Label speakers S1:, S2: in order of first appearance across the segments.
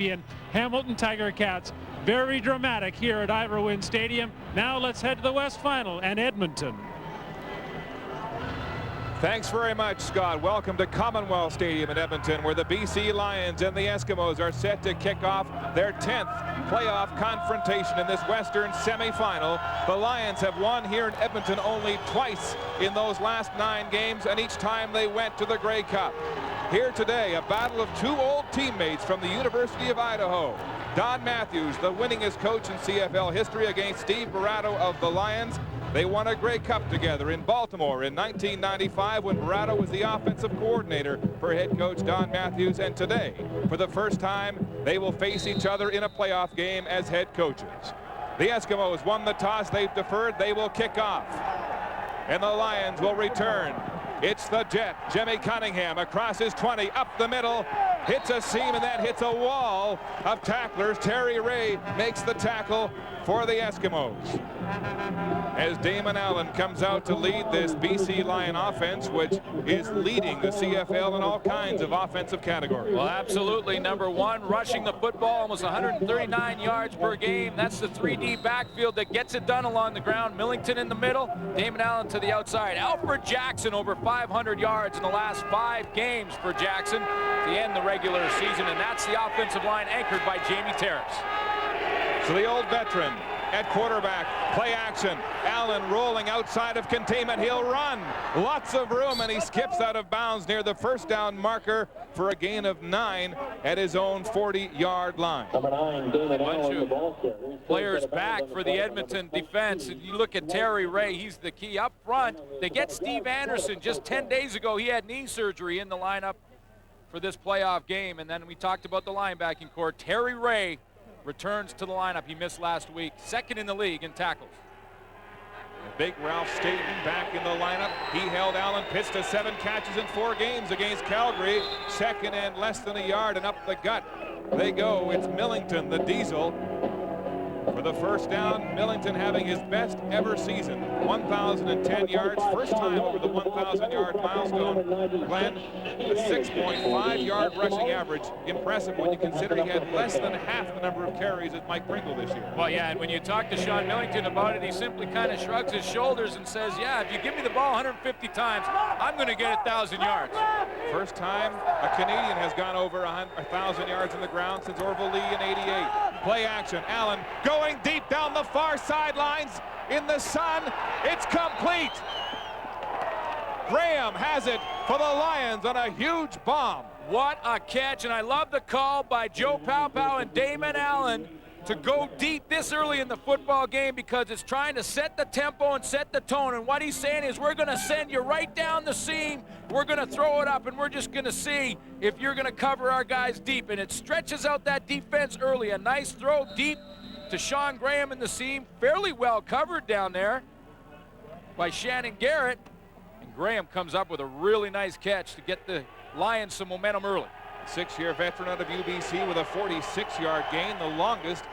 S1: champion Hamilton Tiger Cats. Very dramatic here at Ivor Wynne Stadium. Now let's head to the West Final and Edmonton.
S2: Thanks very much, Scott. Welcome to Commonwealth Stadium in Edmonton, where the BC Lions and the Eskimos are set to kick off their 10th playoff confrontation in this Western semifinal. The Lions have won here in Edmonton only twice in those last 9 games, and each time they went to the Grey Cup. Here today, a battle of 2 old teammates from the University of Idaho. Don Matthews, the winningest coach in CFL history, against Steve Barato of the Lions. They won a Grey Cup together in Baltimore in 1995 when Barato was the offensive coordinator for head coach Don Matthews. And today, for the first time, they will face each other in a playoff game as head coaches. The Eskimos won the toss. They've deferred. They will kick off. And the Lions will return. It's the Jet, Jimmy Cunningham, across his 20, up the middle, hits a seam, and that hits a wall of tacklers. Terry Ray makes the tackle for the Eskimos. As Damon Allen comes out to lead this BC Lion offense, which is leading the CFL in all kinds of offensive categories.
S3: Well, absolutely. Number 1, rushing the football, almost 139 yards per game. That's the 3D backfield that gets it done along the ground. Millington in the middle, Damon Allen to the outside. Alfred Jackson over 500 yards in the last 5 games for Jackson to end the regular season, and that's the offensive line anchored by Jamie Terrace.
S2: So the old veteran at quarterback, play action. Allen rolling outside of containment. He'll run. Lots of room, and he skips out of bounds near the first down marker for a gain of 9 at his own 40-yard line.
S3: Players back for the Edmonton defense. And you look at Terry Ray, he's the key up front. They get Steve Anderson. Just 10 days ago, he had knee surgery in the lineup for this playoff game. And then we talked about the linebacking core. Terry Ray returns to the lineup. He missed last week. 2nd in the league in tackles.
S2: And big Ralph Staten back in the lineup. He held Allen Pitts to 7 catches in 4 games against Calgary. 2nd and less than a yard, and up the gut they go. It's Millington, the diesel, for the first down. Millington having his best ever season. 1,010 yards. First time over the 1,000-yard milestone. Glenn, a 6.5-yard rushing average. Impressive when you consider he had less than half the number of carries as Mike Pringle this year.
S3: Well, yeah, and when you talk to Sean Millington about it, he simply kind of shrugs his shoulders and says, yeah, if you give me the ball 150 times, I'm going to get 1,000 yards.
S2: First time a Canadian has gone over 1,000 yards on the ground since Orville Lee in '88. Play action. Allen going deep down the far sidelines in the sun. It's complete. Graham has it for the Lions on a huge bomb.
S3: What a catch, and I love the call by Joe Paopao and Damon Allen to go deep this early in the football game, because it's trying to set the tempo and set the tone. And what he's saying is, we're going to send you right down the seam. We're going to throw it up, and we're just going to see if you're going to cover our guys deep. And it stretches out that defense early. A nice throw deep to Sean Graham in the seam. Fairly well covered down there by Shannon Garrett. And Graham comes up with a really nice catch to get the Lions some momentum early.
S2: 6-year veteran out of UBC with a 46-yard gain, the longest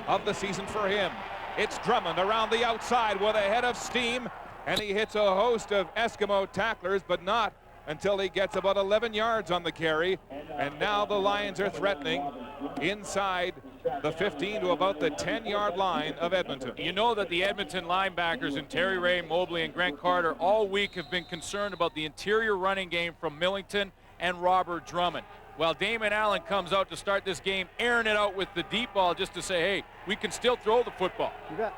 S2: of the season for him. It's Drummond around the outside with a head of steam, and he hits a host of Eskimo tacklers, but not until he gets about 11 yards on the carry. And now the Lions are threatening inside the 15 to about the 10-yard line of Edmonton.
S3: You know that the Edmonton linebackers and Terry Ray, Mobley, and Grant Carter all week have been concerned about the interior running game from Millington and Robert Drummond. Well, Damon Allen comes out to start this game, airing it out with the deep ball just to say, hey, we can still throw the football.
S2: You bet.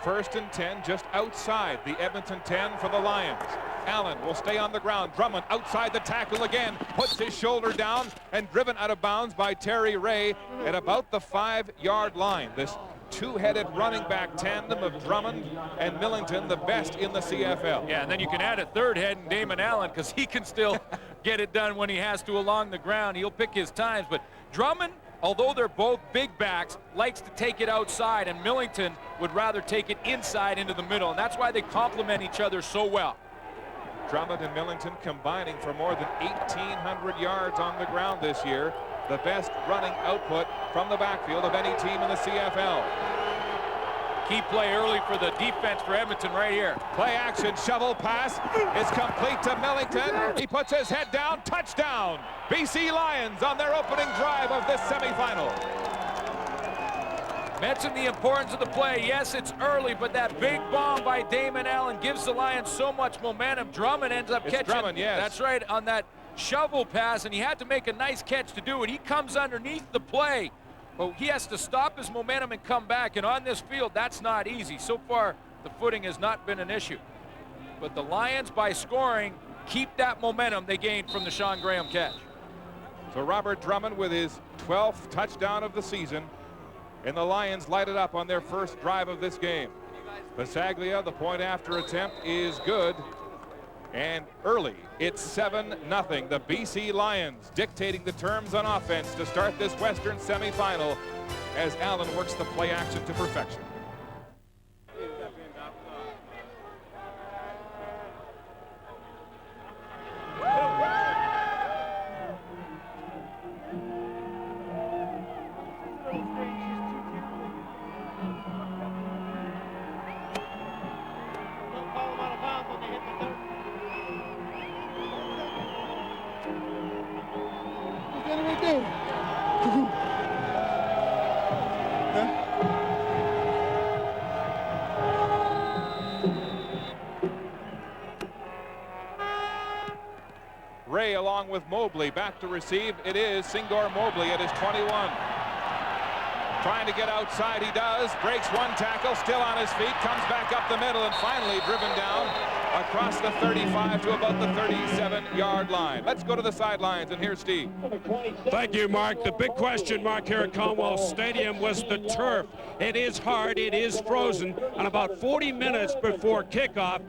S2: 1st and 10, just outside the Edmonton 10 for the Lions. Allen will stay on the ground. Drummond outside the tackle again, puts his shoulder down, and driven out of bounds by Terry Ray at about the 5-yard line. This 2-headed running back tandem of Drummond and Millington, the best in the CFL.
S3: Yeah, and then you can add a 3rd head in Damon Allen, because he can still get it done when he has to along the ground. He'll pick his times, but Drummond, although they're both big backs, likes to take it outside, and Millington would rather take it inside into the middle, and that's why they complement each other so well.
S2: Drummond and Millington combining for more than 1,800 yards on the ground this year. The best running output from the backfield of any team in the CFL.
S3: key play early for the defense for Edmonton right here.
S2: Play action, shovel pass. It's complete to Millington. He puts his head down, touchdown. BC Lions on their opening drive of this semifinal.
S3: Mentioned the importance of the play. Yes, it's early, but that big bomb by Damon Allen gives the Lions so much momentum. Drummond ends up catching.
S2: Drummond, yes.
S3: That's right, on that shovel pass, and he had to make a nice catch to do it. He comes underneath the play, but he has to stop his momentum and come back, and on this field, that's not easy. So far, the footing has not been an issue. But the Lions, by scoring, keep that momentum they gained from the Sean Graham catch.
S2: So Robert Drummond with his 12th touchdown of the season, and the Lions light it up on their first drive of this game. Bassaglia, the point after attempt is good. And early, it's 7-0. The BC Lions dictating the terms on offense to start this Western semifinal as Allen works the play action to perfection. Ray along with Mobley back to receive. It is Singor Mobley at his 21. Trying to get outside, he does. Breaks one tackle, still on his feet, comes back up the middle, and finally driven down across the 35 to about the 37-yard line. Let's go to the sidelines, and here's Steve.
S4: Thank you, Mark. The big question mark here at Commonwealth Stadium was the turf. It is hard, it is frozen, and about 40 minutes before kickoff,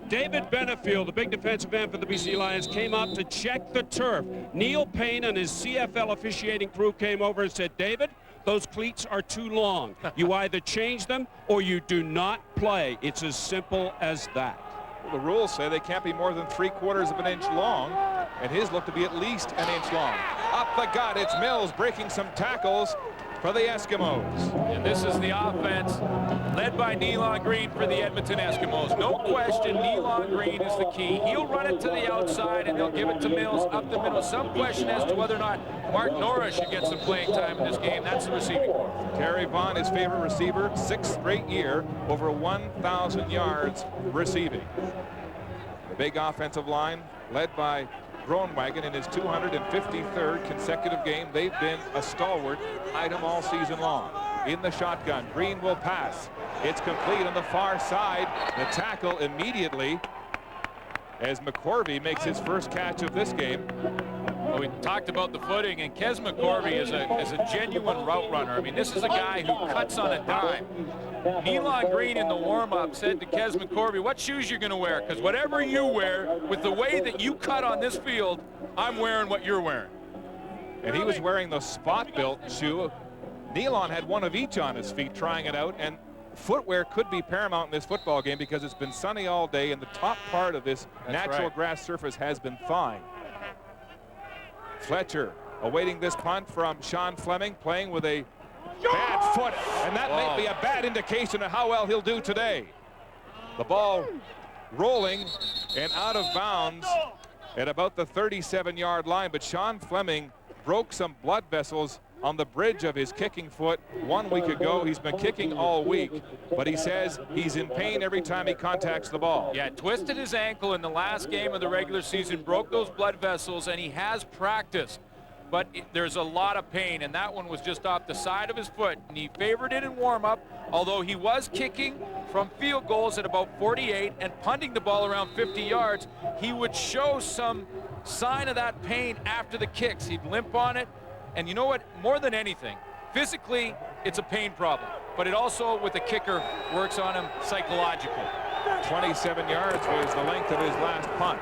S4: David Benefield, the big defensive end for the BC Lions, came out to check the turf. Neil Payne and his CFL officiating crew came over and said, David, those cleats are too long. You either change them or you do not play. It's as simple as that.
S2: Well, the rules say they can't be more than 3/4 of an inch long, and his look to be at least an inch long. Up the gut, it's Mills breaking some tackles for the Eskimos.
S3: And this is the offense led by Nealon Green for the Edmonton Eskimos. No question, Nealon Green is the key. He'll run it to the outside, and they'll give it to Mills up the middle. Some question as to whether or not Mark Norris should get some playing time in this game. That's the receiving corps.
S2: Terry Vaughn, his favorite receiver, 6th straight year, over 1,000 yards receiving. The big offensive line led by Groenwagen in his 253rd consecutive game. They've been a stalwart item all season long. In the shotgun, Green will pass. It's complete on the far side. The tackle immediately as McCorvey makes his first catch of this game.
S3: Well, we talked about the footing, and Kes McCorvey is a genuine route runner. I mean, this is a guy who cuts on a dime. Nealon Green in the warm-up said to Kes McCorvey, what shoes you're going to wear? Because whatever you wear, with the way that you cut on this field, I'm wearing what you're wearing.
S2: And he was wearing the spot-built shoe. Nealon had one of each on his feet trying it out, and footwear could be paramount in this football game because it's been sunny all day, and the top part of this natural grass surface has been thawing. Fletcher awaiting this punt from Sean Fleming, playing with a bad foot, and that may be a bad indication of how well he'll do today. The ball rolling and out of bounds at about the 37-yard line, but Sean Fleming broke some blood vessels on the bridge of his kicking foot 1 week ago. He's been kicking all week, but he says he's in pain every time he contacts the ball.
S3: Yeah, twisted his ankle in the last game of the regular season, broke those blood vessels, and he has practiced. But there's a lot of pain, and that one was just off the side of his foot, and he favored it in warm-up, although he was kicking from field goals at about 48 and punting the ball around 50 yards. He would show some sign of that pain after the kicks. He'd limp on it, and you know what? More than anything, physically, it's a pain problem, but it also, with the kicker, works on him psychologically.
S2: 27 yards was the length of his last punt.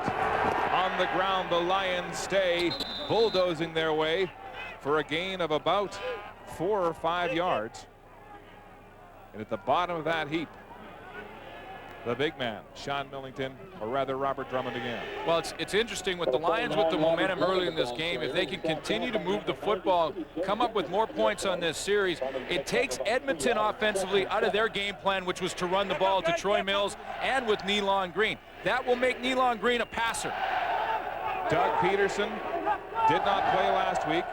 S2: On the ground, the Lions stay bulldozing their way for a gain of about 4 or 5 yards. And at the bottom of that heap, the big man, Sean Millington, or rather Robert Drummond again.
S3: Well, it's interesting with the Lions with the momentum early in this game. If they can continue to move the football, come up with more points on this series, it takes Edmonton offensively out of their game plan, which was to run the ball to Troy Mills and with Nealon Green. That will make Nealon Green a passer.
S2: Doug Peterson did not play last week.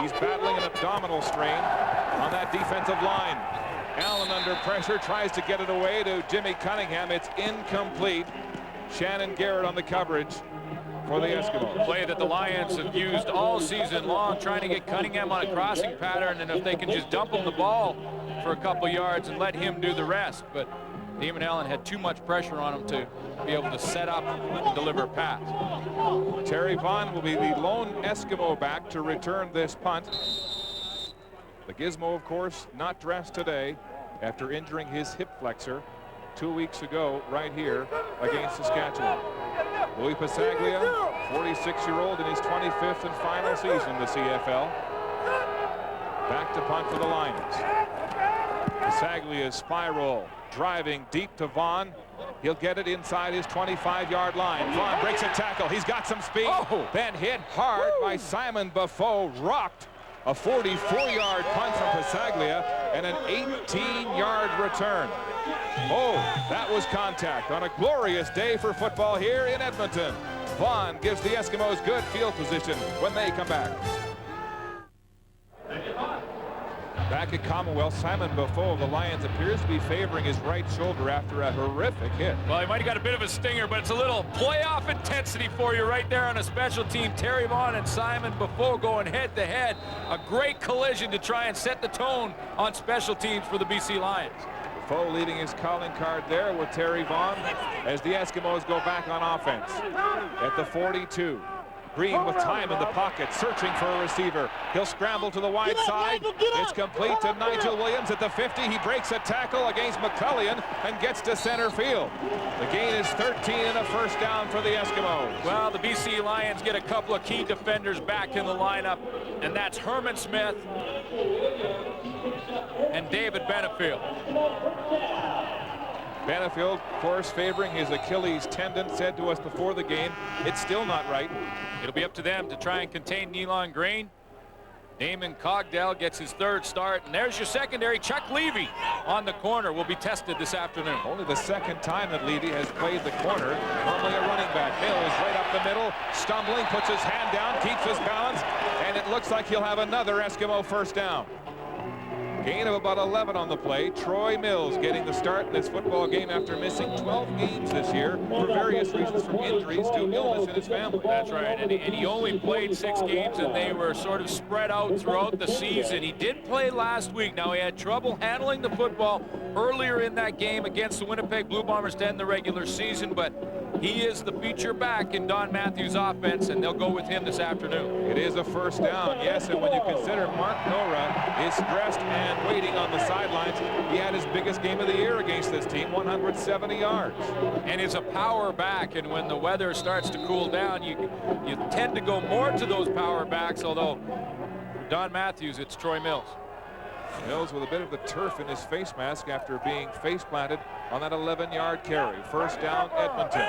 S2: He's battling an abdominal strain on that defensive line. Allen under pressure, tries to get it away to Jimmy Cunningham. It's incomplete. Shannon Garrett on the coverage for the Eskimos.
S3: Play that the Lions have used all season long, trying to get Cunningham on a crossing pattern, and if they can just dump him the ball for a couple yards and let him do the rest. But Damon Allen had too much pressure on him to be able to set up and deliver a pass.
S2: Terry Vaughn will be the lone Eskimo back to return this punt. The Gizmo, of course, not dressed today after injuring his hip flexor 2 weeks ago right here against Saskatchewan. Louis Pasaglia, 46-year-old in his 25th and final season in the CFL. Back to punt for the Lions. Pasaglia's spiral, driving deep to Vaughn. He'll get it inside his 25-yard line. Vaughn breaks a tackle. He's got some speed. Then hit hard by Simon Buffo. Rocked. A 44-yard punt from Pasaglia and an 18-yard return. Oh, that was contact on a glorious day for football here in Edmonton. Vaughn gives the Eskimos good field position when they come back. Back at Commonwealth, Simon Buffo of the Lions appears to be favoring his right shoulder after a horrific hit.
S3: Well, he might have got a bit of a stinger, but it's a little playoff intensity for you right there on a special team. Terry Vaughn and Simon Buffo going head-to-head. A great collision to try and set the tone on special teams for the BC Lions.
S2: Buffo leaving his calling card there with Terry Vaughn as the Eskimos go back on offense at the 42. Green with time in the pocket, searching for a receiver. He'll scramble to the wide side. It's complete to Nigel Williams at the 50. He breaks a tackle against McClellan and gets to center field. The gain is 13 and a first down for the Eskimos.
S3: Well, the BC Lions get a couple of key defenders back in the lineup, and that's Herman Smith and David Benefield.
S2: Benefield, of course, favoring his Achilles tendon, said to us before the game, it's still not right.
S3: It'll be up to them to try and contain Nealon Green. Damon Cogdell gets his third start, and there's your secondary. Chuck Levy on the corner will be tested this afternoon.
S2: Only the second time that Levy has played the corner, normally a running back. Mills right up the middle, stumbling, puts his hand down, keeps his balance, and it looks like he'll have another Eskimo first down. Gain of about 11 on the play. Troy Mills getting the start in this football game after missing 12 games this year for various reasons, from injuries to illness in his family.
S3: That's right, and he only played 6 games, and they were sort of spread out throughout the season. He did play last week. Now, he had trouble handling the football earlier in that game against the Winnipeg Blue Bombers to end the regular season, but he is the feature back in Don Matthews' offense, and they'll go with him this afternoon.
S2: It is a first down, yes, and when you consider Mark Nora is dressed and waiting on the sidelines, he had his biggest game of the year against this team, 170 yards.
S3: And is a power back, and when the weather starts to cool down, you tend to go more to those power backs, although for Don Matthews, it's Troy Mills.
S2: Mills with a bit of the turf in his face mask after being face planted on that 11-yard carry. First down, Edmonton.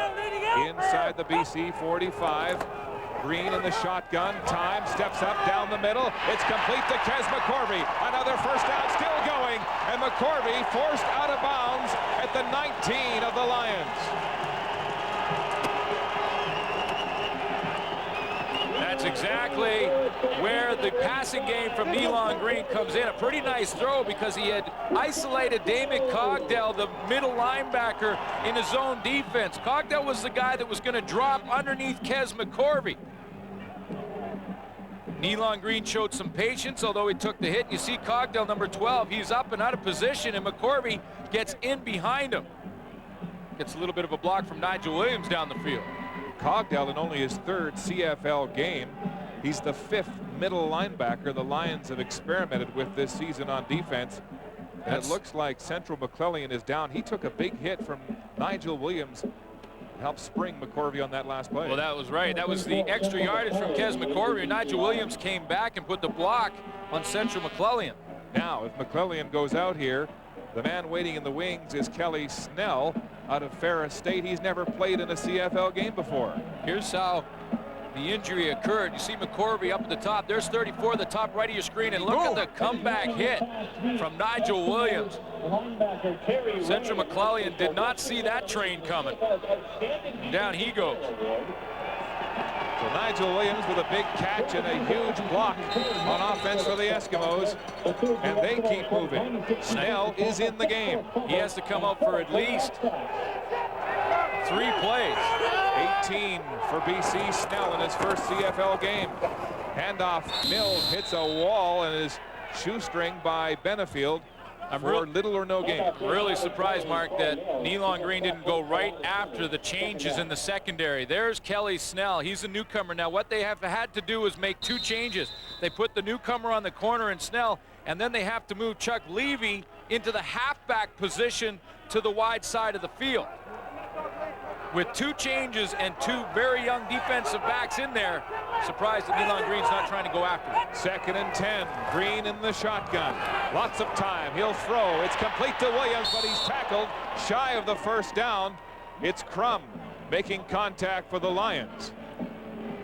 S2: Inside the BC 45. Green in the shotgun. Time steps up down the middle. It's complete to Kes McCorvey. Another first down still going. And McCorvey forced out of bounds at the 19 of the Lions.
S3: That's exactly where the passing game from Nealon Green comes in. A pretty nice throw because he had isolated Damon Cogdell, the middle linebacker, in his zone defense. Cogdell was the guy that was going to drop underneath Kes McCorvey. Nealon Green showed some patience, although he took the hit. You see Cogdell, number 12, he's up and out of position, and McCorvey gets in behind him. Gets a little bit of a block from Nigel Williams down the field.
S2: Cogdell in only his 3rd CFL game. He's the 5th middle linebacker the Lions have experimented with this season on defense. And it looks like Central McClellan is down. He took a big hit from Nigel Williams. Helped spring McCorvey on that last play.
S3: Well, that was right. That was the extra yardage from Kes McCorvey. Nigel Williams came back and put the block on Central McClellan.
S2: Now, if McClellan goes out here, the man waiting in the wings is Kelly Snell. out of Ferris State. He's never played in a CFL game before.
S3: Here's how the injury occurred. You see McCorvey up at the top. There's 34 at the top right of your screen. And look at the comeback hit from Nigel Williams. Central McClellan did not see that train coming. And down he goes.
S2: So Nigel Williams with a big catch and a huge block on offense for the Eskimos. And they keep moving. Snell is in the game.
S3: He has to come up for at least 3 plays.
S2: 18 for BC. Snell in his first CFL game. Handoff. Mills hits a wall and is shoestring by Benefield for little or no gain.
S3: Really surprised, Mark, that Nealon Green didn't go right after the changes in the secondary. There's Kelly Snell. He's a newcomer. Now, what they have had to do is make 2 changes. They put the newcomer on the corner in Snell, and then they have to move Chuck Levy into the halfback position to the wide side of the field. With 2 changes and 2 very young defensive backs in there, surprised that Nealon Green's not trying to go after it.
S2: 2nd and 10. Green in the shotgun. Lots of time. He'll throw. It's complete to Williams, but he's tackled shy of the first down. It's Crum making contact for the Lions.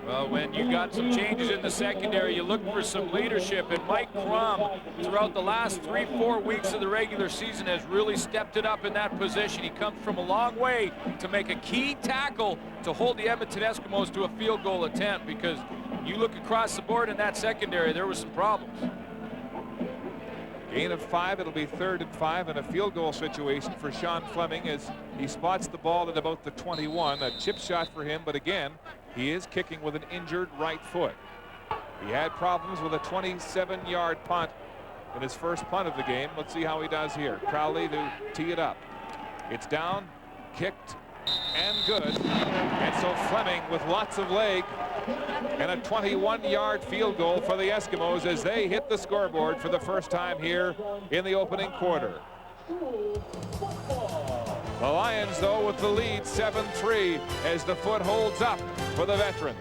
S3: Well, when you got some changes in the secondary, you look for some leadership, and Mike Crum, throughout the last 3-4 weeks of the regular season, has really stepped it up in that position. He comes from a long way to make a key tackle to hold the Edmonton Eskimos to a field goal attempt, because you look across the board in that secondary, there were some problems.
S2: Gain of 5. It'll be 3rd and 5 in a field goal situation for Sean Fleming as he spots the ball at about the 21. A chip shot for him, but again, he is kicking with an injured right foot. He had problems with a 27-yard punt in his first punt of the game. Let's see how he does here. Crowley to tee it up. It's down, kicked, and good. And so Fleming with lots of leg and a 21-yard field goal for the Eskimos as they hit the scoreboard for the first time here in the opening quarter. The Lions, though, with the lead 7-3 as the foot holds up for the veteran.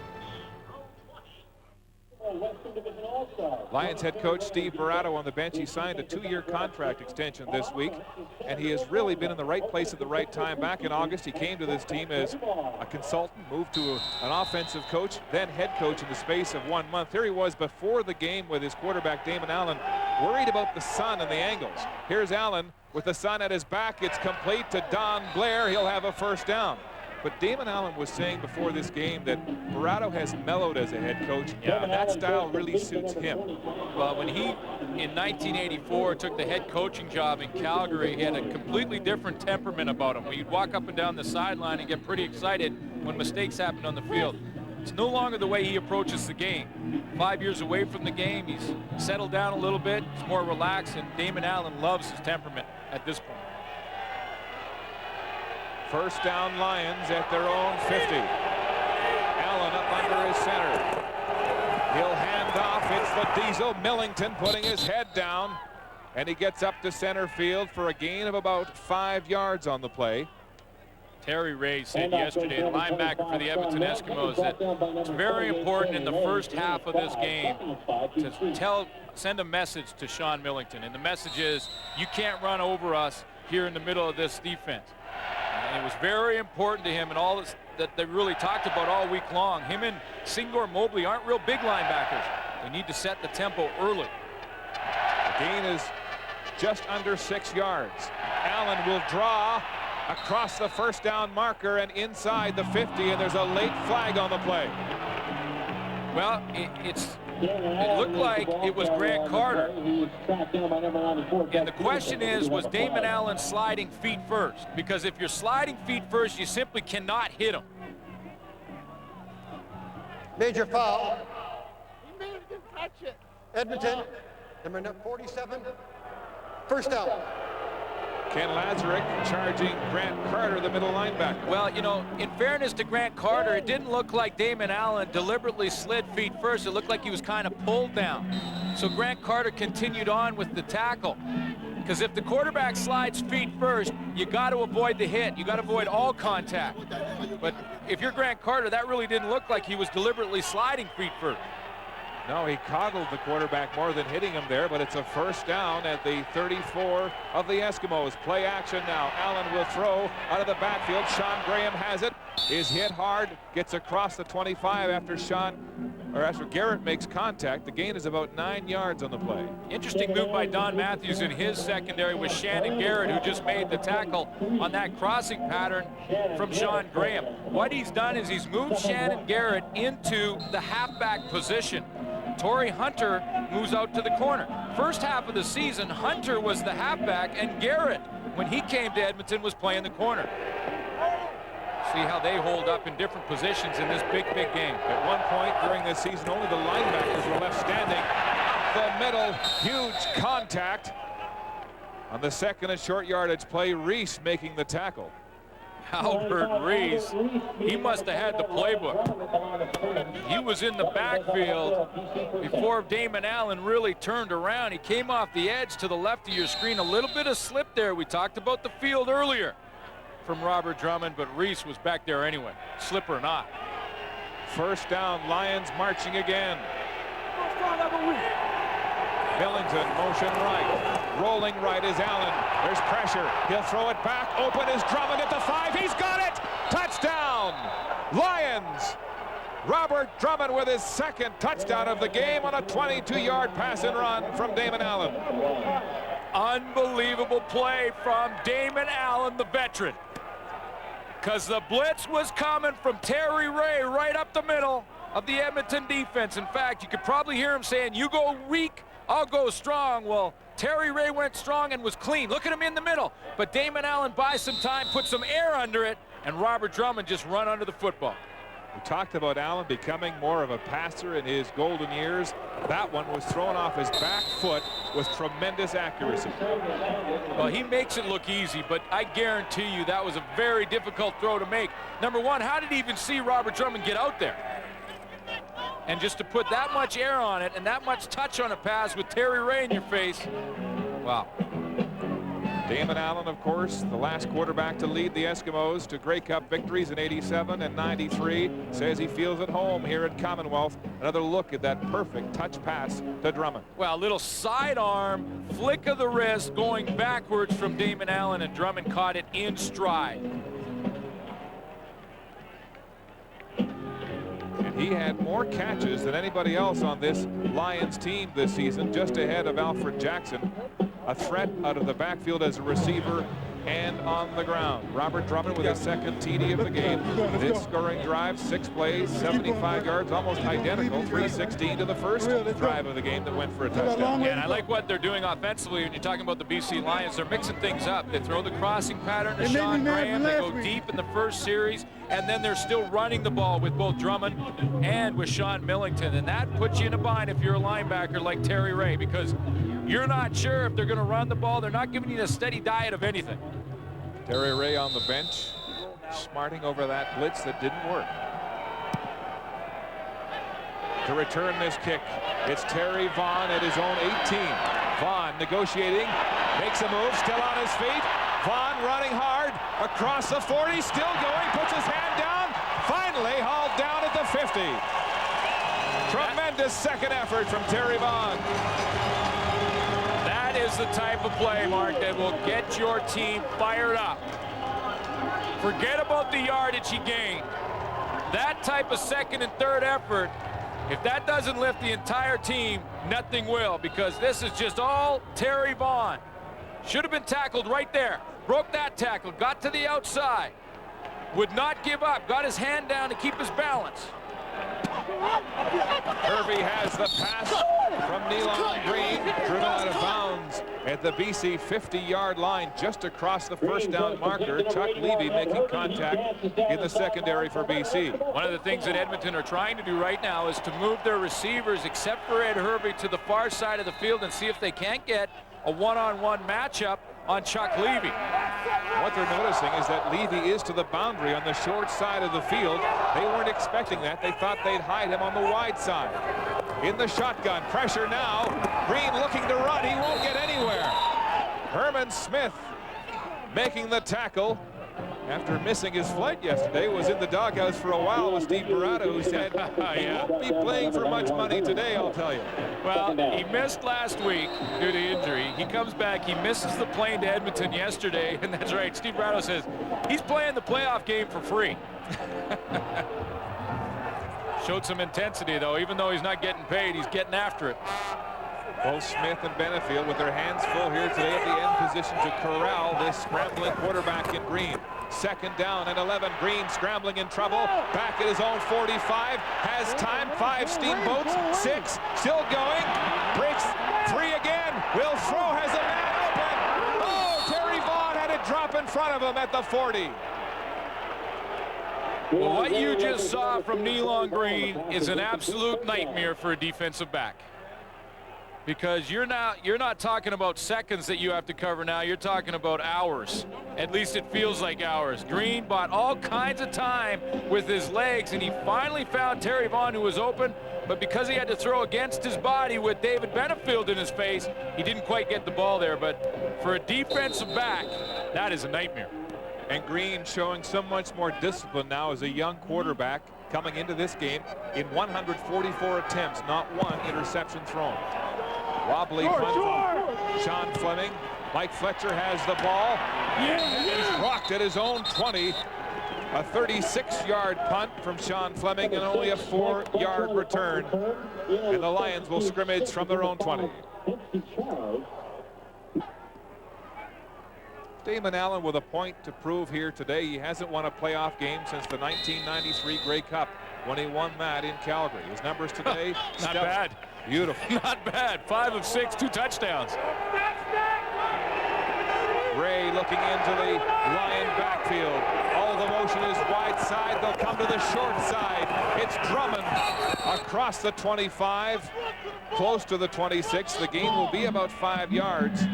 S2: Lions head coach Steve Barato on the bench. He signed a 2-year contract extension this week, and he has really been in the right place at the right time. Back in August, he came to this team as a consultant, moved to an offensive coach, then head coach in the space of 1 month. Here he was before the game with his quarterback, Damon Allen, worried about the sun and the angles. Here's Allen with the sun at his back. It's complete to Don Blair. He'll have a first down. But Damon Allen was saying before this game that Barato has mellowed as a head coach, and that style really suits him.
S3: Well, when he, in 1984, took the head coaching job in Calgary, he had a completely different temperament about him. He'd walk up and down the sideline and get pretty excited when mistakes happened on the field. It's no longer the way he approaches the game. 5 years away from the game, he's settled down a little bit, he's more relaxed, and Damon Allen loves his temperament at this point.
S2: First down, Lions at their own 50. Allen up under his center. He'll hand off. It's the Diesel. Millington putting his head down. And he gets up to center field for a gain of about 5 yards on the play.
S3: Terry Ray said yesterday, the linebacker for the Edmonton Eskimos, that it's very important in the first half of this game to send a message to Sean Millington. And the message is, you can't run over us here in the middle of this defense. And it was very important to him, and all this that they really talked about all week long. Him and Singor Mobley aren't real big linebackers. They need to set the tempo early.
S2: The gain is just under 6 yards. Allen will draw across the first down marker and inside the 50, and there's a late flag on the play.
S3: Well, it looked like it was Grant Carter. And the question is, was Damon Allen sliding feet first? Because if you're sliding feet first, you simply cannot hit him.
S5: Major foul. Edmonton, number 47, first down.
S2: Ken Lazarick charging Grant Carter, the middle linebacker.
S3: Well, you know, in fairness to Grant Carter, it didn't look like Damon Allen deliberately slid feet first. It looked like he was kind of pulled down. So Grant Carter continued on with the tackle. Because if the quarterback slides feet first, you got to avoid the hit. You got to avoid all contact. But if you're Grant Carter, that really didn't look like he was deliberately sliding feet first.
S2: No, he coddled the quarterback more than hitting him there, but it's a first down at the 34 of the Eskimos. Play action now. Allen will throw out of the backfield. Sean Graham has it. Is hit hard. Gets across the 25 after Garrett makes contact. The gain is about 9 yards on the play.
S3: Interesting move by Don Matthews in his secondary with Shannon Garrett, who just made the tackle on that crossing pattern from Sean Graham. What he's done is he's moved Shannon Garrett into the halfback position. Torrey Hunter moves out to the corner. First half of the season, Hunter was the halfback, and Garrett, when he came to Edmonton, was playing the corner. See how they hold up in different positions in this big game.
S2: At one point during this season, only the linebackers were left standing. The middle, huge contact. On the second and short yardage play, Reese making the tackle.
S3: Albert Reese, he must have had the playbook. He was in the backfield before Damon Allen really turned around. He came off the edge to the left of your screen. A little bit of slip there. We talked about the field earlier from Robert Drummond, but Reese was back there anyway, slip or not.
S2: First down, Lions marching again. Millington, motion right. Rolling right is Allen. There's pressure. He'll throw it back. Open is Drummond at the 5. He's got it! Touchdown! Lions! Robert Drummond with his second touchdown of the game on a 22-yard pass and run from Damon Allen.
S3: Unbelievable play from Damon Allen, the veteran. Because the blitz was coming from Terry Ray right up the middle of the Edmonton defense. In fact, you could probably hear him saying, "You go weak, I'll go strong." Well, Terry Ray went strong and was clean. Look at him in the middle. But Damon Allen buys some time, put some air under it, and Robert Drummond just run under the football.
S2: We talked about Allen becoming more of a passer in his golden years. That one was thrown off his back foot with tremendous accuracy.
S3: Well, he makes it look easy, but I guarantee you that was a very difficult throw to make. Number one, how did he even see Robert Drummond get out there? And just to put that much air on it and that much touch on a pass with Terry Ray in your face, wow.
S2: Damon Allen, of course, the last quarterback to lead the Eskimos to Grey Cup victories in '87 and '93, says he feels at home here at Commonwealth. Another look at that perfect touch pass to Drummond.
S3: Well, a little sidearm flick of the wrist going backwards from Damon Allen, and Drummond caught it in stride.
S2: And he had more catches than anybody else on this Lions team this season, just ahead of Alfred Jackson. A threat out of the backfield as a receiver and on the ground. Robert Drummond with his second TD of the game. This scoring drive, 6 plays, 75 yards, almost identical, 3:16 to the first drive of the game that went for a touchdown.
S3: Yeah, and I like what they're doing offensively when you're talking about the BC Lions. They're mixing things up. They throw the crossing pattern to Sean Graham. They go deep in the first series, and then they're still running the ball with both Drummond and with Sean Millington. And that puts you in a bind if you're a linebacker like Terry Ray, because you're not sure if they're going to run the ball. They're not giving you a steady diet of anything.
S2: Terry Ray on the bench, smarting over that blitz that didn't work. To return this kick, it's Terry Vaughn at his own 18. Vaughn negotiating, makes a move, still on his feet. Vaughn running hard, across the 40, still going, puts his hand down, finally hauled down at the 50. Tremendous second effort from Terry Vaughn.
S3: That is the type of play, Mark, that will get your team fired up. Forget about the yardage he gained. That type of second and third effort, if that doesn't lift the entire team, nothing will, because this is just all Terry Vaughn. Should have been tackled right there. Broke that tackle, got to the outside. Would not give up, got his hand down to keep his balance.
S2: Hervey has the pass from Nealon Green, driven out of bounds at the BC 50-yard line, just across the first down marker. Chuck Levy making contact in the secondary for BC.
S3: One of the things that Edmonton are trying to do right now is to move their receivers, except for Ed Hervey, to the far side of the field and see if they can't get a one-on-one matchup on Chuck Levy.
S2: What they're noticing is that Levy is to the boundary on the short side of the field. They weren't expecting that. They thought they'd hide him on the wide side. In the shotgun, pressure now. Green looking to run. He won't get anywhere. Herman Smith making the tackle after missing his flight yesterday, was in the doghouse for a while with Steve Barratta, who said he won't be playing for much money today, I'll tell you.
S3: Well, he missed last week due to injury. He comes back, he misses the plane to Edmonton yesterday, and that's right, Steve Barratta says he's playing the playoff game for free. Showed some intensity, though. Even though he's not getting paid, he's getting after it.
S2: Both Smith and Benefield with their hands full here today at the end position to corral this scrambling quarterback in Green. 2nd down and 11. Green scrambling in trouble. Back at his own 45. Has time. 5 steamboats. 6. Still going. Breaks. 3 again. Will throw. Has a man open. Oh, Terry Vaughn had it drop in front of him at the 40.
S3: Well, what you just saw from Nealon Green is an absolute nightmare for a defensive back. Because you're not talking about seconds that you have to cover now. You're talking about hours. At least it feels like hours. Green bought all kinds of time with his legs, and he finally found Terry Vaughn, who was open. But because he had to throw against his body with David Benefield in his face, he didn't quite get the ball there. But for a defensive back, that is a nightmare.
S2: And Green showing so much more discipline now as a young quarterback coming into this game in 144 attempts, not one interception thrown. Wobbly punt from Sean Fleming. Mike Fletcher has the ball. He's rocked at his own 20. A 36-yard punt from Sean Fleming and only a 4-yard return. And the Lions will scrimmage from their own 20. Damon Allen with a point to prove here today. He hasn't won a playoff game since the 1993 Grey Cup when he won that in Calgary. His numbers today,
S3: Not bad.
S2: Beautiful.
S3: Not bad. 5 of 6, 2 touchdowns.
S2: Ray looking into the Lion backfield. All the motion is wide side. They'll come to the short side. It's Drummond across the 25, close to the 26. The gain will be about 5 yards.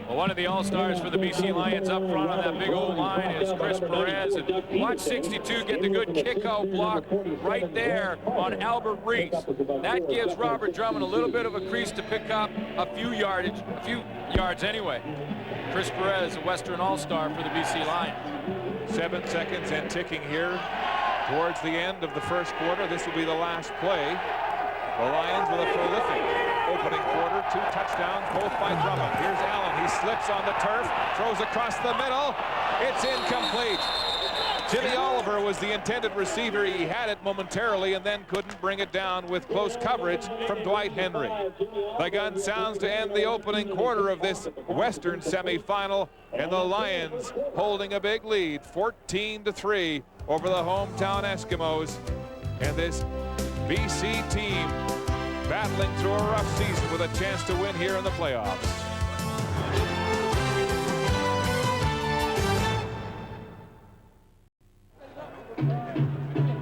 S3: Well, one of the all-stars for the BC Lions up front on that big old line is Chris Perez. And watch 62 get the good kick-out block right there on Albert Reese. That gives Robert Drummond a little bit of a crease to pick up a few yards anyway. Chris Perez, a Western all-star for the BC Lions.
S2: 7 seconds and ticking here towards the end of the first quarter. This will be the last play. The Lions with a prolific opening quarter. 2 touchdowns, both by Drummond. Here's Allen. He slips on the turf, throws across the middle. It's incomplete. Jimmy Oliver was the intended receiver. He had it momentarily and then couldn't bring it down with close coverage from Dwight Henry. The gun sounds to end the opening quarter of this Western semifinal, and the Lions holding a big lead, 14-3 over the hometown Eskimos. And this BC team battling through a rough season with a chance to win here in the playoffs.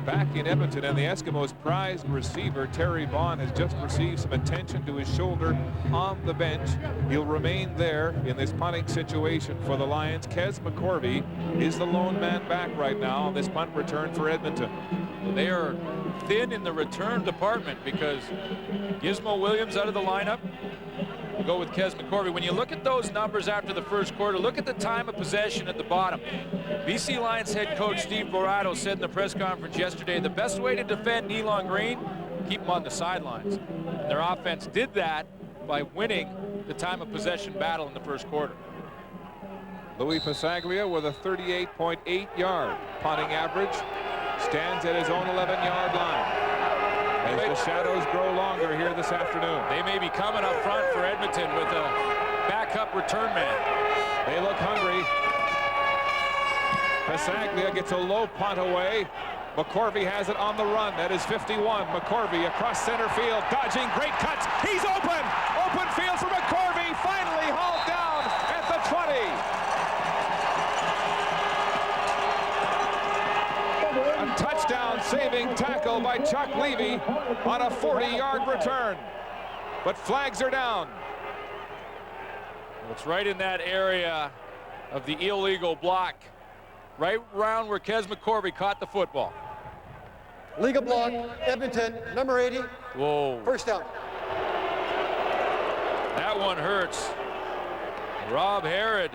S2: Back in Edmonton, and the Eskimos' prized receiver, Terry Vaughn, has just received some attention to his shoulder on the bench. He'll remain there in this punting situation for the Lions. Kes McCorvey is the lone man back right now on this punt return for Edmonton.
S3: They are thin in the return department because Gizmo Williams out of the lineup. Go with Kes McCorvey. When you look at those numbers after the first quarter, look at the time of possession at the bottom. BC Lions head coach Steve Barratta said in the press conference yesterday, the best way to defend Nealon Green, keep him on the sidelines. And their offense did that by winning the time of possession battle in the first quarter.
S2: Louis Pasaglia with a 38.8-yard punting average, stands at his own 11-yard line. As the shadows grow longer here this afternoon.
S3: They may be coming up front for Edmonton with a backup return man.
S2: They look hungry. Pasaglia gets a low punt away. McCorvey has it on the run. That is 51. McCorvey across center field, dodging great cuts. He's open! Open field for McCorvey. Finally hauled down at the 20. A touchdown saving tackle by Chuck Levy on a 40-yard return. But flags are down.
S3: It's right in that area of the illegal block, right around where Kes McCorvey caught the football.
S5: Legal block, Edmonton, number 80.
S3: Whoa.
S5: First down.
S3: That one hurts. Rob Harrod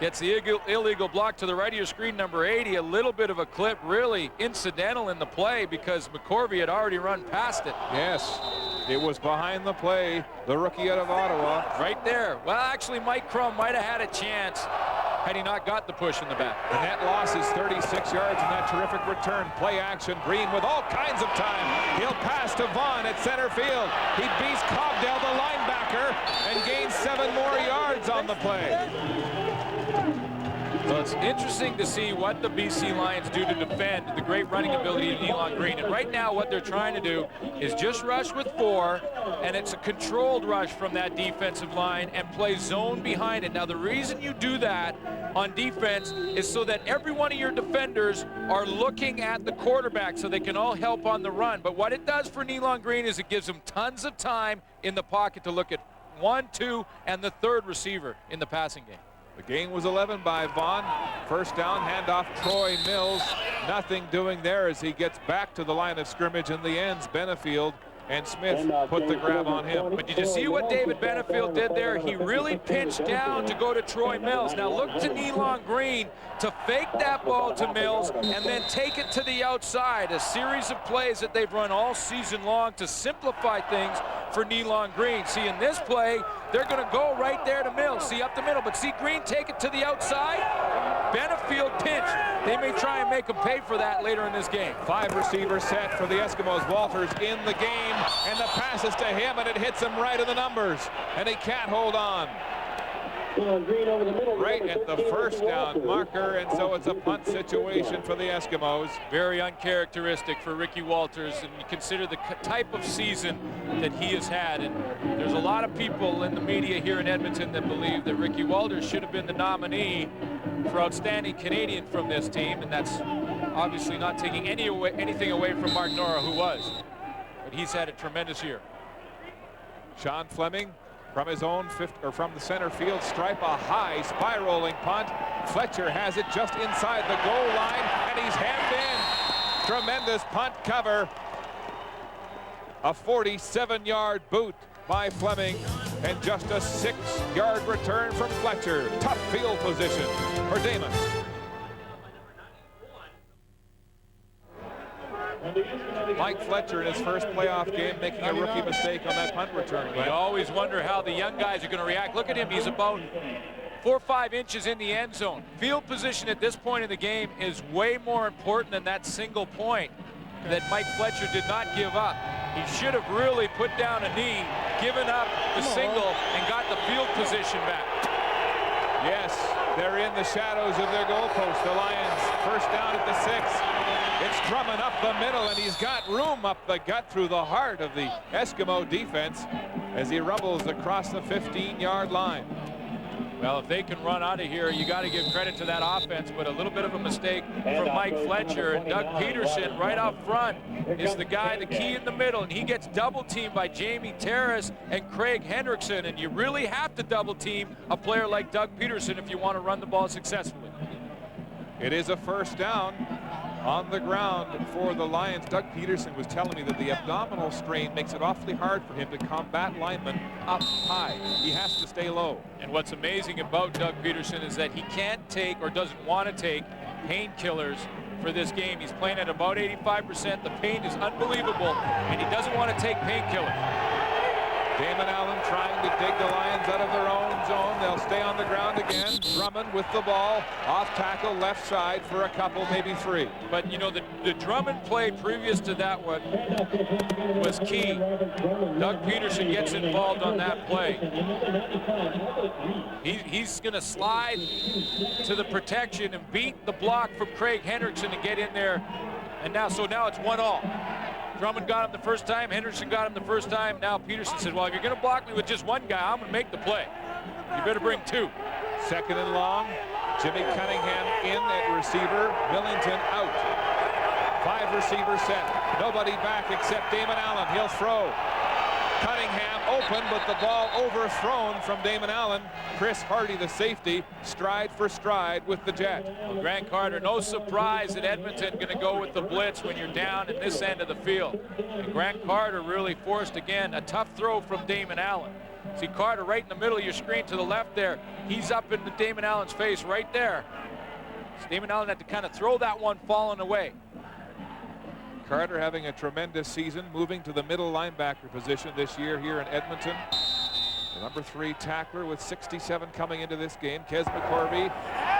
S3: Gets the illegal block to the right of your screen, number 80. A little bit of a clip, really incidental in the play because McCorvey had already run past it.
S2: Yes, it was behind the play, the rookie out of Ottawa.
S3: Right there. Well, actually, Mike Crum might have had a chance had he not got the push in the back.
S2: The net loss is 36 yards in that terrific return. Play action, Green with all kinds of time. He'll pass to Vaughn at center field. He beats Cobdell, the linebacker, and gains 7 more yards on the play.
S3: Well, it's interesting to see what the BC Lions do to defend the great running ability of Nealon Green. And right now what they're trying to do is just rush with 4, and it's a controlled rush from that defensive line and play zone behind it. Now the reason you do that on defense is so that every one of your defenders are looking at the quarterback so they can all help on the run. But what it does for Nealon Green is it gives him tons of time in the pocket to look at 1, 2, and the 3rd receiver in the passing game.
S2: The gain was 11 by Vaughn. First down, handoff Troy Mills. Nothing doing there as he gets back to the line of scrimmage in the ends. Benefield and Smith put the grab on him.
S3: But did you see what David Benefield did there? He really pinched down to go to Troy Mills. Now look to Nealon Green to fake that ball to Mills and then take it to the outside. A series of plays that they've run all season long to simplify things for Nealon Green. See, in this play, they're going to go right there to Mills. See, up the middle. But see Green take it to the outside. Benefield pinch. They may try and make him pay for that later in this game. 5 receivers set for the Eskimos. Walters in the game, and the pass is to him, and it hits him right in the numbers, and he can't hold on. Right at the first down marker, and so it's a punt situation for the Eskimos. Very uncharacteristic for Ricky Walters, and you consider the type of season that he has had. And there's a lot of people in the media here in Edmonton that believe that Ricky Walters should have been the nominee for Outstanding Canadian from this team, and that's obviously not taking anything away from Mark Nora, who was. But he's had a tremendous year. Sean Fleming from his own from the center field stripe, a high spiraling punt. Fletcher has it just inside the goal line, and he's hemmed in. Tremendous punt cover. A 47-yard boot by Fleming, and just a 6-yard return from Fletcher. Tough field position for Damon. Mike Fletcher in his first playoff game making a rookie mistake on that punt return. You always wonder how the young guys are going to react. Look at him. He's about 4 or 5 inches in the end zone. Field position at this point in the game is way more important than that single point that Mike Fletcher did not give up. He should have really put down a knee, given up the single, and got the field position back. Yes, they're in the shadows of their goalpost. The Lions first down at the 6. It's Drummond up the middle, and he's got room up the gut through the heart of the Eskimo defense as he rumbles across the 15-yard line. Well, if they can run out of here, you got to give credit to that offense, but a little bit of a mistake from Mike Fletcher. And Doug Peterson right out front is the guy, the key in the middle, and he gets double-teamed by Jamie Terrace and Craig Hendrickson, and you really have to double-team a player like Doug Peterson if you want to run the ball successfully. It is a first down on the ground for the Lions. Doug Peterson was telling me that the abdominal strain makes it awfully hard for him to combat linemen up high. He has to stay low. And what's amazing about Doug Peterson is that he can't take or doesn't want to take painkillers for this game. He's playing at about 85%. The pain is unbelievable, and he doesn't want to take painkillers. Damon Allen trying to dig the Lions out of their own zone. They'll stay on the ground again. Drummond with the ball. Off tackle, left side for a couple, maybe 3. But, you know, the Drummond play previous to that one was key. Doug Peterson gets involved on that play. He's going to slide to the protection and beat the block from Craig Hendrickson to get in there. And now it's 1-all. Drummond got him the first time, Henderson got him the first time. Now Peterson said, well, if you're going to block me with just one guy, I'm going to make the play. You better bring 2. Second and long. Jimmy Cunningham in at receiver. Millington out. 5 receivers set. Nobody back except Damon Allen. He'll throw. Cunningham open, but the ball overthrown from Damon Allen. Chris Hardy, the safety, stride for stride with the Jet. Well, Grant Carter, no surprise that Edmonton going to go with the blitz when you're down in this end of the field. And Grant Carter really forced, again, a tough throw from Damon Allen. See Carter right in the middle of your screen to the left there. He's up into Damon Allen's face right there. So Damon Allen had to kind of throw that one falling away.
S2: Carter having a tremendous season, moving to the middle linebacker position this year here in Edmonton. The number 3 tackler with 67 coming into this game. Kes McCorvey,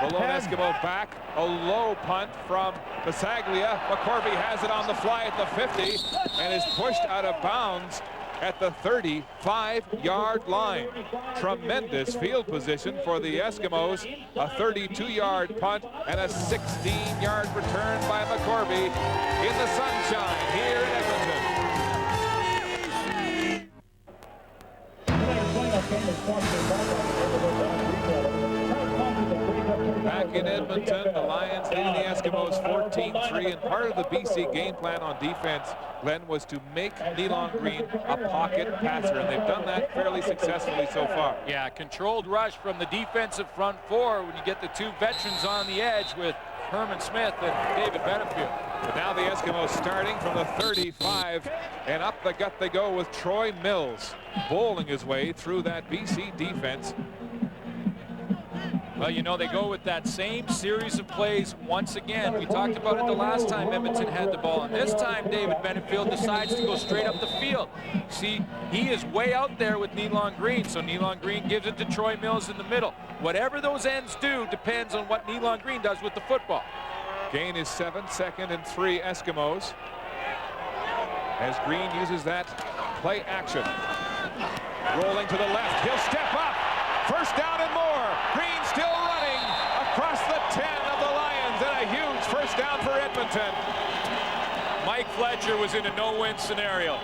S2: the lone Eskimo back. A low punt from Bisaglia. McCorvey has it on the fly at the 50 and is pushed out of bounds at the 35-yard line. Tremendous field position for the Eskimos. A 32-yard punt and a 16-yard return by McCorvey in the sunshine here in Edmonton. Back in Edmonton, the Lions leading the Eskimos 14-3, and part of the BC game plan on defense, Glenn, was to make Nealon Green a pocket passer, and they've done that fairly successfully so far.
S3: Yeah, controlled rush from the defensive front four when you get the 2 veterans on the edge with Herman Smith and David Benefield.
S2: But now the Eskimos starting from the 35, and up the gut they go with Troy Mills bowling his way through that BC defense.
S3: Well, you know, they go with that same series of plays once again. We talked about it the last time Edmonton had the ball, and this time David Benefield decides to go straight up the field. See, he is way out there with Nealon Green, so Nealon Green gives it to Troy Mills in the middle. Whatever those ends do depends on what Nealon Green does with the football.
S2: Gain is 7, 2nd and 3 Eskimos. As Green uses that play action. Rolling to the left, he'll step up. First down and more. Green still running across the 10 of the Lions, and a huge first down for Edmonton.
S3: Mike Fletcher was in a no-win scenario.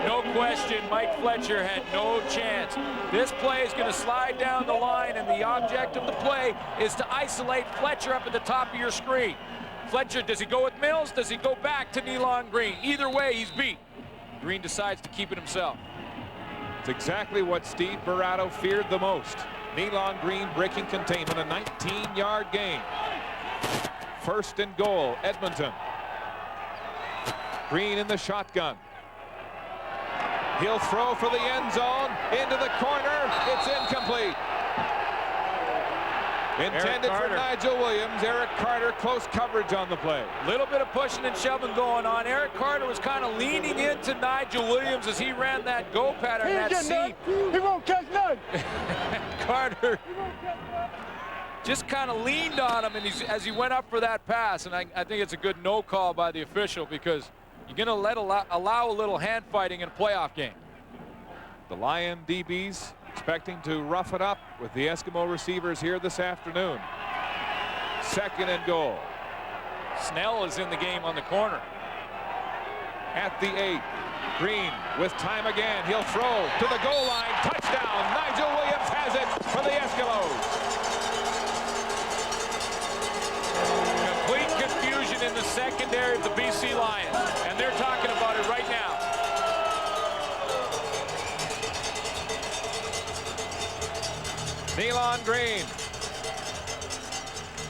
S3: No question, Mike Fletcher had no chance. This play is going to slide down the line, and the object of the play is to isolate Fletcher up at the top of your screen. Fletcher, does he go with Mills? Does he go back to Nealon Green? Either way, he's beat. Green decides to keep it himself.
S2: It's exactly what Steve Barato feared the most. Nealon Green breaking containment, a 19-yard gain. 1st and goal, Edmonton. Green in the shotgun. He'll throw for the end zone, into the corner. It's incomplete. Intended for Nigel Williams. Eric Carter, close coverage on the play.
S3: Little bit of pushing and shoving going on. Eric Carter was kind of leaning into Nigel Williams as he ran that go pattern, that seam.
S5: He won't catch none.
S3: Carter just kind of leaned on him and as he went up for that pass, and I think it's a good no call by the official because you're going to allow a little hand fighting in a playoff game.
S2: The Lion DBs expecting to rough it up with the Eskimo receivers here this afternoon. 2nd and goal.
S3: Snell is in the game on the corner.
S2: At the 8, Green with time again. He'll throw to the goal line. Touchdown. Nigel Williams has it for the Eskimos.
S3: Complete confusion in the secondary of the BC Lions, and they're talking about it right now.
S2: Nealon Green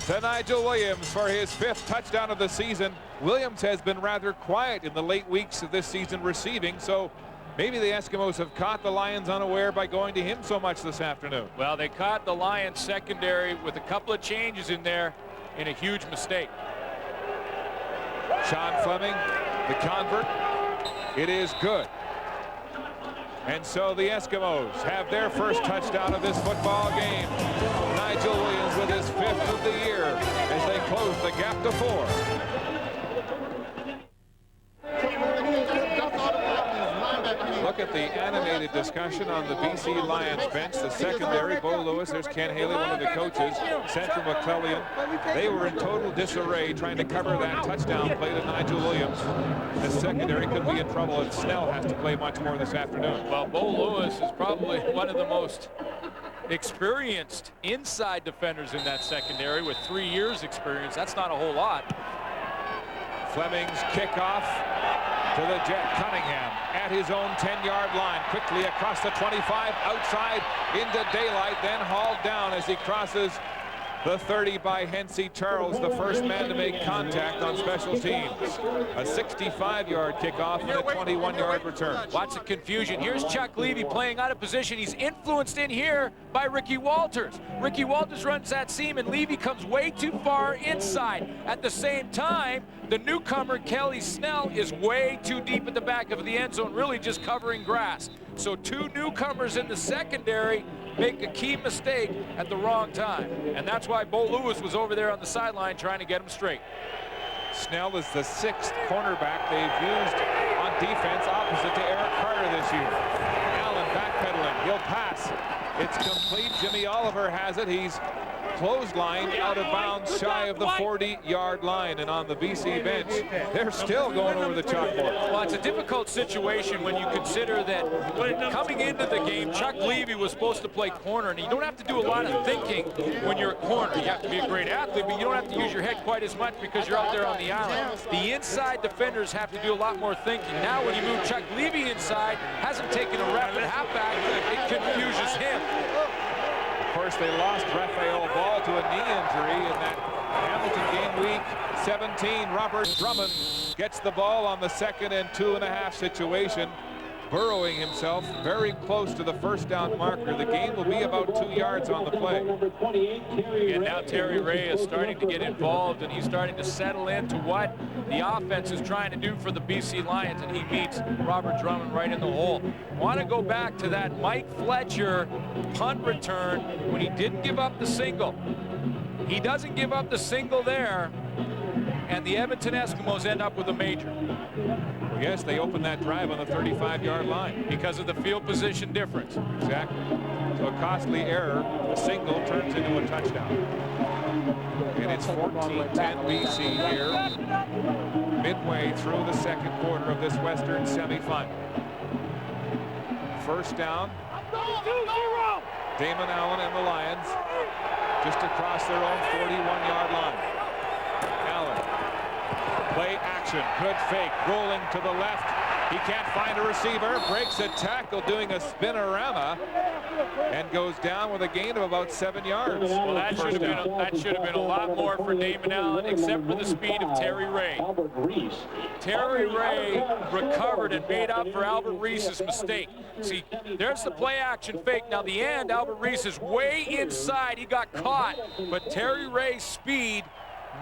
S2: to Nigel Williams for his 5th touchdown of the season. Williams has been rather quiet in the late weeks of this season receiving, so maybe the Eskimos have caught the Lions unaware by going to him so much this afternoon.
S3: Well, they caught the Lions secondary with a couple of changes in there in a huge mistake.
S2: Sean Fleming, the convert. It is good. And so the Eskimos have their first touchdown of this football game. Nigel Williams with his 5th of the year as they close the gap to 4. Look at the animated discussion on the BC Lions bench. The secondary, Bo Lewis, there's Ken Haley, one of the coaches, Central McClellan. They were in total disarray trying to cover that touchdown play to Nigel Williams. The secondary could be in trouble, and Snell has to play much more this afternoon.
S3: Well, Bo Lewis is probably one of the most experienced inside defenders in that secondary with 3 years experience. That's not a whole lot.
S2: Fleming's kickoff to the Jet. Cunningham at his own 10-yard line, quickly across the 25, outside into daylight, then hauled down as he crosses The 30 by Hensey Charles, the first man to make contact on special teams. A 65-yard kickoff and a 21-yard return.
S3: Lots of confusion. Here's Chuck Levy playing out of position. He's influenced in here by Ricky Walters. Ricky Walters runs that seam, and Levy comes way too far inside. At the same time, the newcomer, Kelly Snell, is way too deep at the back of the end zone, really just covering grass. So two newcomers in the secondary make a key mistake at the wrong time. And that's why Bo Lewis was over there on the sideline trying to get him straight.
S2: Snell is the 6th cornerback they've used on defense opposite to Eric Carter this year. Allen backpedaling. He'll pass. It's complete. Jimmy Oliver has it. He's clotheslined out of bounds shy of the 40-yard line, and on the BC bench they're still going over the chalkboard.
S3: Well, it's a difficult situation when you consider that coming into the game, Chuck Levy was supposed to play corner, and you don't have to do a lot of thinking when you're a corner. You have to be a great athlete, but you don't have to use your head quite as much because you're out there on the island. The inside defenders have to do a lot more thinking. Now when you move Chuck Levy inside, hasn't taken a rep at halfback, it confuses him.
S2: Of course, they lost Raphael Ball to a knee injury in that Hamilton game week 17. Robert Drummond gets the ball on the 2nd and 2.5 situation, burrowing himself very close to the first down marker. The gain will be about 2 yards on the play.
S3: And now Terry Ray is starting to get involved, and he's starting to settle into what the offense is trying to do for the BC Lions, and he meets Robert Drummond right in the hole. Want to go back to that Mike Fletcher punt return when he didn't give up the single. He doesn't give up the single there, and the Edmonton Eskimos end up with a major.
S2: Yes, they opened that drive on the 35-yard line.
S3: Because of the field position difference.
S2: Exactly. So a costly error. The single turns into a touchdown. And it's 14-10 BC here, midway through the 2nd quarter of this Western semifinal. First down. Damon Allen and the Lions just across their own 41-yard line. Allen. Play action, good fake, rolling to the left. He can't find a receiver, breaks a tackle doing a spinorama, and goes down with a gain of about 7 yards.
S3: Well, that should have been a lot more for Damon Allen, except for the speed of Terry Ray. Terry Ray recovered and made up for Albert Reese's mistake. See, there's the play action fake. Now the end, Albert Reese is way inside. He got caught, but Terry Ray's speed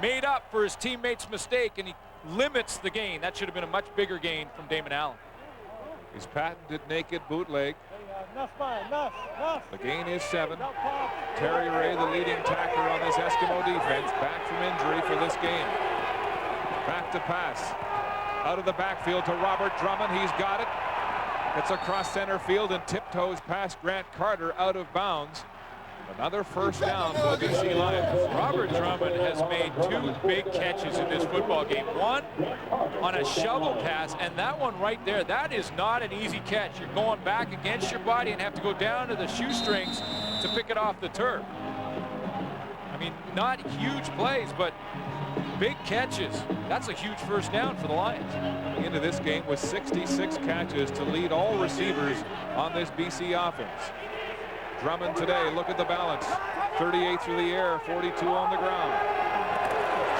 S3: made up for his teammate's mistake, and he limits the gain. That should have been a much bigger gain from Damon Allen.
S2: His patented naked bootleg. The gain is 7. Terry Ray, the leading tackler on this Eskimo defense, back from injury for this game. Back to pass. Out of the backfield to Robert Drummond. He's got it. It's across center field and tiptoes past Grant Carter out of bounds. Another first down for the BC Lions.
S3: Robert Drummond has made 2 big catches in this football game. One on a shovel pass, and that one right there, that is not an easy catch. You're going back against your body and have to go down to the shoestrings to pick it off the turf. I mean, not huge plays, but big catches. That's a huge first down for the Lions.
S2: Into this game with 66 catches to lead all receivers on this BC offense. Drummond today, look at the balance. 38 through the air, 42 on the ground.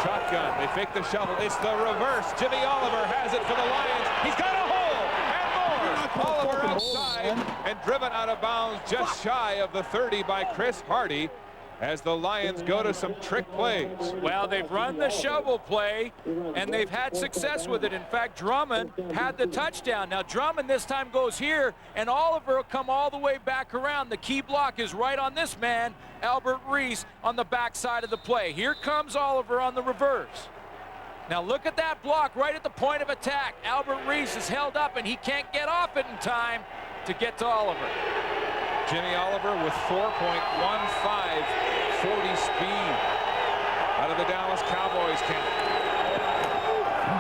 S2: Shotgun, they fake the shovel. It's the reverse. Jimmy Oliver has it for the Lions. He's got a hole and more. Oliver outside and driven out of bounds just shy of the 30 by Chris Hardy as the Lions go to some trick plays.
S3: Well, they've run the shovel play, and they've had success with it. In fact, Drummond had the touchdown. Now, Drummond this time goes here, and Oliver will come all the way back around. The key block is right on this man, Albert Reese, on the backside of the play. Here comes Oliver on the reverse. Now, look at that block right at the point of attack. Albert Reese is held up, and he can't get off it in time to get to Oliver.
S2: Jimmy Oliver with 4.15 40 speed out of the Dallas Cowboys camp.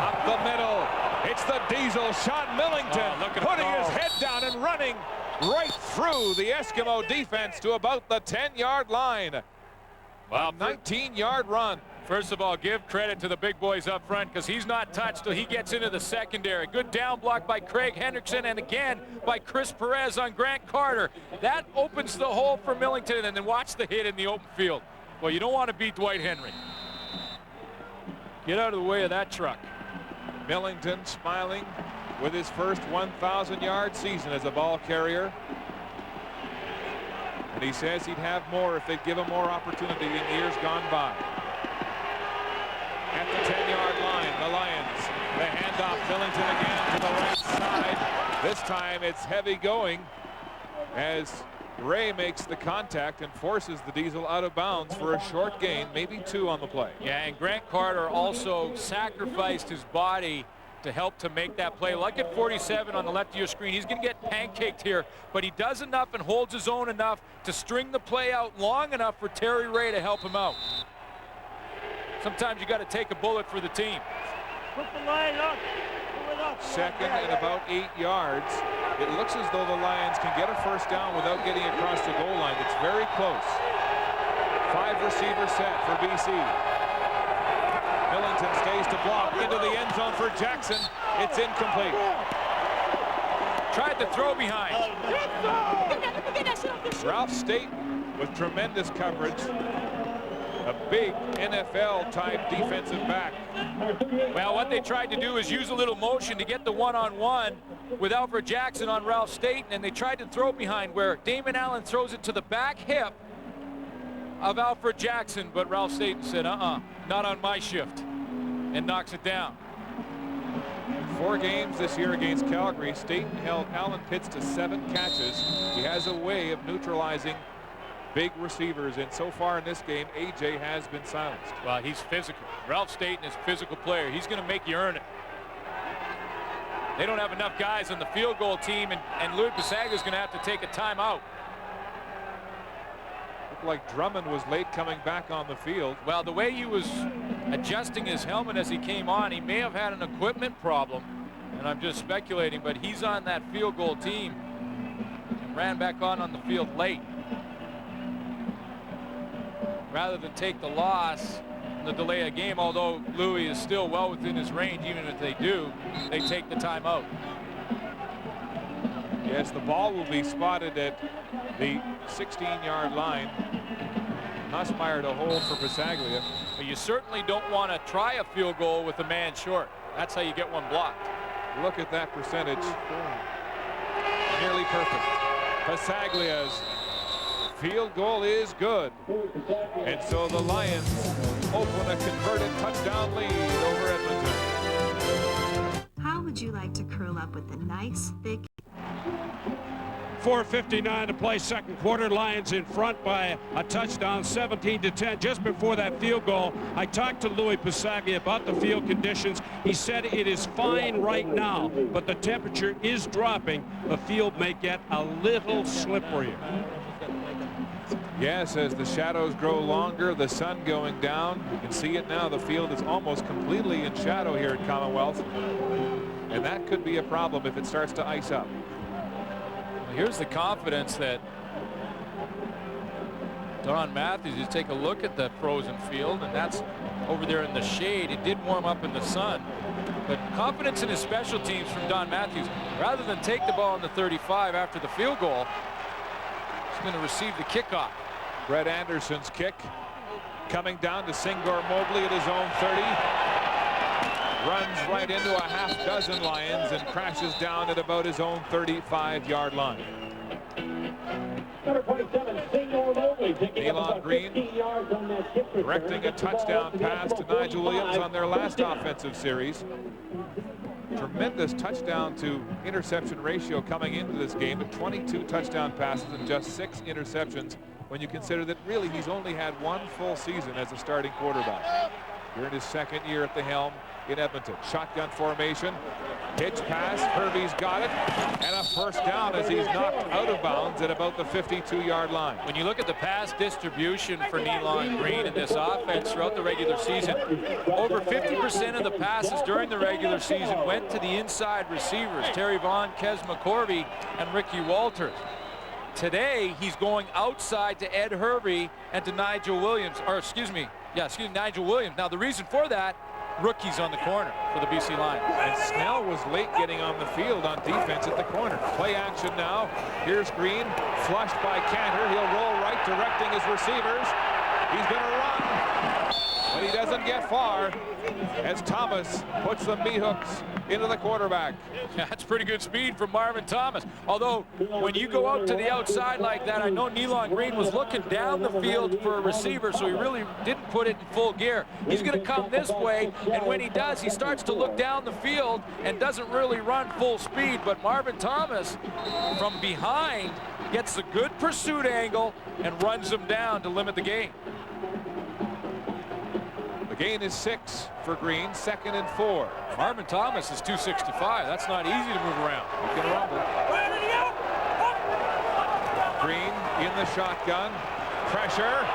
S2: Up the middle, it's the Diesel, Sean Millington, putting his head down and running right through the Eskimo defense to about the 10-yard line. Wow, 19-yard run.
S3: First of all, give credit to the big boys up front because he's not touched till he gets into the secondary. Good down block by Craig Hendrickson and again by Chris Perez on Grant Carter. That opens the hole for Millington, and then watch the hit in the open field. Well, you don't want to beat Dwight Henry. Get out of the way of that truck.
S2: Millington smiling with his first 1,000-yard season as a ball carrier. And he says he'd have more if they'd give him more opportunity in years gone by. At the 10-yard line, the Lions. The handoff, Millington again to the right side. This time it's heavy going as Ray makes the contact and forces the Diesel out of bounds for a short gain, maybe 2 on the play.
S3: Yeah, and Grant Carter also sacrificed his body to help to make that play. Like at 47 on the left of your screen, he's going to get pancaked here, but he does enough and holds his own enough to string the play out long enough for Terry Ray to help him out. Sometimes you got to take a bullet for the team.
S6: Put the line up.
S2: Second and about 8 yards. It looks as though the Lions can get a first down without getting across the goal line. It's very close. 5 receiver set for BC. Millington stays to block into the end zone for Jackson. It's incomplete.
S3: Tried to throw behind.
S2: Ralph Staten with tremendous coverage. A big NFL-type defensive back.
S3: Well, what they tried to do is use a little motion to get the one-on-one with Alfred Jackson on Ralph Staten, and they tried to throw behind where Damon Allen throws it to the back hip of Alfred Jackson, but Ralph Staten said, not on my shift, and knocks it down.
S2: 4 games this year against Calgary. Staten held Alan Pitts to 7 catches. He has a way of neutralizing big receivers, and so far in this game, AJ has been silenced.
S3: Well, he's physical. Ralph Staten is a physical player. He's going to make you earn it. They don't have enough guys on the field goal team, and Louis Passaga is going to have to take a timeout.
S2: Looked like Drummond was late coming back on the field.
S3: Well, the way he was adjusting his helmet as he came on, he may have had an equipment problem, and I'm just speculating, but he's on that field goal team and ran back on the field late. Rather than take the loss and the delay of game, although Louis is still well within his range, even if they do, they take the timeout.
S2: Yes, the ball will be spotted at the 16-yard line. Nussmeier to hold for Pasaglia.
S3: But you certainly don't want to try a field goal with a man short. That's how you get one blocked.
S2: Look at that percentage. Nearly perfect. Pasaglia's field goal is good. And so the Lions open a converted touchdown lead over Edmonton.
S7: How would you like to curl up with a nice, thick...
S4: 4:59 to play second quarter. Lions in front by a touchdown, 17-10. Just before that field goal, I talked to Louis Pasaglia about the field conditions. He said it is fine right now, but the temperature is dropping. The field may get a little slipperier.
S2: Yes, as the shadows grow longer, the sun going down. You can see it now. The field is almost completely in shadow here at Commonwealth. And that could be a problem if it starts to ice up.
S3: Here's the confidence that Don Matthews, you take a look at the frozen field, and that's over there in the shade. It did warm up in the sun, but confidence in his special teams from Don Matthews. Rather than take the ball on the 35 after the field goal, he's going to receive the kickoff.
S2: Brett Anderson's kick coming down to Singor Mobley at his own 30. Runs right into a half dozen Lions and crashes down at about his own 35-yard line. Elon Green directing a touchdown pass to Nigel Williams on their last offensive series. Tremendous touchdown to interception ratio coming into this game at 22 touchdown passes and just 6 interceptions when you consider that really he's only had 1 full season as a starting quarterback. Here in his second year at the helm in Edmonton. Shotgun formation, pitch pass, Hervey's got it, and a first down as he's knocked out of bounds at about the 52-yard line.
S3: When you look at the pass distribution for Elon Green in this offense throughout the regular season, over 50% of the passes during the regular season went to the inside receivers, Terry Vaughn, Kes McCorvey, and Ricky Walters. Today, he's going outside to Ed Hervey and to Nigel Williams, Nigel Williams. Now, the reason for that, rookies on the corner for the BC Lions.
S2: And Snell was late getting on the field on defense at the corner. Play action now. Here's Green, flushed by Cantor. He'll roll right, directing his receivers. He's going to run, but he doesn't get far as Thomas puts the meat hooks into the quarterback.
S3: That's pretty good speed from Marvin Thomas. Although, when you go out to the outside like that, I know Nealon Green was looking down the field for a receiver, so he really didn't put it in full gear. He's going to come this way, and when he does, he starts to look down the field and doesn't really run full speed. But Marvin Thomas, from behind, gets a good pursuit angle and runs him down to limit the gain.
S2: The gain is 6 for Green, 2nd and 4.
S3: Marvin Thomas is 265. That's not easy to move around.
S2: He can rumble. Green in the shotgun. Pressure.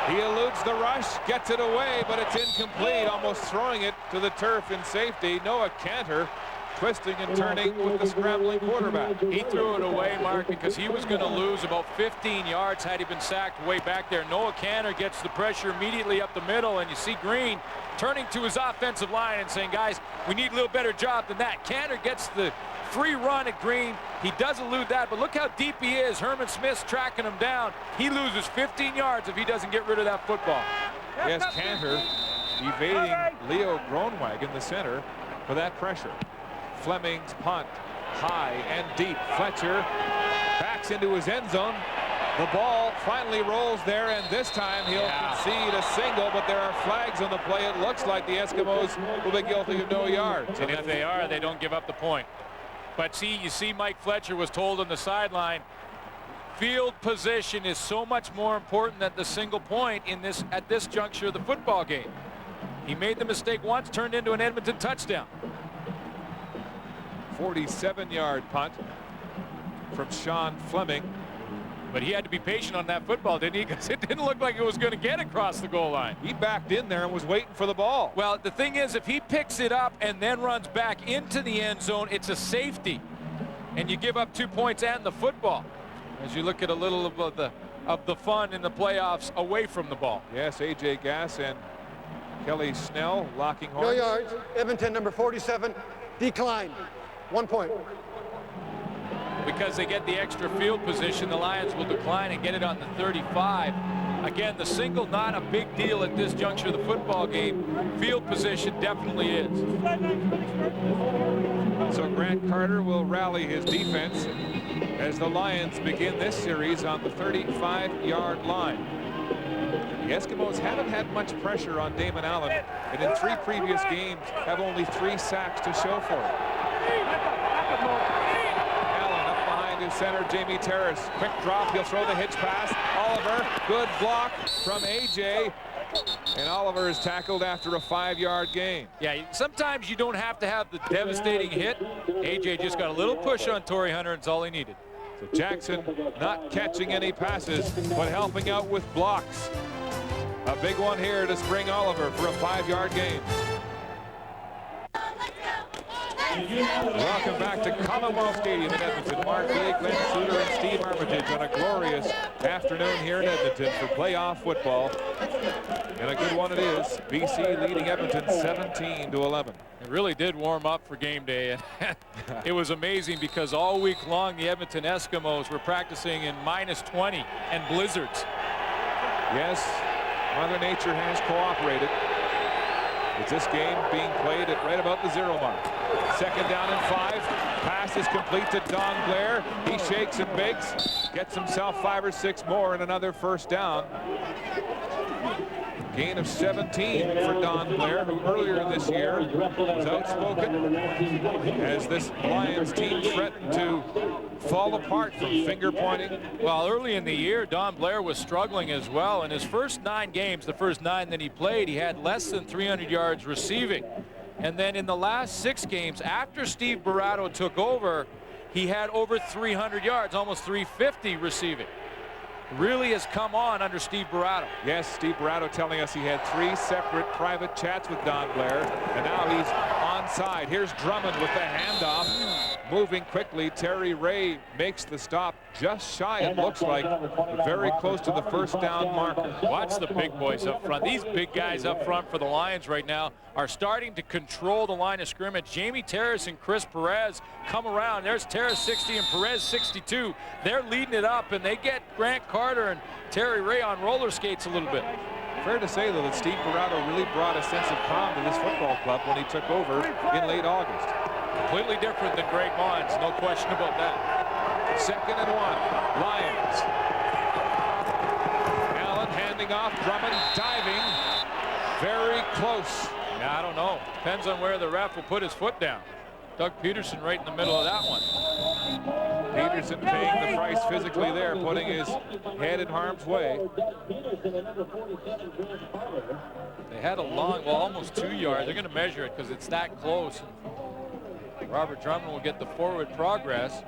S2: He eludes the rush, gets it away, but it's incomplete, almost throwing it to the turf in safety. Noah Cantor twisting and turning with the scrambling quarterback.
S3: He threw it away, Mark, because he was going to lose about 15 yards had he been sacked way back there. Noah Cantor gets the pressure immediately up the middle, and you see Green turning to his offensive line and saying, guys, we need a little better job than that. Cantor gets the free run at Green. He does elude that, but look how deep he is. Herman Smith's tracking him down. He loses 15 yards if he doesn't get rid of that football.
S2: Yes, Cantor evading Leo Groenweg in the center for that pressure. Fleming's punt, high and deep. Fletcher backs into his end zone. The ball finally rolls there, and this time he'll concede a single, but there are flags on the play. It looks like the Eskimos will be guilty of no yards.
S3: And if they are, they don't give up the point. But see, you see Mike Fletcher was told on the sideline, field position is so much more important than the single point in this at this juncture of the football game. He made the mistake once, turned into an Edmonton touchdown.
S2: 47-yard punt from Sean Fleming.
S3: But he had to be patient on that football, didn't he? Because it didn't look like it was going to get across the goal line.
S2: He backed in there and was waiting for the ball.
S3: Well, the thing is, if he picks it up and then runs back into the end zone, it's a safety. And you give up 2 points and the football. As you look at a little of the fun in the playoffs away from the ball.
S2: Yes, A.J. Gass and Kelly Snell locking horns.
S5: No yards. Edmonton, number 47, declined. 1 point.
S3: Because they get the extra field position, the Lions will decline and get it on the 35. Again, the single not a big deal at this juncture of the football game. Field position definitely is.
S2: So Grant Carter will rally his defense as the Lions begin this series on the 35-yard line. The Eskimos haven't had much pressure on Damon Allen, and in 3 previous games have only 3 sacks to show for it. Allen up behind his center, Jamie Terrace. Quick drop, he'll throw the hitch pass. Oliver, good block from A.J. And Oliver is tackled after a 5-yard gain.
S3: Yeah, sometimes you don't have to have the devastating hit. A.J. just got a little push on Torrey Hunter, and it's all he needed.
S2: So Jackson not catching any passes, but helping out with blocks. A big one here to Spring Oliver for a 5-yard gain. Welcome back to Commonwealth Stadium in Edmonton. Mark Lee, Glenn Suter, and Steve Armitage on a glorious afternoon here in Edmonton for playoff football. And a good one it is. BC leading Edmonton 17-11.
S3: It really did warm up for game day. And it was amazing because all week long the Edmonton Eskimos were practicing in -20 and blizzards.
S2: Yes, Mother Nature has cooperated. Is this game being played at right about the 0 mark? 2nd down and 5. Pass is complete to Don Blair. He shakes and bakes. Gets himself 5 or 6 more and another 1st down. Gain of 17 for Don Blair, who earlier this year was outspoken as this Lions team threatened to fall apart from finger pointing.
S3: Well, early in the year, Don Blair was struggling as well. In his first 9 games, the first 9 that he played, he had less than 300 yards receiving. And then in the last 6 games, after Steve Barato took over, he had over 300 yards, almost 350 receiving. Really has come on under Steve Barato.
S2: Yes, Steve Barato telling us he had 3 separate private chats with Don Blair, and now he's onside. Here's Drummond with the handoff. Moving quickly, Terry Ray makes the stop just shy, it looks like, very close to the 1st down marker.
S3: Watch the big boys up front. These big guys up front for the Lions right now are starting to control the line of scrimmage. Jamie Terrace and Chris Perez come around. There's Terrace 60 and Perez 62. They're leading it up, and they get Grant Carter and Terry Ray on roller skates a little bit.
S2: fair to say, though, that Steve Barrato really brought a sense of calm to this football club when he took over in late August.
S3: Completely different than Greg Mons, no question about that.
S2: 2nd and 1, Lions. Allen handing off, Drummond diving, very close.
S3: Yeah, I don't know. Depends on where the ref will put his foot down. Doug Peterson right in the middle of that one.
S2: Peterson paying the price physically there, putting his head in harm's way.
S3: They had a long, well, almost 2 yards. They're going to measure it because it's that close. Robert Drummond will get the forward progress.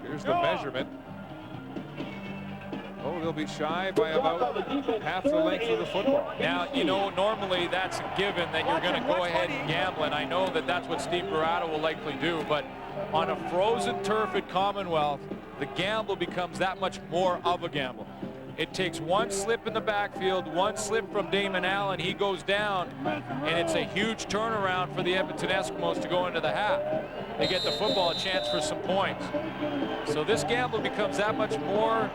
S2: Here's the measurement. Oh, they'll be shy by about half the length of the football.
S3: Now, you know, normally that's a given that you're going to go ahead and gamble, and I know that that's what Steve Barrato will likely do, but on a frozen turf at Commonwealth, the gamble becomes that much more of a gamble. It takes one slip in the backfield, one slip from Damon Allen, he goes down, and it's a huge turnaround for the Edmonton Eskimos to go into the half. They get the football a chance for some points. So this gamble becomes that much more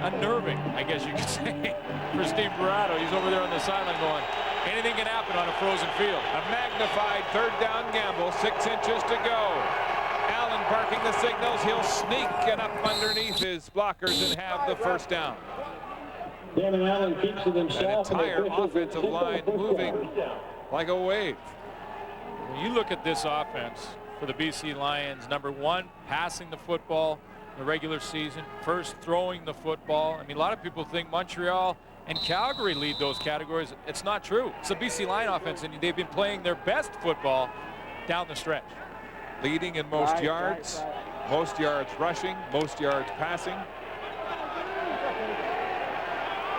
S3: unnerving, I guess you could say, for Steve Barrato. He's over there on the sideline going, anything can happen on a frozen field.
S2: A magnified 3rd down gamble, 6 inches to go. Allen barking the signals. He'll sneak and up underneath his blockers and have the 1st down.
S8: Damon Allen keeps it
S2: An
S8: himself.
S2: entire offensive line moving like a wave.
S3: When you look at this offense for the BC Lions, number 1, passing the football in the regular season, 1st throwing the football. I mean, a lot of people think Montreal and Calgary lead those categories. It's not true. It's a BC Lion offense, and they've been playing their best football down the stretch.
S2: Leading in most yards rushing, most yards passing.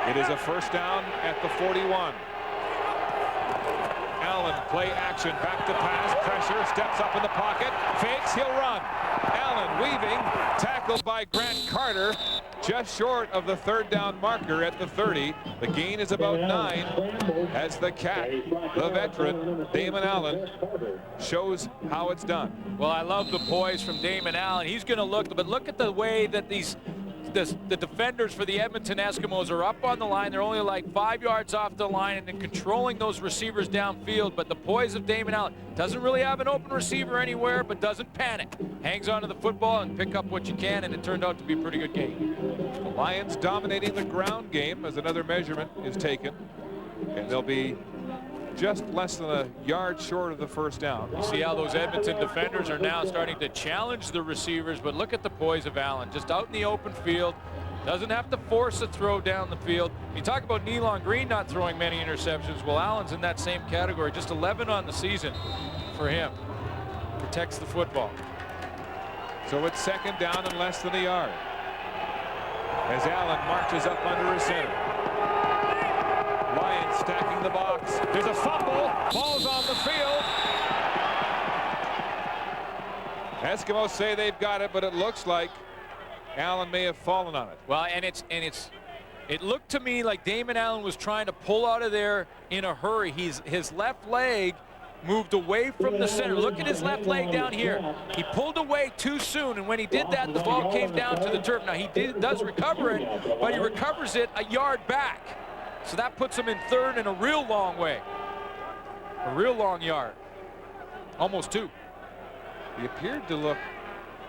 S2: It is a 1st down at the 41. Allen, play action, back to pass, pressure, steps up in the pocket, fakes, he'll run. Allen weaving, tackled by Grant Carter, just short of the 3rd down marker at the 30. The gain is about 9 as the Cat, the veteran, Damon Allen, shows how it's done.
S3: Well, I love the poise from Damon Allen. He's going to look, but look at the way that the defenders for the Edmonton Eskimos are up on the line. They're only like 5 yards off the line and then controlling those receivers downfield. But the poise of Damon Allen doesn't really have an open receiver anywhere, but doesn't panic. Hangs onto the football and pick up what you can, and it turned out to be a pretty good game.
S2: The Lions dominating the ground game as another measurement is taken, and they'll be just less than a yard short of the 1st down.
S3: You see how those Edmonton defenders are now starting to challenge the receivers, but look at the poise of Allen, just out in the open field, doesn't have to force a throw down the field. You talk about Nealon Green not throwing many interceptions. Well, Allen's in that same category, just 11 on the season for him. Protects the football.
S2: So it's 2nd down and less than a yard as Allen marches up under his center. Lions stacking the box. There's a fumble. Ball's on the field. Eskimos say they've got it, but it looks like Allen may have fallen on it.
S3: Well, it looked to me like Damon Allen was trying to pull out of there in a hurry. His left leg moved away from the center. Look at his left leg down here. He pulled away too soon, and when he did that, the ball came down to the turf. Now, he does recover it, but he recovers it a yard back. So that puts him in 3rd in a real long way. A real long yard. Almost 2.
S2: He appeared to look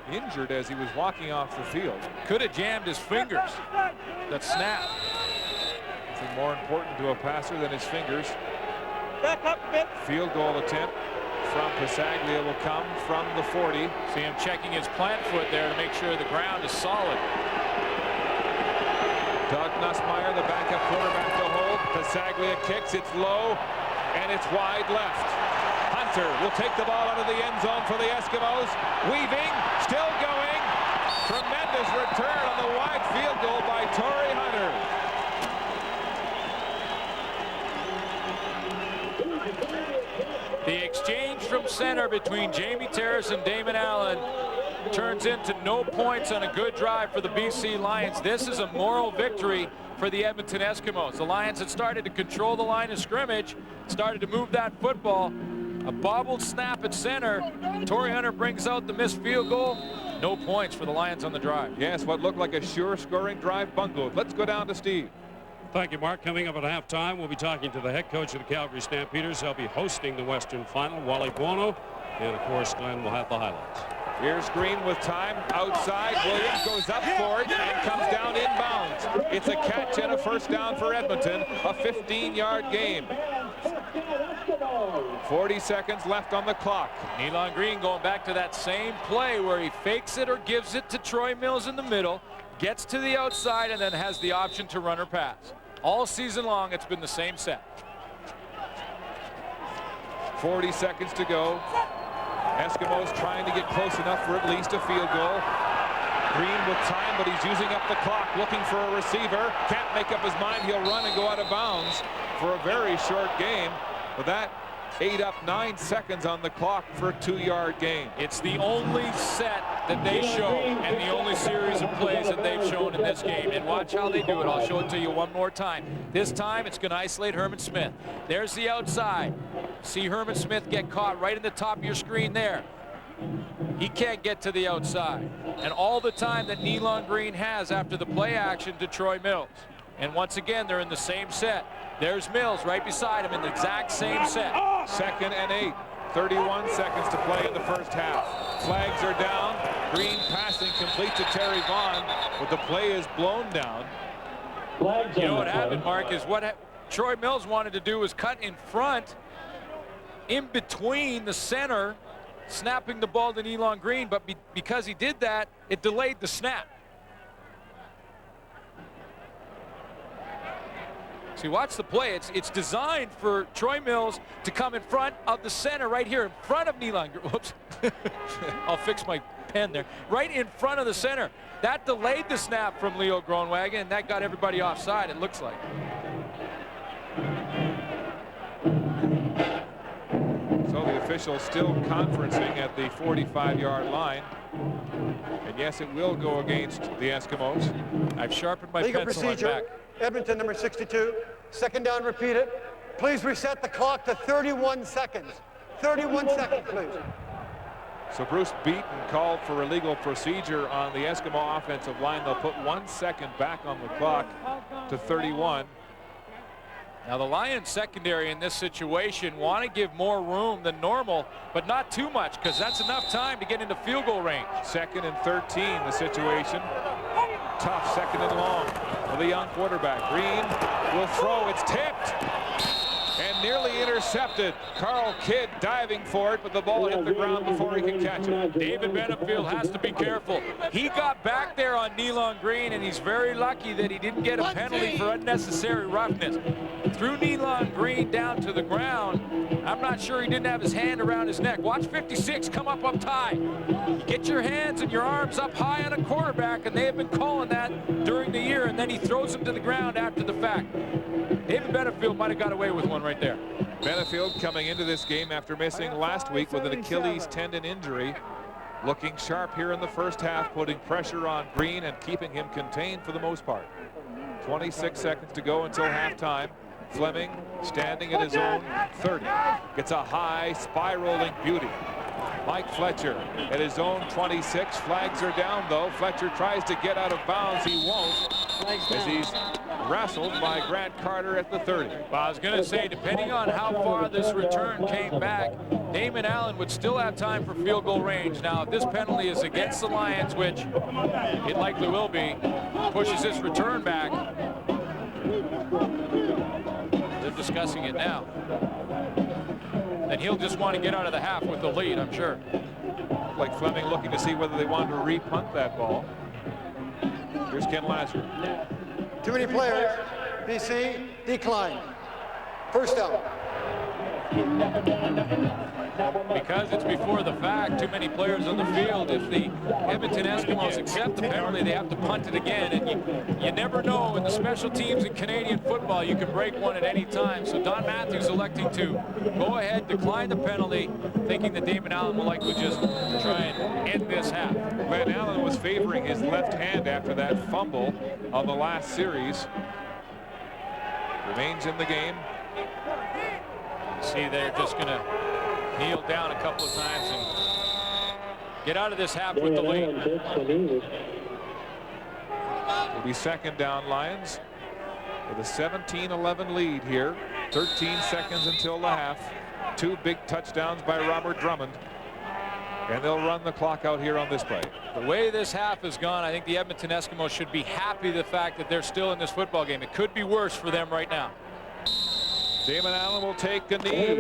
S2: injured as he was walking off the field.
S3: Could have jammed his fingers. That snap.
S2: Nothing more important to a passer than his fingers.
S6: Back up a bit.
S2: Field goal attempt from Pasaglia will come from the 40.
S3: See him checking his plant foot there to make sure the ground is solid.
S2: Doug Nussmeier, the backup quarterback, to hold. Pasaglia kicks, it's low, and it's wide left. Hunter will take the ball out of the end zone for the Eskimos. Weaving, still going. Tremendous return on the wide field goal by Torrey Hunter.
S3: The exchange from center between Jamie Terrace and Damon Allen turns into no points on a good drive for the BC Lions. This is a moral victory for the Edmonton Eskimos. The Lions had started to control the line of scrimmage, started to move that football. A bobbled snap at center. Torrey Hunter brings out the missed field goal. No points for the Lions on the drive.
S2: Yes, what looked like a sure scoring drive bungled. Let's go down to Steve.
S4: Thank you, Mark. Coming up at halftime, we'll be talking to the head coach of the Calgary Stampeders. They'll be hosting the Western Final, Wally Buono. And, of course, Glenn will have the highlights.
S2: Here's Green with time. Outside, Williams goes up for it and comes down inbounds. It's a catch and a first down for Edmonton. A 15-yard game. 40 seconds left on the clock.
S3: Nealon Green going back to that same play where he fakes it or gives it to Troy Mills in the middle, gets to the outside, and then has the option to run or pass. All season long, it's been the same set.
S2: 40 seconds to go. Eskimos trying to get close enough for at least a field goal. Green with time, but he's using up the clock, looking for a receiver. Can't make up his mind. He'll run and go out of bounds for a very short game. But that ate up 9 seconds on the clock for a 2-yard gain.
S3: It's the only set that they show and the only series of plays that they've shown in this game. And watch how they do it. I'll show it to you one more time. This time it's going to isolate Herman Smith. There's the outside. See Herman Smith get caught right in the top of your screen there. He can't get to the outside. And all the time that Nealon Green has after the play action to Troy Mills. And once again, they're in the same set. There's Mills right beside him in the exact same set.
S2: 2nd and 8. 31 seconds to play in the first half. Flags are down. Green passing complete to Terry Vaughn, but the play is blown down.
S3: You know what happened, Mark, is what Troy Mills wanted to do was cut in front, in between the center, snapping the ball to Nealon Green, but because he did that, it delayed the snap. See, watch the play. It's designed for Troy Mills to come in front of the center right here, in front of Nealon. Whoops. I'll fix my pen there. Right in front of the center. That delayed the snap from Leo Groenwagen, and that got everybody offside, it looks like.
S2: So the officials still conferencing at the 45-yard line. And yes, it will go against the Eskimos.
S3: I've sharpened my
S5: Legal
S3: pencil on
S5: procedure.
S3: back.
S5: Edmonton, number 62. Second down, repeat it. Please reset the clock to 31 seconds. 31 seconds, please.
S2: So Bruce Beaton called for illegal procedure on the Eskimo offensive line. They'll put 1 second back on the clock to 31.
S3: Now the Lions secondary in this situation want to give more room than normal, but not too much, because that's enough time to get into field goal range.
S2: 2nd and 13, the situation. Tough 2nd and long for the young quarterback. Green will throw. It's tipped and nearly intercepted. Carl Kidd diving for it, but the ball hit the ground before he could catch it.
S3: David Benefield has to be careful. He got back there on Nealon Green, and he's very lucky that he didn't get a penalty for unnecessary roughness. Threw Nealon Green down to the ground. I'm not sure he didn't have his hand around his neck. Watch 56 come up high. Get your hands and your arms up high on a quarterback, and they have been calling that during the year, and then he throws him to the ground after the fact. David Benefield might have got away with one right there.
S2: Benefield coming into this game after missing last week with an Achilles tendon injury. Looking sharp here in the first half, putting pressure on Green and keeping him contained for the most part. 26 seconds to go until halftime. Fleming standing at his own 30. Gets a high spiraling beauty. Mike Fletcher at his own 26. Flags are down though. Fletcher tries to get out of bounds. He won't, as he's wrestled by Grant Carter at the 30.
S3: Well, I was going to say, depending on how far this return came back, Damon Allen would still have time for field goal range. Now, if this penalty is against the Lions, which it likely will be, pushes this return back. They're discussing it now. Then he'll just want to get out of the half with the lead, I'm sure.
S2: Like Fleming looking to see whether they want to re-punt that ball. Here's Ken Lasser.
S5: Too many players. BC, decline. First down.
S3: Because it's before the fact, too many players on the field. If the Edmonton Eskimos accept the penalty, they have to punt it again. And you never know in the special teams in Canadian football, you can break one at any time. So Don Matthews electing to go ahead, decline the penalty, thinking that Damon Allen will likely just try and end this half.
S2: Glenn Allen was favoring his left hand after that fumble on the last series. Remains in the game.
S3: See, they're just going to kneel down a couple of times and Get out of this half with the lead.
S2: It'll be second down, Lions, with a 17-11 lead here. 13 seconds until the half. 2 big touchdowns by Robert Drummond. And they'll run the clock out here on this play.
S3: The way this half has gone, I think the Edmonton Eskimos should be happy the fact that they're still in this football game. It could be worse for them right now.
S2: Damon Allen will take a knee.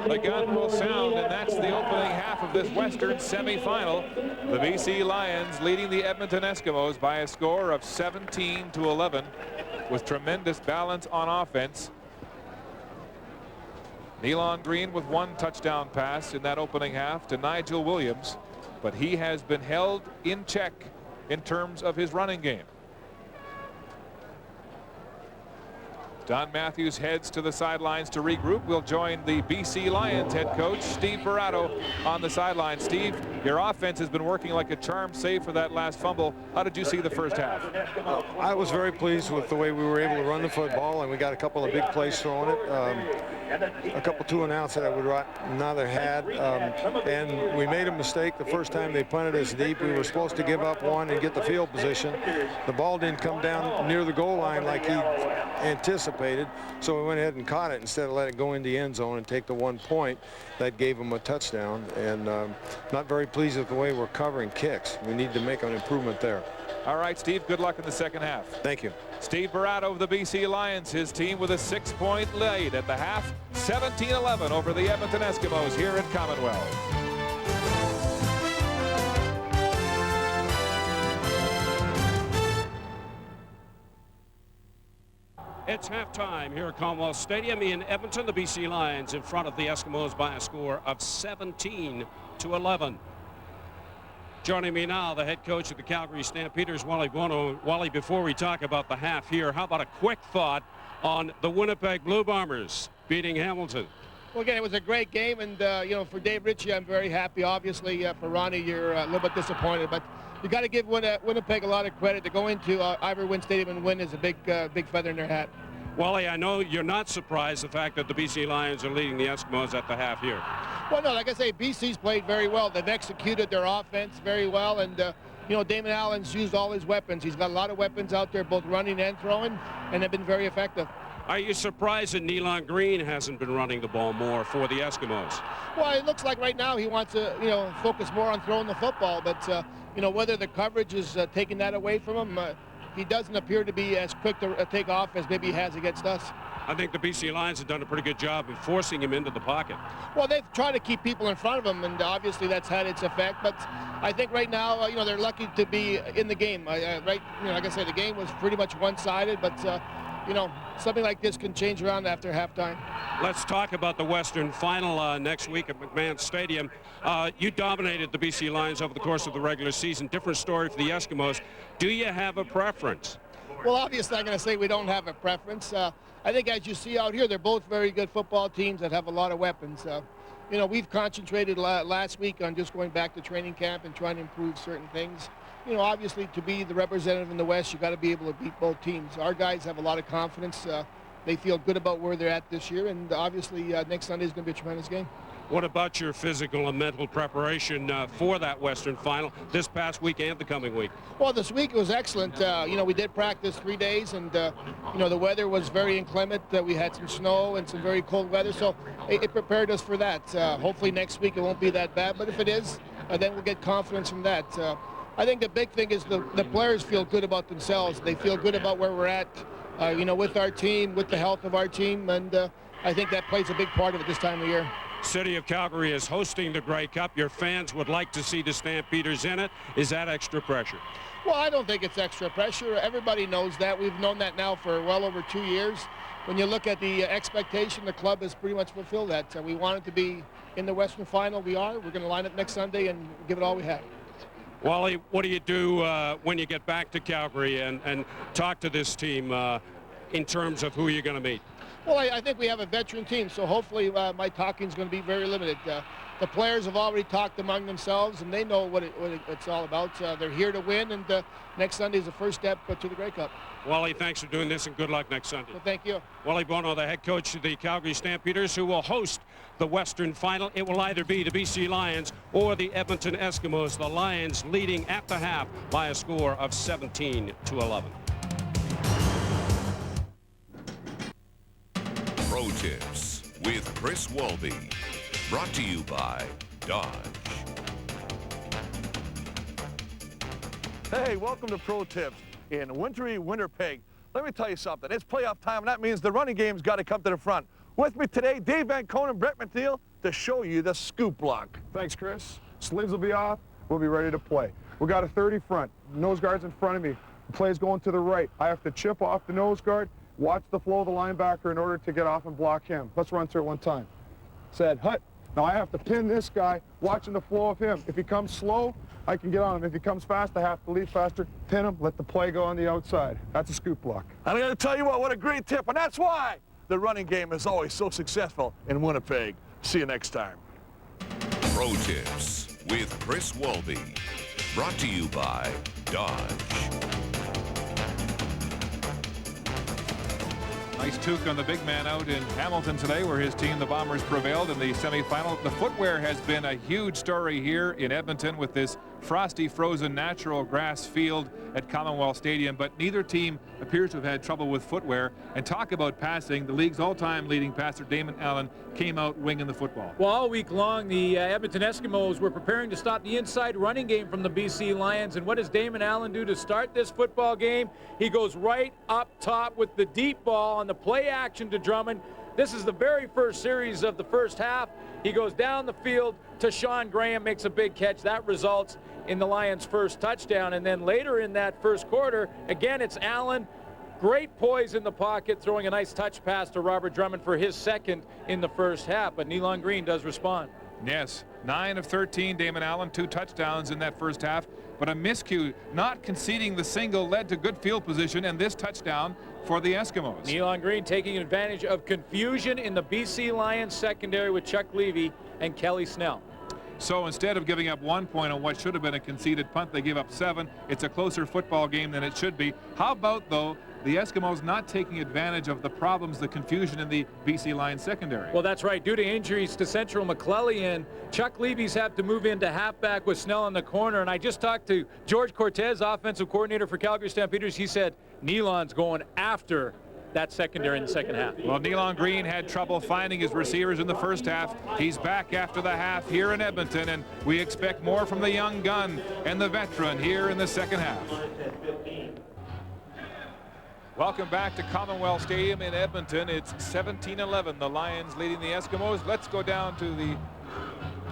S2: The gun will sound, and that's the opening half of this Western semifinal. The BC Lions leading the Edmonton Eskimos by a score of 17-11 with tremendous balance on offense. Nealon Green with 1 touchdown pass in that opening half to Nigel Williams, but he has been held in check in terms of his running game. Don Matthews heads to the sidelines to regroup. We'll join the BC Lions head coach, Steve Barato, on the sideline. Steve, your offense has been working like a charm, save for that last fumble. How did you see the first half?
S9: I was very pleased with the way we were able to run the football, and we got a couple of big plays throwing it. A couple 2-and-outs that I would not have had. And we made a mistake the first time they punted us deep. We were supposed to give up 1 and get the field position. The ball didn't come down near the goal line like he anticipated, so we went ahead and caught it instead of letting it go in the end zone and take the 1 point. That gave them a touchdown, and not very pleased with the way we're covering kicks. We need to make an improvement there.
S2: All right, Steve, good luck in the second half.
S9: Thank you.
S2: Steve Barato of the BC Lions, his team with a 6-point lead at the half, 17-11 over the Edmonton Eskimos here at Commonwealth.
S4: It's halftime here at Commonwealth Stadium in Edmonton. The BC Lions in front of the Eskimos by a score of 17-11. Joining me now, the head coach of the Calgary Stampeders, Wally Bono. Wally, before we talk about the half here, how about a quick thought on the Winnipeg Blue Bombers beating Hamilton?
S6: Well, again, it was a great game, and you know, for Dave Ritchie, I'm very happy. Obviously, for Ronnie, you're a little bit disappointed, but you got to give Winnipeg a lot of credit. To go into Ivor Wynne Stadium and win is a big feather in their hat.
S4: Wally, I know you're not surprised the fact that the BC Lions are leading the Eskimos at the half here.
S6: Well, no, like I say, BC's played very well. They've executed their offense very well, and you know, Damon Allen's used all his weapons. He's got a lot of weapons out there, both running and throwing, and they've been very effective.
S4: Are you surprised that Nealon Green hasn't been running the ball more for the Eskimos?
S6: Well, it looks like right now he wants to, you know, focus more on throwing the football, but you know, whether the coverage is taking that away from him, he doesn't appear to be as quick to take off as maybe he has against us.
S4: I think the BC Lions have done a pretty good job of forcing him into the pocket.
S6: Well, they've tried to keep people in front of him, and obviously that's had its effect. But I think right now, you know, they're lucky to be in the game. Right, you know, like I say, the game was pretty much one-sided, but you know, something like this can change around after halftime.
S4: Let's talk about the Western Final next week at McMahon Stadium. You dominated the BC Lions over the course of the regular season. Different story for the Eskimos. Do you have a preference?
S6: Well, obviously, I'm going to say we don't have a preference. I think as you see out here, they're both very good football teams that have a lot of weapons. You know, we've concentrated last week on just going back to training camp and trying to improve certain things. You know, obviously, to be the representative in the West, you got to be able to beat both teams. Our guys have a lot of confidence. They feel good about where they're at this year, and obviously, next Sunday is going to be a tremendous game.
S4: What about your physical and mental preparation for that Western Final this past week and the coming week?
S6: Well, this week was excellent. You know, we did practice 3 days, and you know, the weather was very inclement. We had some snow and some very cold weather, so it prepared us for that. Hopefully next week it won't be that bad, but if it is, then we'll get confidence from that. I think the big thing is the players feel good about themselves. They feel good about where we're at, you know, with our team, with the health of our team, and I think that plays a big part of it this time of year.
S4: City of Calgary is hosting the Grey Cup. Your fans would like to see the Stampeders in it. Is that extra pressure?
S6: Well, I don't think it's extra pressure. Everybody knows that. We've known that now for well over 2 years. When you look at the expectation, the club has pretty much fulfilled that. We wanted to be in the Western Final. We are. We're going to line up next Sunday and give it all we have.
S4: Wally, what do you do when you get back to Calgary and talk to this team in terms of who you're going to meet?
S6: Well, I think we have a veteran team, so hopefully my talking is going to be very limited. the players have already talked among themselves, and they know what it's all about. They're here to win, and next Sunday is the first step to the Grey Cup.
S4: Wally, thanks for doing this, and good luck next Sunday.
S6: Well, thank you.
S4: Wally Bono, the head coach of the Calgary Stampeders, who will host the Western Final. It will either be the BC Lions or the Edmonton Eskimos. The Lions leading at the half by a score of 17-11.
S10: Pro Tips with Chris Walby. Brought to you by Dodge.
S11: Hey, welcome to Pro Tips in wintry Winnipeg. Let me tell you something. It's playoff time, and that means the running game's got to come to the front. With me today, Dave Van Conen and Brett McNeil to show you the scoop block.
S12: Thanks, Chris. Sleeves will be off. We'll be ready to play. We got a 30 front. Nose guard's in front of me. The play's going to the right. I have to chip off the nose guard, watch the flow of the linebacker in order to get off and block him. Let's run through it one time. Said, hut. Now I have to pin this guy, watching the flow of him. If he comes slow, I can get on him. If he comes fast, I have to leave faster, pin him, let the play go on the outside. That's a scoop block.
S11: And I got to tell you what a great tip, and that's why the running game is always so successful in Winnipeg. See you next time.
S10: Pro Tips with Chris Walby. Brought to you by Dodge.
S2: Nice toque on the big man out in Hamilton today, where his team, the Bombers, prevailed in the semifinal. The footwear has been a huge story here in Edmonton with this frosty, frozen, natural grass field at Commonwealth Stadium, but neither team appears to have had trouble with footwear. And talk about passing, the league's all-time leading passer, Damon Allen, came out winging the football.
S3: Well, all week long, the Edmonton Eskimos were preparing to stop the inside running game from the BC Lions. And what does Damon Allen do to start this football game? He goes right up top with the deep ball on the play action to Drummond. This is the very first series of the first half. He goes down the field to Sean Graham, makes a big catch. That results in the Lions' first touchdown. And then later in that first quarter, again, it's Allen. Great poise in the pocket, throwing a nice touch pass to Robert Drummond for his second in the first half. But Nealon Green does respond.
S2: Yes, 9 of 13, Damon Allen, 2 touchdowns in that first half. But a miscue, not conceding the single, led to good field position and this touchdown for the Eskimos.
S3: Nealon Green taking advantage of confusion in the BC Lions secondary with Chuck Levy and Kelly Snell.
S2: So instead of giving up 1 point on what should have been a conceded punt, they give up 7. It's a closer football game than it should be. How about, though, the Eskimos not taking advantage of the problems, the confusion in the BC Lions secondary?
S3: Well, that's right. Due to injuries to Central McClellan, Chuck Levy's have to move into halfback with Snell in the corner. And I just talked to George Cortez, offensive coordinator for Calgary Stampeders. He said Nealon's going after that secondary in the second half.
S2: Well, Nealon Green had trouble finding his receivers in the first half. He's back after the half here in Edmonton, and we expect more from the young gun and the veteran here in the second half. Welcome back to Commonwealth Stadium in Edmonton. It's 17-11, the Lions leading the Eskimos. Let's go down to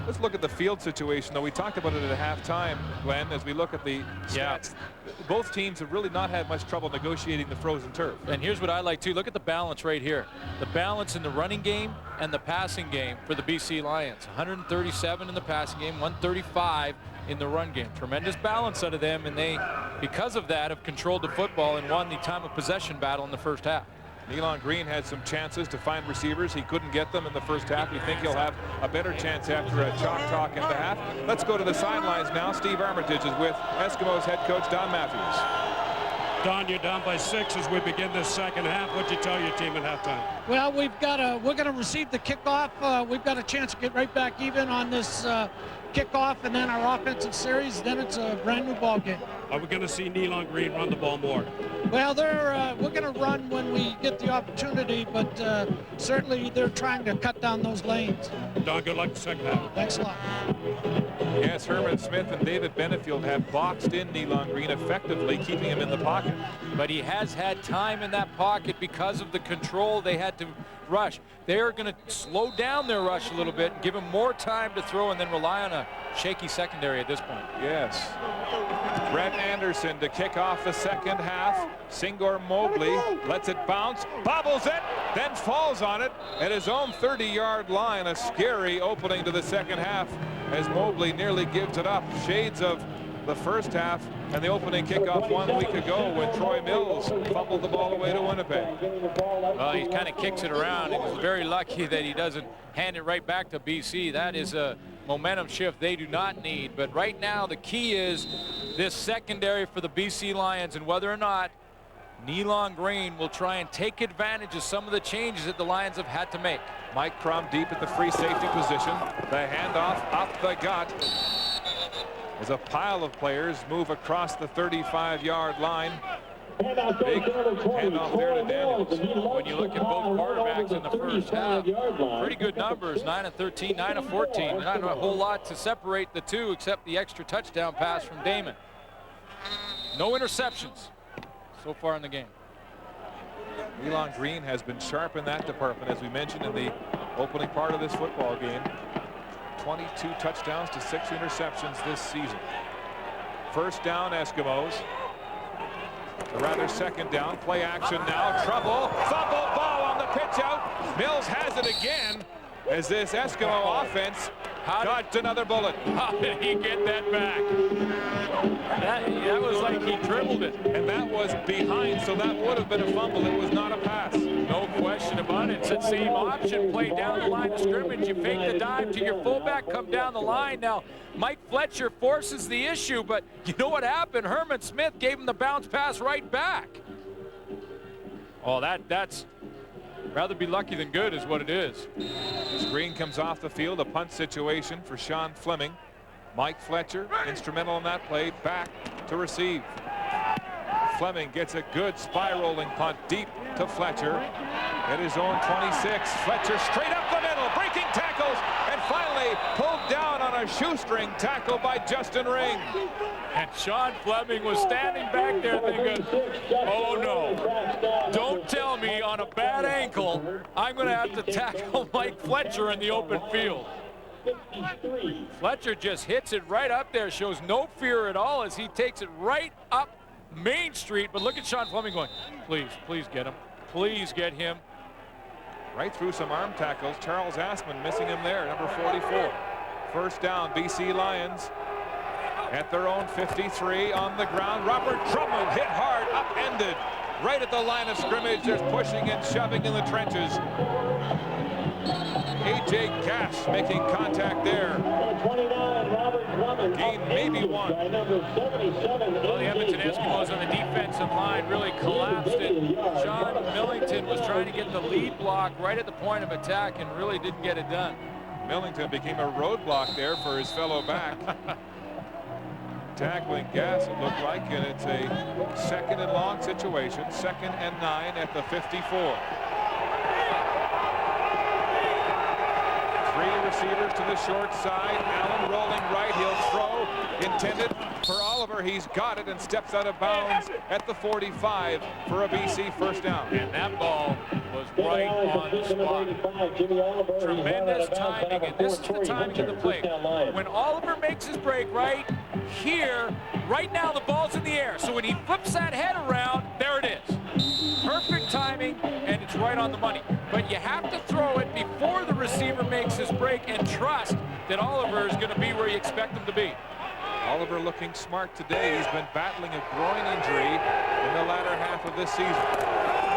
S2: let's look at the field situation, though. We talked about it at halftime, Glenn, as we look at the stats.
S3: Yeah.
S2: Both teams have really not had much trouble negotiating the frozen turf.
S3: And here's what I like, too. Look at the balance right here. The balance in the running game and the passing game for the BC Lions. 137 in the passing game, 135 in the run game. Tremendous balance out of them, and they, because of that, have controlled the football and won the time of possession battle in the first half.
S2: Nealon Green had some chances to find receivers. He couldn't get them in the first half. We think he'll have a better chance after a chalk talk in the half. Let's go to the sidelines now. Steve Armitage is with Eskimos head coach Don Matthews.
S4: Don, you're down by 6 as we begin this second half. What'd you tell your team at halftime?
S13: Well, we're going to receive the kickoff. We've got a chance to get right back even on this kickoff, and then our offensive series. Then it's a brand new ball game.
S4: Are we going to see Nealon Green run the ball more?
S13: Well, we're going to run when we get the opportunity, but certainly they're trying to cut down those lanes.
S4: Don, good luck the second half.
S13: Thanks a lot.
S2: Yes, Herman Smith and David Benefield have boxed in Nealon Green, effectively keeping him in the pocket.
S3: But he has had time in that pocket because of the control they had to rush. They're going to slow down their rush a little bit, give him more time to throw, and then rely on a shaky secondary at this point.
S2: Yes. Brett Anderson to kick off the second half. Singor Mobley lets it bounce, bobbles it, then falls on it at his own 30-yard line. A scary opening to the second half as Mobley nearly gives it up. Shades of the first half and the opening kickoff 1 week ago when Troy Mills fumbled the ball away to Winnipeg.
S3: Well, he kind of kicks it around, and he's very lucky that he doesn't hand it right back to BC. That is a momentum shift they do not need. But right now the key is this secondary for the BC Lions, and whether or not Nealon Green will try and take advantage of some of the changes that the Lions have had to make.
S2: Mike Crum deep at the free safety position. The handoff up the gut. As a pile of players move across the 35-yard line. Big handoff there to Daniels.
S3: When you look at both quarterbacks in the first half, pretty good numbers, 9 of 13, 9 of 14. Not a whole lot to separate the two except the extra touchdown pass from Damon. No interceptions so far in the game.
S2: Nealon Green has been sharp in that department, as we mentioned in the opening part of this football game. 22 touchdowns to 6 interceptions this season. First down, Eskimos. Or rather, second down. Play action now. Trouble. Fumble ball on the pitch out. Mills has it again as this Eskimo offense dodged another bullet.
S3: How did he get that back? That was like he dribbled it.
S2: And that was behind, so that would have been a fumble. It was not a pass.
S3: No question about it. It's that same option play down the line of scrimmage. You fake the dive to your fullback, come down the line. Now, Mike Fletcher forces the issue, but you know what happened? Herman Smith gave him the bounce pass right back. Oh, that's rather be lucky than good is what it is.
S2: Green comes off the field, a punt situation for Sean Fleming. Mike Fletcher, instrumental in that play, back to receive. Fleming gets a good spiraling punt deep to Fletcher at his own 26. Fletcher straight up the middle, breaking tackles, and finally pulled down on a shoestring tackle by Justin Ring.
S3: And Sean Fleming was standing back there thinking, oh no, don't tell me on a bad ankle I'm going to have to tackle Mike Fletcher in the open field. Fletcher just hits it right up there, shows no fear at all as he takes it right up Main Street. But look at Sean Fleming going, please get him. Please get him.
S2: Right through some arm tackles. Charles Assman missing him there, number 44. First down, BC Lions at their own 53 on the ground. Robert Drummond hit hard, upended right at the line of scrimmage. There's pushing and shoving in the trenches. A.J. Gash making contact there. Gain maybe one.
S3: Well, the Edmonton Eskimos on the defensive line really collapsed it. Sean Millington was trying to get the lead block right at the point of attack and really didn't get it done.
S2: Millington became a roadblock there for his fellow back. Tackling Gass, it looked like, and it's a second and long situation. 2nd and 9 at the 54. 3 receivers to the short side. Allen rolling right. He'll throw. Intended for Oliver. He's got it and steps out of bounds at the 45 for a BC first down.
S3: And that ball was right on the spot. Tremendous timing, and this is the timing of the play. When Oliver makes his break right here, right now the ball's in the air. So when he flips that head around, there it is. Perfect timing, and it's right on the money. But you have to throw it before the receiver makes his break and trust that Oliver is going to be where you expect him to be.
S2: Oliver looking smart today. He's been battling a groin injury in the latter half of this season.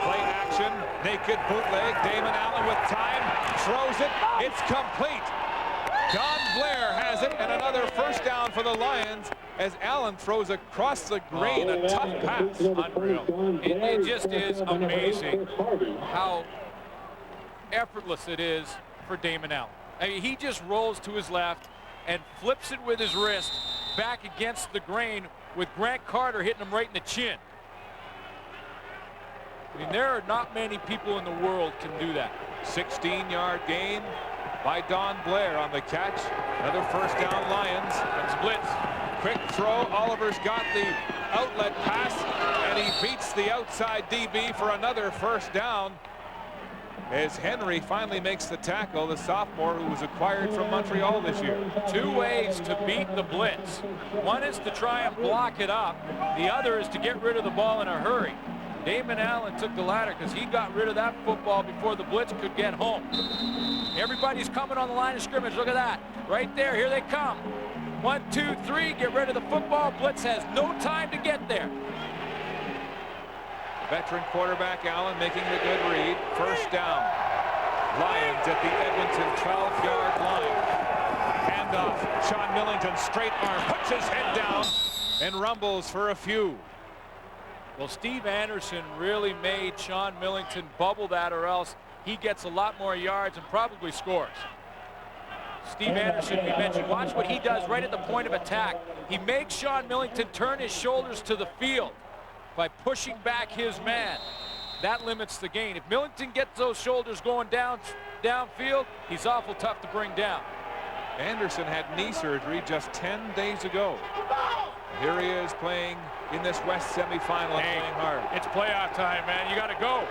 S2: Play action, naked bootleg. Damon Allen with time, throws it. It's complete. Don Blair has it, and another first down for the Lions as Allen throws across the green. A tough pass.
S3: Unreal. It just is amazing how effortless it is for Damon Allen. I mean, he just rolls to his left and flips it with his wrist back against the grain with Grant Carter hitting him right in the chin. I mean, there are not many people in the world can do that.
S2: 16-yard gain by Don Blair on the catch. Another first down, Lions.
S3: Comes blitz.
S2: Quick throw. Oliver's got the outlet pass, and he beats the outside DB for another first down. As Henry finally makes the tackle, the sophomore who was acquired from Montreal this year.
S3: 2 ways to beat the blitz. One is to try and block it up. The other is to get rid of the ball in a hurry. Damon Allen took the latter because he got rid of that football before the blitz could get home. Everybody's coming on the line of scrimmage. Look at that. Right there. Here they come. 1, 2, 3. Get rid of the football. Blitz has no time to get there.
S2: Veteran quarterback Allen making the good read. First down. Lions at the Edmonton 12-yard line. handoff. Sean Millington, straight arm, puts his head down and rumbles for a few.
S3: Well, Steve Anderson really made Sean Millington bubble that, or else he gets a lot more yards and probably scores. Steve Anderson, we mentioned, watch what he does right at the point of attack. He makes Sean Millington turn his shoulders to the field by pushing back his man. That limits the gain. If Millington gets those shoulders going downfield, he's awful tough to bring down.
S2: Anderson had knee surgery just 10 days ago. Here he is playing in this West semifinal, and playing hard.
S3: It's playoff time, man. You got to go.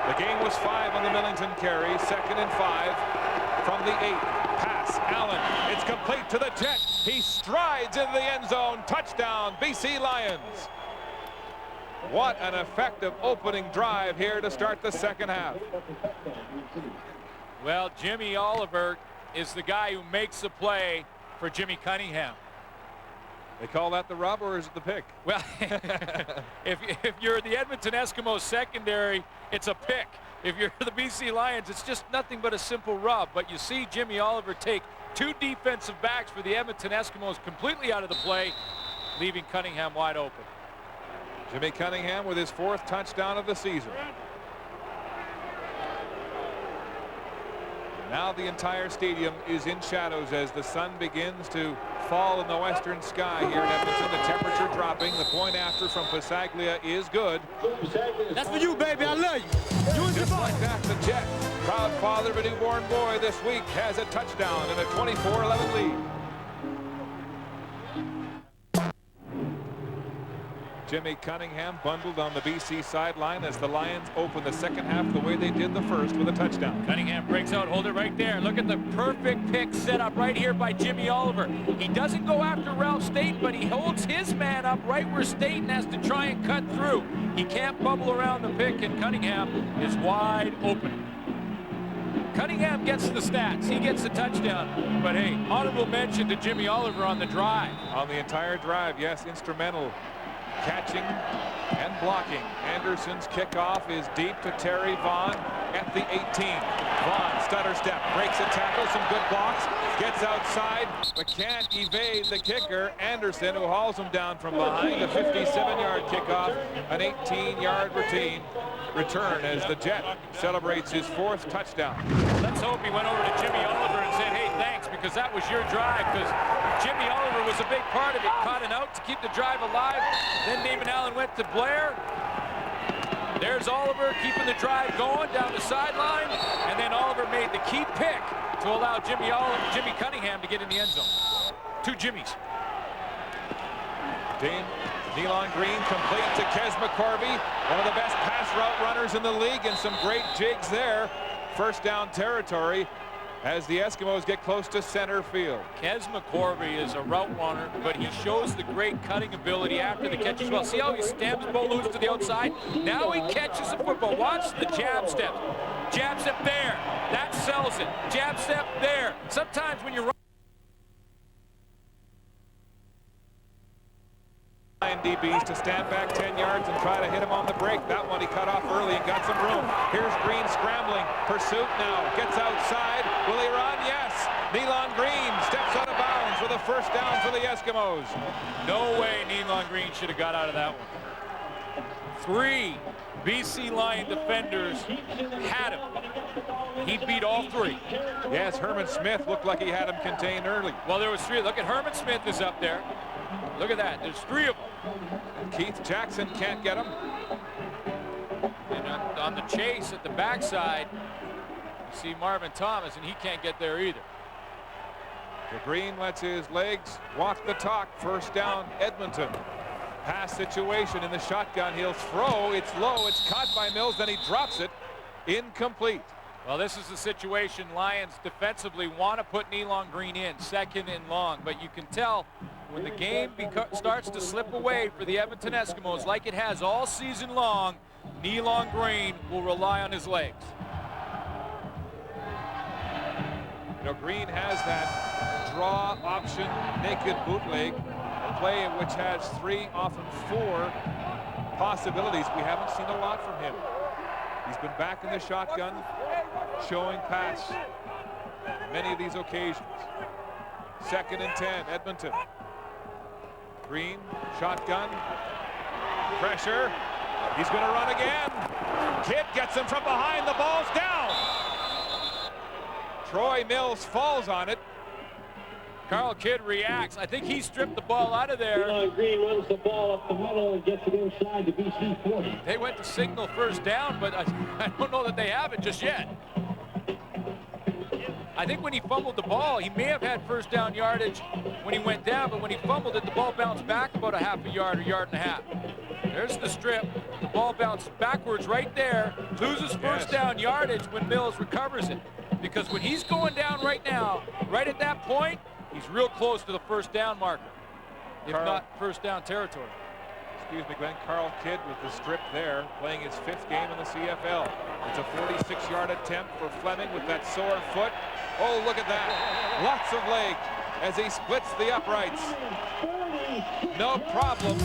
S2: The game was 5 on the Millington carry. 2nd and 5 from the 8. Pass, Allen. It's complete to the Jet. He strides into the end zone. Touchdown, BC Lions. What an effective opening drive here to start the second half.
S3: Well, Jimmy Oliver is the guy who makes the play for Jimmy Cunningham.
S2: They call that the rub, or is it the pick?
S3: Well, if you're the Edmonton Eskimos secondary, it's a pick. If you're the BC Lions, it's just nothing but a simple rub. But you see Jimmy Oliver take 2 defensive backs for the Edmonton Eskimos completely out of the play, leaving Cunningham wide open.
S2: Jimmy Cunningham with his 4th touchdown of the season. Now the entire stadium is in shadows as the sun begins to fall in the western sky here in Edmonton. The temperature dropping. The point after from Pasaglia is good.
S14: That's for you, baby. I love you.
S2: Just like that, the Jet, proud father of a newborn boy this week, has a touchdown and a 24-11 lead. Jimmy Cunningham bundled on the BC sideline as the Lions open the second half the way they did the first with a touchdown.
S3: Cunningham breaks out, hold it right there. Look at the perfect pick set up right here by Jimmy Oliver. He doesn't go after Ralph Staten, but he holds his man up right where Staten has to try and cut through. He can't bubble around the pick, and Cunningham is wide open. Cunningham gets the stats. He gets the touchdown. But hey, honorable mention to Jimmy Oliver on the drive.
S2: On the entire drive, yes, instrumental. Catching and blocking. Anderson's kickoff is deep to Terry Vaughn at the 18. Vaughn, stutter step, breaks a tackle, some good blocks, gets outside, but can't evade the kicker, Anderson, who hauls him down from behind. A 57-yard kickoff, an 18-yard return as the Jet celebrates his 4th touchdown.
S3: Let's hope he went over to Jimmy Oliver and said, hey, thanks, because that was your drive, because Jimmy Oliver was a big part of it. Caught an out to keep the drive alive. Then Damon Allen went to Blair. There's Oliver keeping the drive going down the sideline. And then Oliver made the key pick to allow Jimmy Cunningham to get in the end zone. 2 Jimmys.
S2: Nealon Green complete to Kes McCorvey, one of the best pass route runners in the league, and some great jigs there. First down territory as the Eskimos get close to center field.
S3: Kes McCorvey is a route runner, but he shows the great cutting ability after the catch as well. See how he steps Bo Lewis to the outside? Now he catches the football. Watch the jab step. Jab step there. That sells it. Jab step there. Sometimes when you're
S2: DBs to stand back 10 yards and try to hit him on the break. That one he cut off early and got some room. Here's Green scrambling. Pursuit now. Gets outside. Will he run? Yes. Nealon Green steps out of bounds with a first down for the Eskimos.
S3: No way Nealon Green should have got out of that one. 3 BC Lion defenders had him. He beat all 3.
S2: Yes, Herman Smith looked like he had him contained early.
S3: Well, there was 3. Look at Herman Smith is up there. Look at that. There's 3 of them.
S2: And Keith Jackson can't get him.
S3: And on the chase at the backside, you see Marvin Thomas, and he can't get there either.
S2: The Green lets his legs walk the talk. First down, Edmonton. Pass situation in the shotgun. He'll throw. It's low. It's caught by Mills. Then he drops it. Incomplete.
S3: Well, this is the situation Lions defensively want to put Nealon Green in, 2nd and long. But you can tell when the game starts to slip away for the Edmonton Eskimos like it has all season long, Nealon Green will rely on his legs.
S2: You know, Green has that draw option, naked bootleg, a play which has 3, often 4 possibilities. We haven't seen a lot from him. He's been back in the shotgun, showing pass many of these occasions. 2nd and 10, Edmonton. Green, shotgun, pressure. He's going to run again. Kidd gets him from behind. The ball's down. Troy Mills falls on it.
S3: Carl Kidd reacts. I think he stripped the ball out of there.
S8: Green runs the ball up the middle and gets it inside the BC 40.
S3: They went to signal first down, but I don't know that they have it just yet. I think when he fumbled the ball, he may have had first down yardage when he went down, but when he fumbled it, the ball bounced back about a half a yard or yard and a half. There's the strip. The ball bounced backwards right there, loses first down yardage when Mills recovers it. Because when he's going down right now, right at that point, he's real close to the first down marker, if not first down territory.
S2: Excuse me, Glenn. Carl Kidd with the strip there, playing his 5th game in the CFL. It's a 46-yard attempt for Fleming with that sore foot. Oh, look at that. Lots of leg as he splits the uprights. No problem.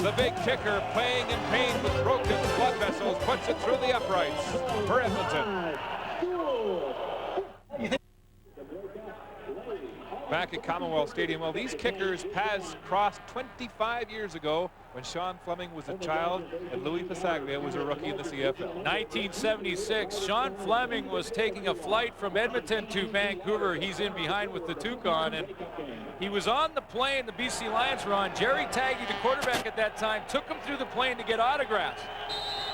S2: The big kicker, playing in pain with broken blood vessels, puts it through the uprights for Edmonton. Back at Commonwealth Stadium, well, these kickers paths crossed 25 years ago when Sean Fleming was a child and Louis Pasaglia was a rookie in the CFL.
S3: 1976, Sean Fleming was taking a flight from Edmonton to Vancouver. He's in behind with the Toucan, and he was on the plane the BC Lions were on. Jerry Taggy, the quarterback at that time, took him through the plane to get autographs.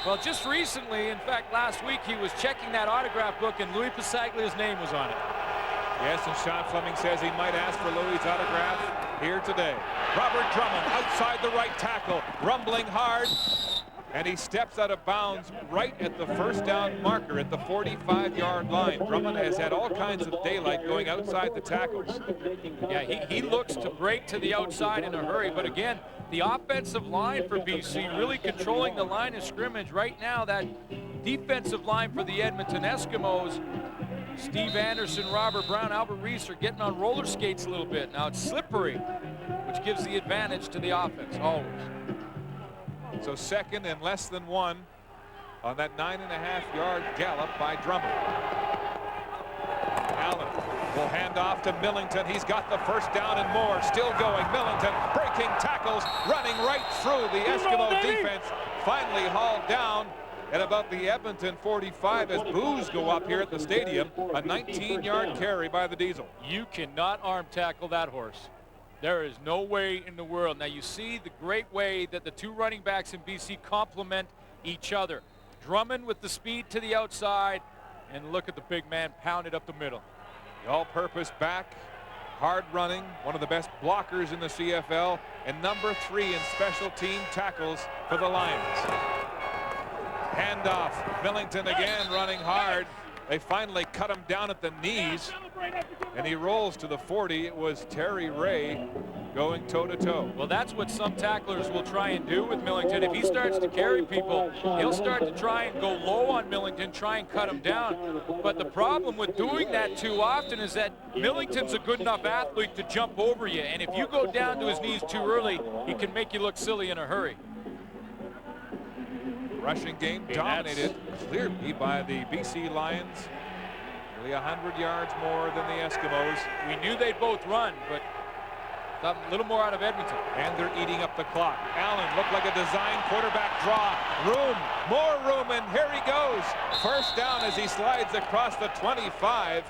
S3: Well, just recently, in fact, last week, he was checking that autograph book, and Louis Pasaglia's name was on it.
S2: Yes, and Sean Fleming says he might ask for Louis' autograph here today. Robert Drummond outside the right tackle, rumbling hard, and he steps out of bounds right at the first down marker at the 45-yard line. Drummond has had all kinds of daylight going outside the tackles.
S3: Yeah, he looks to break to the outside in a hurry, but again, the offensive line for BC really controlling the line of scrimmage. Right now, that defensive line for the Edmonton Eskimos, Steve Anderson, Robert Brown, Albert Reese are getting on roller skates a little bit. Now it's slippery, which gives the advantage to the offense, always.
S2: So 2nd and less than 1 on that 9.5-yard gallop by Drummond. Allen will hand off to Millington. He's got the first down and more. Still going. Millington breaking tackles, running right through the Eskimo defense. Finally hauled down at about the Edmonton 45 as boos go up here at the stadium. A 19-yard carry by the Diesel.
S3: You cannot arm tackle that horse. There is no way in the world. Now you see the great way that the two running backs in BC complement each other. Drummond with the speed to the outside, and look at the big man pounded up the middle.
S2: The all-purpose back, hard running, one of the best blockers in the CFL, and number 3 in special team tackles for the Lions. Handoff, Millington again running hard. They finally cut him down at the knees, and he rolls to the 40. It was Terry Ray going toe-to-toe.
S3: Well, that's what some tacklers will try and do with Millington. If he starts to carry people, he'll start to try and go low on Millington, try and cut him down. But the problem with doing that too often is that Millington's a good enough athlete to jump over you, and if you go down to his knees too early, he can make you look silly in a hurry.
S2: Rushing game dominated clearly by the BC Lions. Nearly 100 yards more than the Eskimos.
S3: We knew they'd both run, but a little more out of Edmonton.
S2: And they're eating up the clock. Allen looked like a design quarterback draw. Room, more room, and here he goes. First down as he slides across the 25.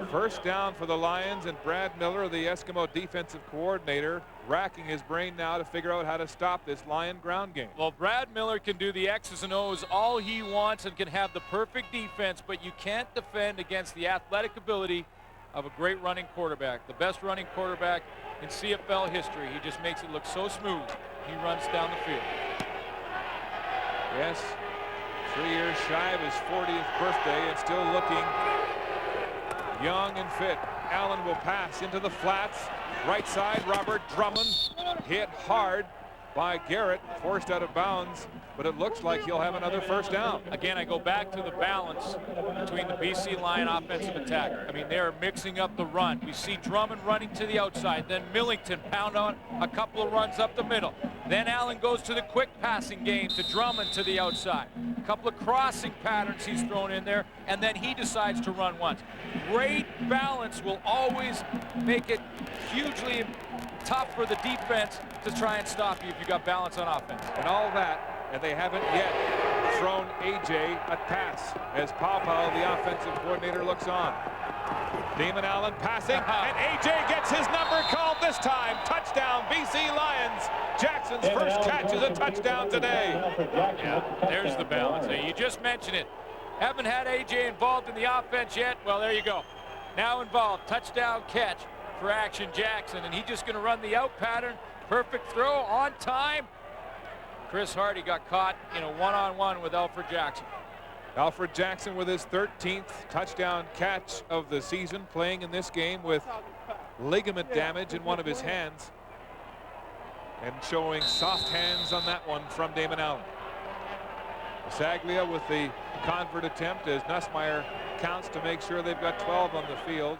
S2: First down for the Lions, and Brad Miller, the Eskimo defensive coordinator, racking his brain now to figure out how to stop this Lion ground game.
S3: Well, Brad Miller can do the X's and O's all he wants and can have the perfect defense, but you can't defend against the athletic ability of a great running quarterback, the best running quarterback in CFL history. He just makes it look so smooth. He runs down the field.
S2: Yes. 3 years shy of his 40th birthday and still looking young and fit. Allen will pass into the flats. Right side, Robert Drummond hit hard by Garrett, forced out of bounds, but it looks like he'll have another first down.
S3: Again, I go back to the balance between the BC Lion offensive attack. I mean, they're mixing up the run. We see Drummond running to the outside, then Millington pound on a couple of runs up the middle. Then Allen goes to the quick passing game to Drummond to the outside. couple of crossing patterns he's thrown in there, and then he decides to run once. Great balance will always make it hugely tough for the defense to try and stop you if you got balance on offense.
S2: And all that, and they haven't yet thrown A.J. a pass as Pau, the offensive coordinator, looks on. Damon Allen passing, and A.J. gets his number called this time. Touchdown, BC Lions. Jackson's first catch is a touchdown today.
S3: Yeah, there's the balance. Now, you just mentioned it. Haven't had A.J. involved in the offense yet. Well, there you go. Now involved. Touchdown catch for Action Jackson, and he's just going to run the out pattern. Perfect throw on time. Chris Hardy got caught in a one-on-one with Alfred Jackson.
S2: Alfred Jackson with his 13th touchdown catch of the season, playing in this game with ligament damage in one of his hands, and showing soft hands on that one from Damon Allen. Saglia with the convert attempt as Nussmeier counts to make sure they've got 12 on the field.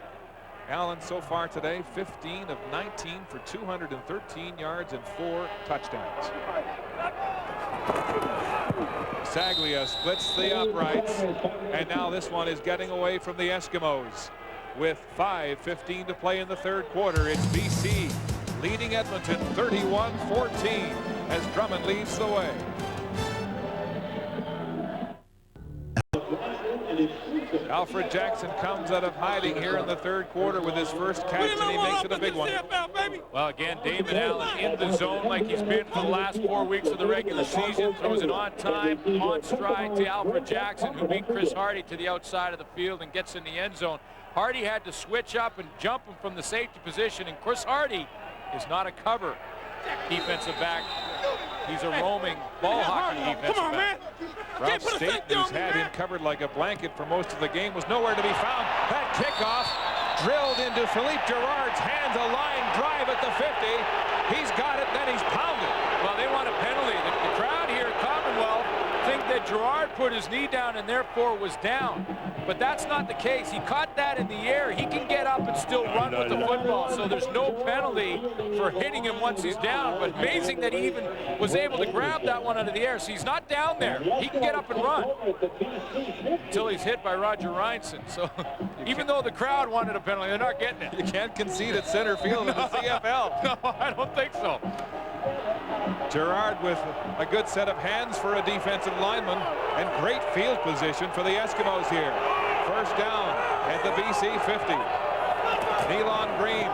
S2: Allen so far today, 15 of 19 for 213 yards and 4 touchdowns. Saglia splits the uprights, and now this one is getting away from the Eskimos. With 5:15 to play in the third quarter, it's BC leading Edmonton 31-14 as Drummond leads the way. Alfred Jackson comes out of hiding here in the third quarter with his first catch, and he makes it a big one.
S3: Well, again, Damon Allen in the zone like he's been for the last 4 weeks of the regular season. Throws it on time, on stride to Alfred Jackson, who beat Chris Hardy to the outside of the field and gets in the end zone. Hardy had to switch up and jump him from the safety position, and Chris Hardy is not a cover defensive back. He's a roaming ball hockey defensive back.
S2: Ralph State, who's had him covered like a blanket for most of the game, was nowhere to be found. That kickoff drilled into Philippe Girard's hands, a line drive at the 50. He's got it, then he's pounded.
S3: Well, they want a penalty. The crowd here at Commonwealth think that Girard put his knee down and therefore was down. But that's not the case. He caught that in the air. He can get up and still run with the football, so there's no penalty for hitting him once he's down. But amazing that he even was able to grab that one out of the air. So he's not down there. He can get up and run until he's hit by Roger Reinson. So even though the crowd wanted a penalty, they're not getting it.
S2: You can't concede at center field in the CFL.
S3: No, I don't think so.
S2: Girard with a good set of hands for a defensive lineman, and great field position for the Eskimos here. First down at the BC 50. Nealon Green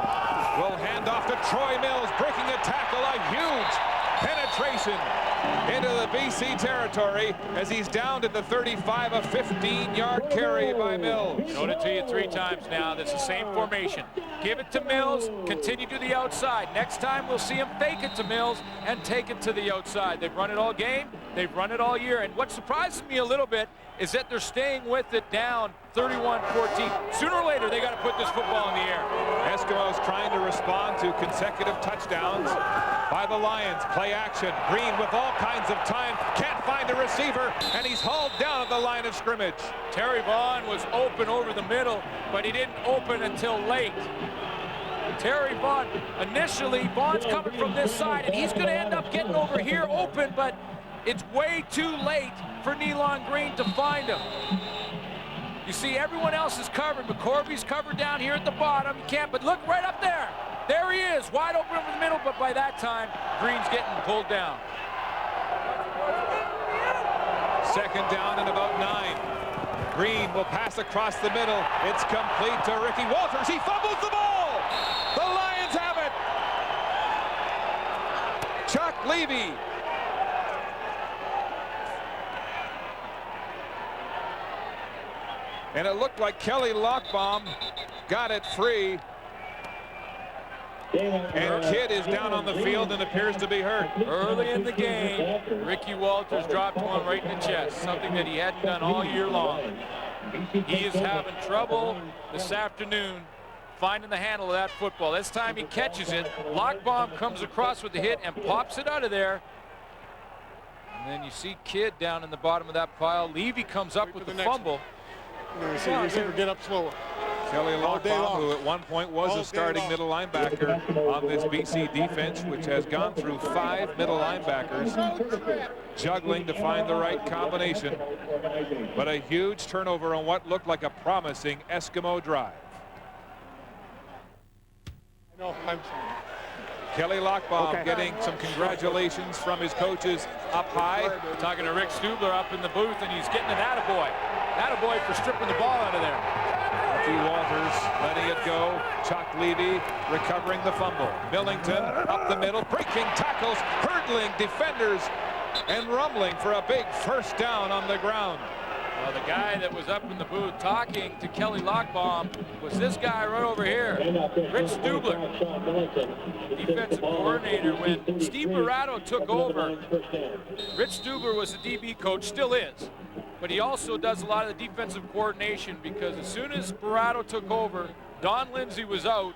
S2: will hand off to Troy Mills, breaking a tackle, a huge penetration into the BC territory as he's down at the 35, a 15-yard carry by Mills.
S3: Showed it to you 3 times now. That's the same formation. Give it to Mills, continue to the outside. Next time we'll see him fake it to Mills and take it to the outside. They've run it all game. They've run it all year. And what surprises me a little bit is that they're staying with it down 31-14. Sooner or later, they got to put this football in the air.
S2: Eskimos trying to respond to consecutive touchdowns by the Lions. Play action. Green with all kinds of time. Can't find a receiver, and he's hauled down at the line of scrimmage.
S3: Terry Vaughn was open over the middle, but he didn't open until late. Terry Vaughn, initially, Vaughn's coming from this side, and he's going to end up getting over here open, but it's way too late for Nealon Green to find him. You see, everyone else is covered. McCorvey's covered down here at the bottom. You can't, but look right up there. There he is, wide open over the middle, but by that time, Green's getting pulled down.
S2: Second down and about 9. Green will pass across the middle. It's complete to Ricky Walters. He fumbles the ball. The Lions have it. Chuck Levy. And it looked like Kelly Lockbaum got it free. And Kidd is down on the field and appears to be hurt.
S3: Early in the game, Ricky Walters dropped one right in the chest, something that he hadn't done all year long. He is having trouble this afternoon finding the handle of that football. This time he catches it. Lockbaum comes across with the hit and pops it out of there. And then you see Kidd down in the bottom of that pile. Levy comes up with the fumble.
S6: See the receiver get up slower.
S2: Kelly Lockbaum, who at one point was a starting middle linebacker on this BC defense, which has gone through 5 middle linebackers, juggling to find the right combination. But a huge turnover on what looked like a promising Eskimo drive.
S12: No, I'm sorry.
S2: Kelly Lockbaum getting some congratulations from his coaches up high.
S3: Talking to Rick Stubler up in the booth, and he's getting an attaboy. Attaboy for stripping the ball out of there.
S2: Bucky Walters letting it go. Chuck Levy recovering the fumble. Millington up the middle, breaking tackles, hurdling defenders, and rumbling for a big first down on the ground.
S3: Well, the guy that was up in the booth talking to Kelly Lockbaum was this guy right over here, Rich Stubler, defensive coordinator. When Steve Barato took over, Rich Stubler was the DB coach, still is, but he also does a lot of the defensive coordination, because as soon as Barato took over, Don Lindsay was out,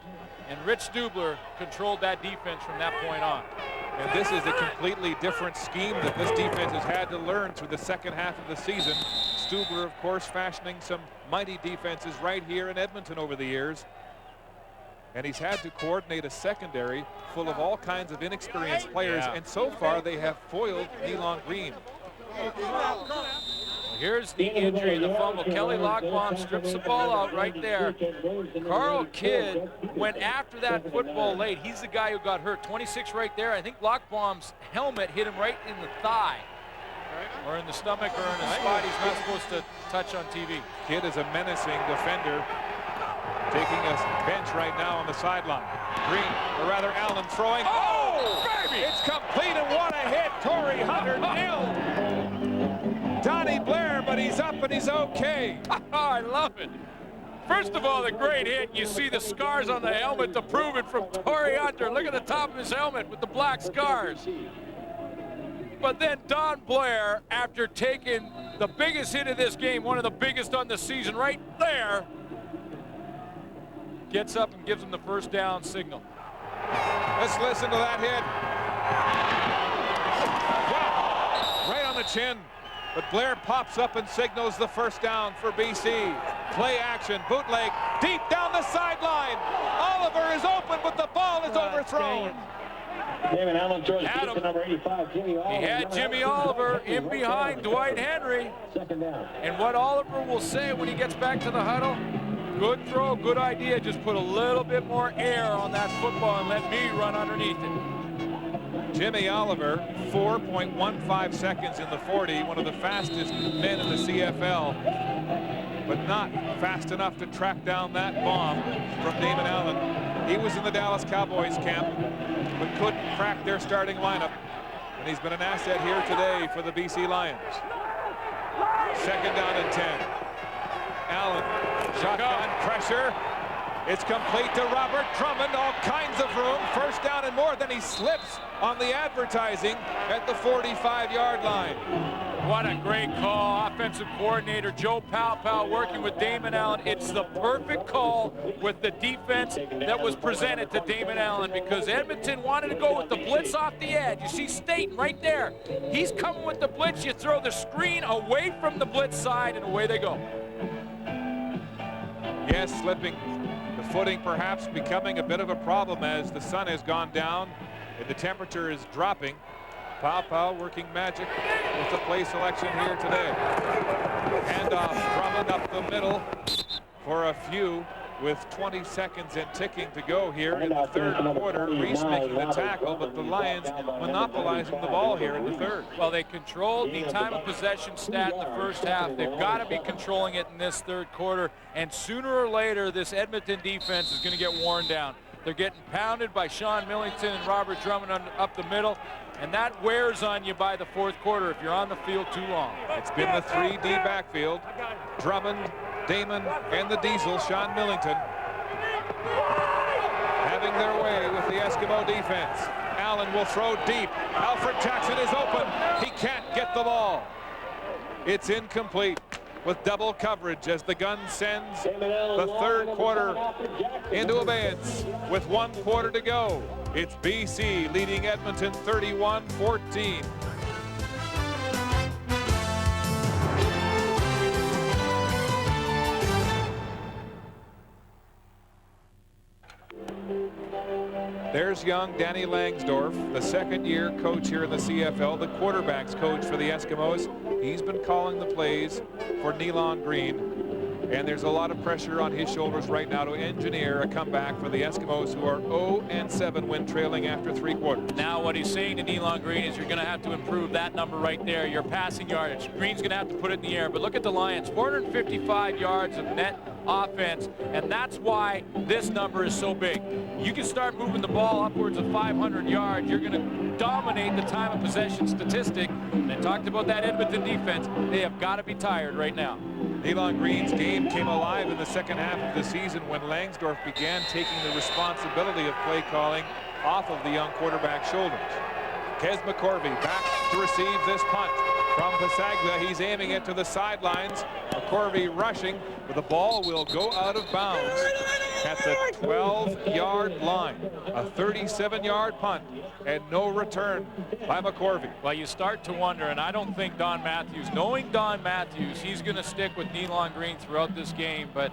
S3: and Rich Stubler controlled that defense from that point on.
S2: And this is a completely different scheme that this defense has had to learn through the second half of the season. Stubler, of course, fashioning some mighty defenses right here in Edmonton over the years. And he's had to coordinate a secondary full of all kinds of inexperienced players.
S3: Yeah.
S2: And so far, they have foiled Elon Green.
S3: Here's the injury, the fumble. Kelly Lockbaum strips the ball out right there. Carl Kidd went after that football late. He's the guy who got hurt. 26 right there. I think Lockbaum's helmet hit him right in the thigh, or in the stomach, or in a spot he's not supposed to touch on TV.
S2: Kidd is a menacing defender, taking a bench right now on the sideline. Green, or rather Allen, throwing.
S3: Oh, baby!
S2: It's complete, and what a hit. Torrey Hunter nailed Donnie Blair, but he's up and he's okay.
S3: I love it. First of all, the great hit. You see the scars on the helmet to prove it from Torrey Hunter. Look at the top of his helmet with the black scars. But then Don Blair, after taking the biggest hit of this game, one of the biggest on the season right there, gets up and gives him the first down signal.
S2: Let's listen to that hit. Wow. Right on the chin. But Blair pops up and signals the first down for BC. Play action, bootleg, deep down the sideline. Oliver is open, but the ball is overthrown.
S8: David Allen throws to number 85, Jimmy Oliver.
S3: He had Jimmy Oliver in behind Dwight Henry.
S8: Second down.
S3: And what Oliver will say when he gets back to the huddle, good throw, good idea. Just put a little bit more air on that football and let me run underneath it.
S2: Jimmy Oliver, 4.15 seconds in the 40, one of the fastest men in the CFL, but not fast enough to track down that bomb from Damon Allen. He was in the Dallas Cowboys camp, but couldn't crack their starting lineup, and he's been an asset here today for the BC Lions. Second down and 10. Allen, shotgun pressure. It's complete to Robert Drummond, all kinds of room, first down and more. Then he slips on the advertising at the 45-yard line.
S3: What a great call. Offensive coordinator Joe Palpal working with Damon Allen. It's the perfect call with the defense that was presented to Damon Allen, because Edmonton wanted to go with the blitz off the edge. You see Staten right there. He's coming with the blitz. You throw the screen away from the blitz side, and away they go.
S2: Yes, slipping. The footing perhaps becoming a bit of a problem as the sun has gone down and the temperature is dropping. Pau working magic with the play selection here today. Handoff, Drummond up the middle for a few with 20 seconds and ticking to go here in the third quarter. Reese making the tackle, but the Lions monopolizing the ball here in the third.
S3: Well, they controlled the time of possession stat in the first half. They've got to be controlling it in this third quarter, and sooner or later this Edmonton defense is going to get worn down. They're getting pounded by Sean Millington and Robert Drummond up the middle, and that wears on you by the fourth quarter if you're on the field too long.
S2: It's been the 3D backfield. Drummond, Damon, and the Diesel, Sean Millington, having their way with the Eskimo defense. Allen will throw deep. Alfred Jackson is open. He can't get the ball. It's incomplete with double coverage as the gun sends the third quarter into abeyance with 1 quarter to go. It's BC leading Edmonton 31-14. Here's young Danny Langsdorff, the second-year coach here in the CFL, the quarterback's coach for the Eskimos. He's been calling the plays for Nealon Green. And there's a lot of pressure on his shoulders right now to engineer a comeback for the Eskimos, who are 0-7 when trailing after 3 quarters.
S3: Now what he's saying to Nealon Green is you're going to have to improve that number right there, your passing yardage. Green's going to have to put it in the air. But look at the Lions, 455 yards of net offense, and that's why this number is so big. You can start moving the ball upwards of 500 yards. You're going to dominate the time of possession statistic. And I talked about that Edmonton defense. They have got to be tired right now.
S2: Nealon Green's game came alive in the second half of the season when Langsdorff began taking the responsibility of play calling off of the young quarterback's shoulders. Kes McCorvey back to receive this punt from Pasaglia. He's aiming it to the sidelines. McCorvey rushing, but the ball will go out of bounds at the 12-yard line. A 37-yard punt and no return by McCorvey.
S3: Well, you start to wonder, and I don't think Don Matthews, knowing Don Matthews, he's going to stick with Nealon Green throughout this game, but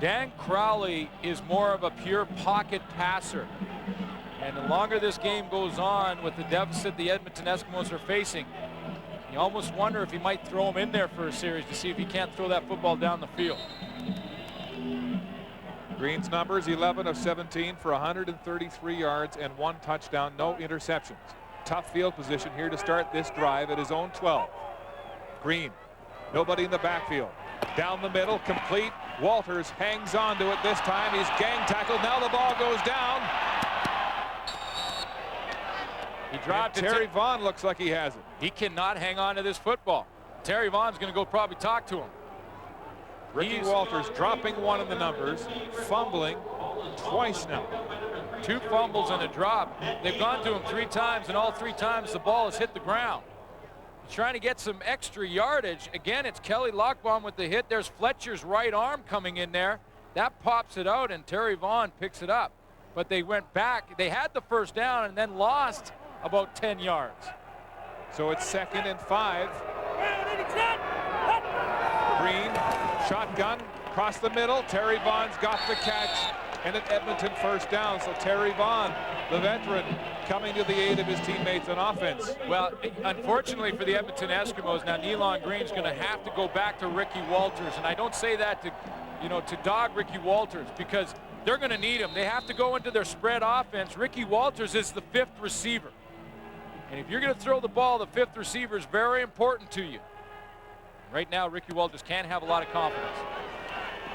S3: Dan Crowley is more of a pure pocket passer. And the longer this game goes on with the deficit the Edmonton Eskimos are facing, you almost wonder if he might throw him in there for a series to see if he can't throw that football down the field.
S2: Green's numbers, 11 of 17 for 133 yards and 1 touchdown, no interceptions. Tough field position here to start this drive at his own 12. Green, nobody in the backfield. Down the middle, complete. Walters hangs on to it this time. He's gang tackled. Now the ball goes down.
S3: He dropped it.
S2: Terry Vaughn looks like he has it.
S3: He cannot hang on to this football. Terry Vaughn's going to go probably talk to him.
S2: Ricky Walters dropping 1 in the numbers, fumbling twice now.
S3: 2 fumbles and a drop. They've gone to him 3 times, and all 3 times the ball has hit the ground. He's trying to get some extra yardage. Again, it's Kelly Lockbaum with the hit. There's Fletcher's right arm coming in there. That pops it out, and Terry Vaughn picks it up. But they went back. They had the first down and then lost about 10 yards.
S2: So it's 2nd and 5. Green, shotgun, across the middle. Terry Vaughn's got the catch, and an Edmonton first down. So Terry Vaughn, the veteran, coming to the aid of his teammates on offense.
S3: Well, unfortunately for the Edmonton Eskimos, now Nealon Green's going to have to go back to Ricky Walters, and I don't say that to, to dog Ricky Walters, because they're going to need him. They have to go into their spread offense. Ricky Walters is the 5th receiver. And if you're going to throw the ball, the 5th receiver is very important to you. Right now, Ricky Walters can't have a lot of confidence.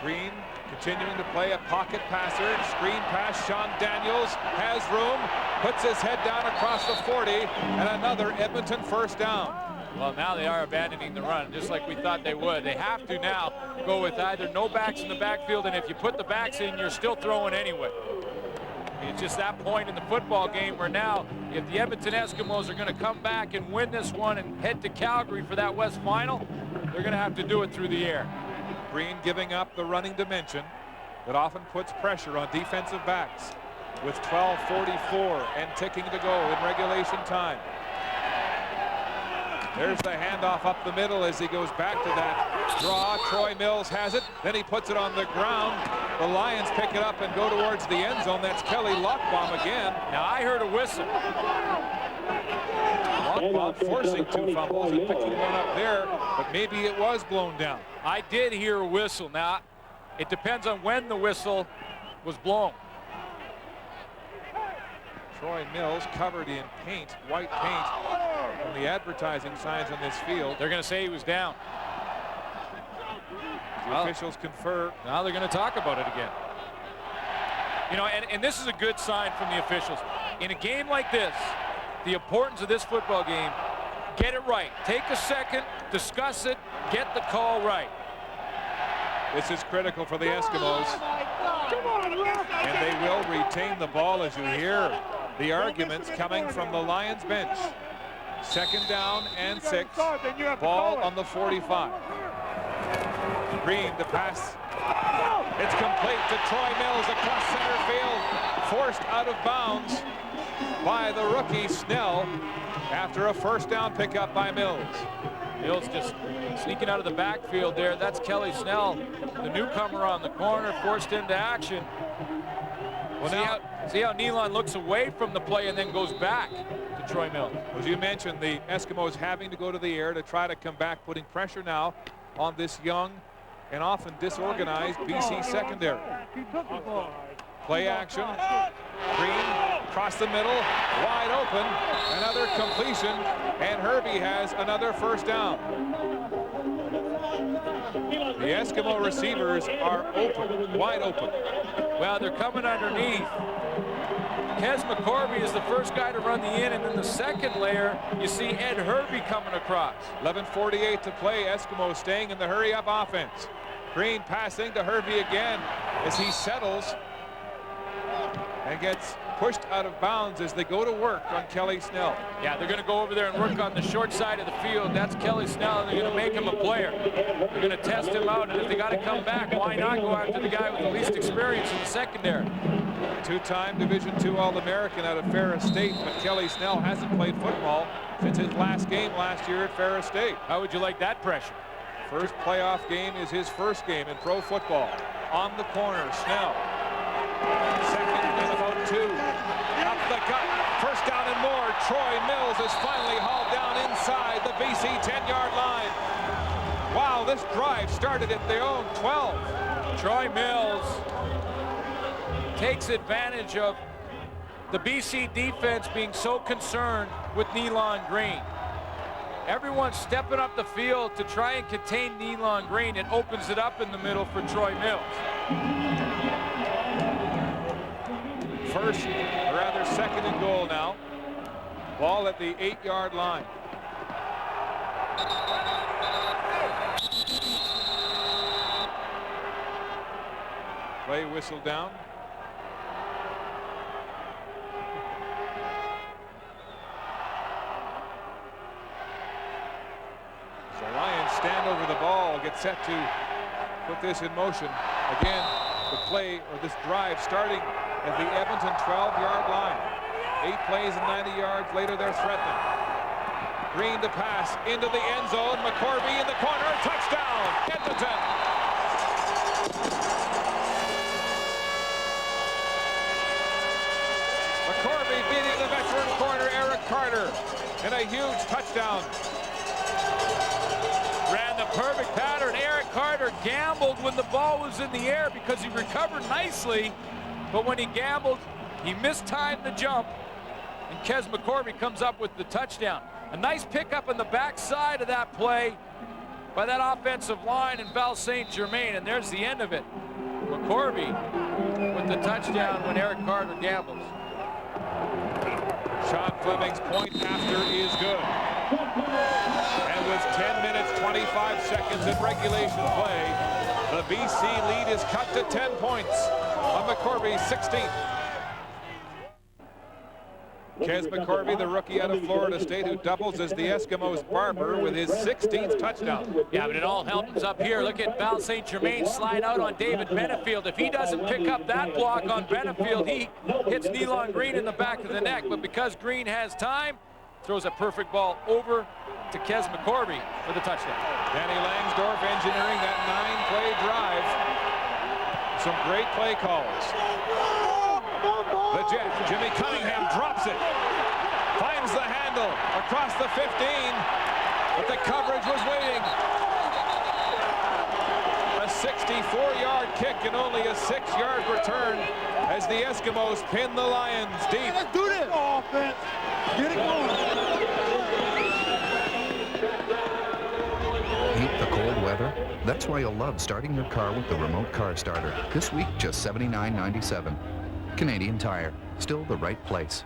S2: Green continuing to play a pocket passer. Screen pass. Sean Daniels has room. Puts his head down across the 40. And another Edmonton first down.
S3: Well, now they are abandoning the run, just like we thought they would. They have to now go with either no backs in the backfield, and if you put the backs in, you're still throwing anyway. It's just that point in the football game where now, if the Edmonton Eskimos are going to come back and win this one and head to Calgary for that West Final, they're going to have to do it through the air.
S2: Green giving up the running dimension that often puts pressure on defensive backs with 12:44 and ticking to go in regulation time. There's the handoff up the middle as he goes back to that draw. Troy Mills has it. Then he puts it on the ground. The Lions pick it up and go towards the end zone. That's Kelly Lockbaum again.
S3: Now I heard a whistle.
S2: Lockbaum forcing 2 fumbles and picking one up there, but maybe it was blown down.
S3: I did hear a whistle. Now, it depends on when the whistle was blown.
S2: Troy Mills covered in paint, white paint, from the advertising signs on this field.
S3: They're going to say he was down.
S2: The officials confer.
S3: Now they're going to talk about it again. And this is a good sign from the officials. In a game like this, the importance of this football game, get it right. Take a second, discuss it, get the call right.
S2: This is critical for the Eskimos. And they will retain the ball as you hear the arguments coming from the Lions bench. 2nd down and 6. Ball on the 45. Green to pass. It's complete to Troy Mills across center field. Forced out of bounds by the rookie Snell after a first down pickup by Mills.
S3: Mills just sneaking out of the backfield there. That's Kelly Snell, the newcomer on the corner, forced into action.
S2: Well,
S3: See how Nealon looks away from the play and then goes back to Troy Mills.
S2: As you mentioned, the Eskimos having to go to the air to try to come back, putting pressure now on this young and often disorganized BC secondary. Play action. Green across the middle, wide open. Another completion, and Herbie has another first down. The Eskimo receivers are open, wide open.
S3: Well, they're coming underneath. Kes McCorvey is the first guy to run the in, and then the second layer, you see Ed Herbie coming across.
S2: 11:48 to play. Eskimos staying in the hurry-up offense. Green passing to Herbie again as he settles and gets pushed out of bounds as they go to work on Kelly Snell.
S3: Yeah, they're going to go over there and work on the short side of the field. That's Kelly Snell, and they're going to make him a player. They're going to test him out, and if they got to come back, why not go after the guy with the least experience in the secondary?
S2: Two-time Division II All-American out of Ferris State, but Kelly Snell hasn't played football since his last game last year at Ferris State.
S3: How would you like that pressure?
S2: First playoff game is his first game in pro football. On the corner, Snell. Second and about 2. Up the gut. First down and more. Troy Mills is finally hauled down inside the BC 10-yard line. Wow, this drive started at their own 12.
S3: Troy Mills takes advantage of the BC defense being so concerned with Nealon Green. Everyone's stepping up the field to try and contain Nealon Green. It opens it up in the middle for Troy Mills.
S2: First, or rather second and goal now. Ball at the 8-yard line. Play whistle down. So Lions stand over the ball, get set to put this in motion. Again, the play, or this drive, starting at the Edmonton 12-yard line. 8 plays and 90 yards later, they're threatening. Green to pass into the end zone. McCorvey in the corner, touchdown, Edmonton. McCorvey beating the veteran corner, Eric Carter, and a huge touchdown.
S3: Ran the perfect pattern. Eric Carter gambled when the ball was in the air because he recovered nicely, but when he gambled, he mistimed the jump, and Kes McCorvey comes up with the touchdown. A nice pickup on the backside of that play by that offensive line and Val St. Germain, and there's the end of it. McCorvey with the touchdown when Eric Carter gambles.
S2: Sean Fleming's point after is good. And with 10 minutes, 25 seconds in regulation play, the BC lead is cut to 10 points on McCorvey's 16th. Kes McCorvey, the rookie out of Florida State, who doubles as the Eskimos' barber with his 16th touchdown.
S3: Yeah, but it all helps up here. Look at Val St. Germain slide out on David Benefield. If he doesn't pick up that block on Benefield, he hits Nealon Green in the back of the neck. But because Green has time, throws a perfect ball over to Kes McCorvey for the touchdown.
S2: Danny Langsdorff engineering that 9-play drive. Some great play calls. The Jet, Jimmy Cunningham drops it. Finds the handle across the 15, but the coverage was waiting. A 64-yard kick and only a 6-yard return as the Eskimos pin the Lions deep.
S14: Let's do this. Offense. Get it going.
S15: Hate the cold weather? That's why you'll love starting your car with the remote car starter. This week, just $79.97. Canadian Tire, still the right place.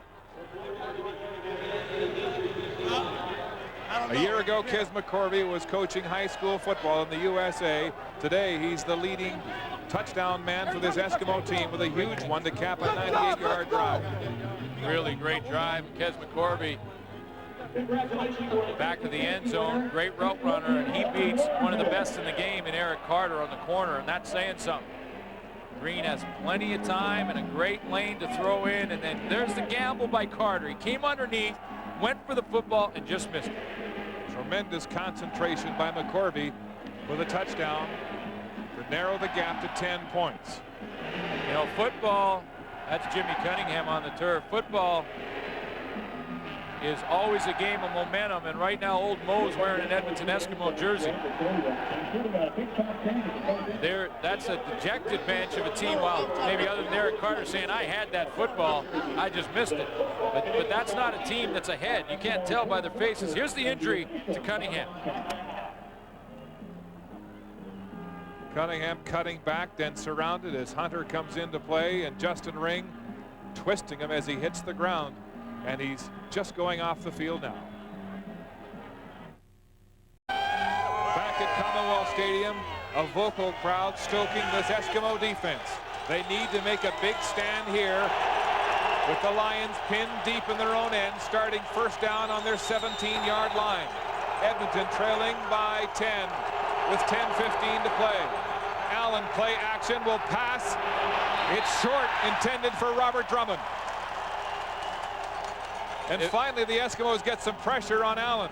S2: A year ago, Kes McCorvey was coaching high school football in the USA. Today, he's the leading touchdown man for this Eskimo team with a huge one to cap a 98-yard drive.
S3: Really great drive. Kes McCorvey back to the end zone. Great route runner, and he beats one of the best in the game in Eric Carter on the corner, and that's saying something. Green has plenty of time and a great lane to throw in, and then there's the gamble by Carter. He came underneath, went for the football, and just missed it.
S2: Tremendous concentration by McCorvey with a touchdown to narrow the gap to 10 points.
S3: You know, football That's Jimmy Cunningham on the turf. Football is always a game of momentum, and right now Old Mo's wearing an Edmonton Eskimo jersey. That's a dejected bench of a team, while maybe other than Eric Carter saying, I had that football, I just missed it. But that's not a team that's ahead. You can't tell by their faces. Here's the injury to Cunningham.
S2: Cunningham cutting back, then surrounded as Hunter comes into play, and Justin Ring twisting him as he hits the ground, and he's just going off the field now. Back at Commonwealth Stadium, a vocal crowd stoking this Eskimo defense. They need to make a big stand here with the Lions pinned deep in their own end, starting first down on their 17-yard line. Edmonton trailing by 10 with 10:15 to play. Allen play action, will pass. It's short, intended for Robert Drummond. And finally, the Eskimos get some pressure on Allen.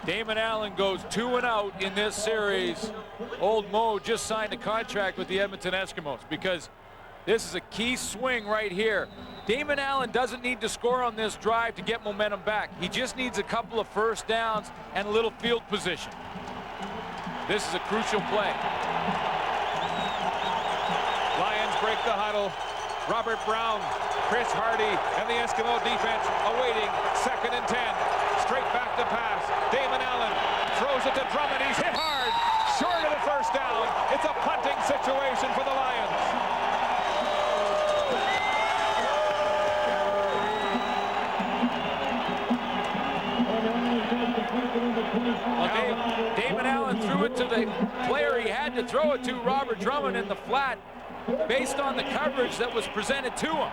S3: Damon Allen goes 2 and out in this series. Old Mo just signed a contract with the Edmonton Eskimos because this is a key swing right here. Damon Allen doesn't need to score on this drive to get momentum back. He just needs a couple of first downs and a little field position. This is a crucial play.
S2: Lions break the huddle. Robert Brown, Chris Hardy, and the Eskimo defense awaiting 2nd and 10. Straight back to pass. Damon Allen throws it to Drummond. He's hit hard. Short of the first down. It's a punting situation for the Lions.
S3: Well, Damon Allen threw it to the player he had to throw it to, Robert Drummond, in the flat, based on the coverage that was presented to him.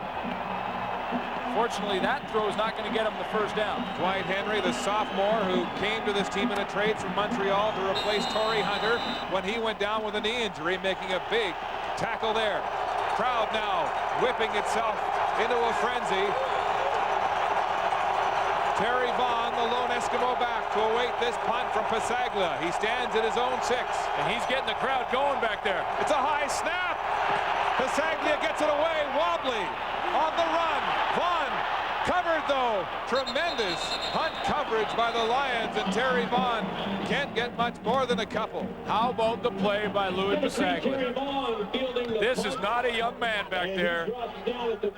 S3: Fortunately, that throw is not going to get him the first down.
S2: Dwight Henry, the sophomore who came to this team in a trade from Montreal to replace Torrey Hunter when he went down with a knee injury, making a big tackle there. Crowd now whipping itself into a frenzy. Terry Vaughn, the lone Eskimo back to await this punt from Pasaglia. He stands at his own 6.
S3: And he's getting the crowd going back there.
S2: It's a high snap. Pasaglia gets it away, wobbly, on the run. Vaughn covered though. Tremendous punt coverage by the Lions, and Terry Vaughn can't get much more than a couple.
S3: How about the play by Louis Pasaglia? This is not a young man back there.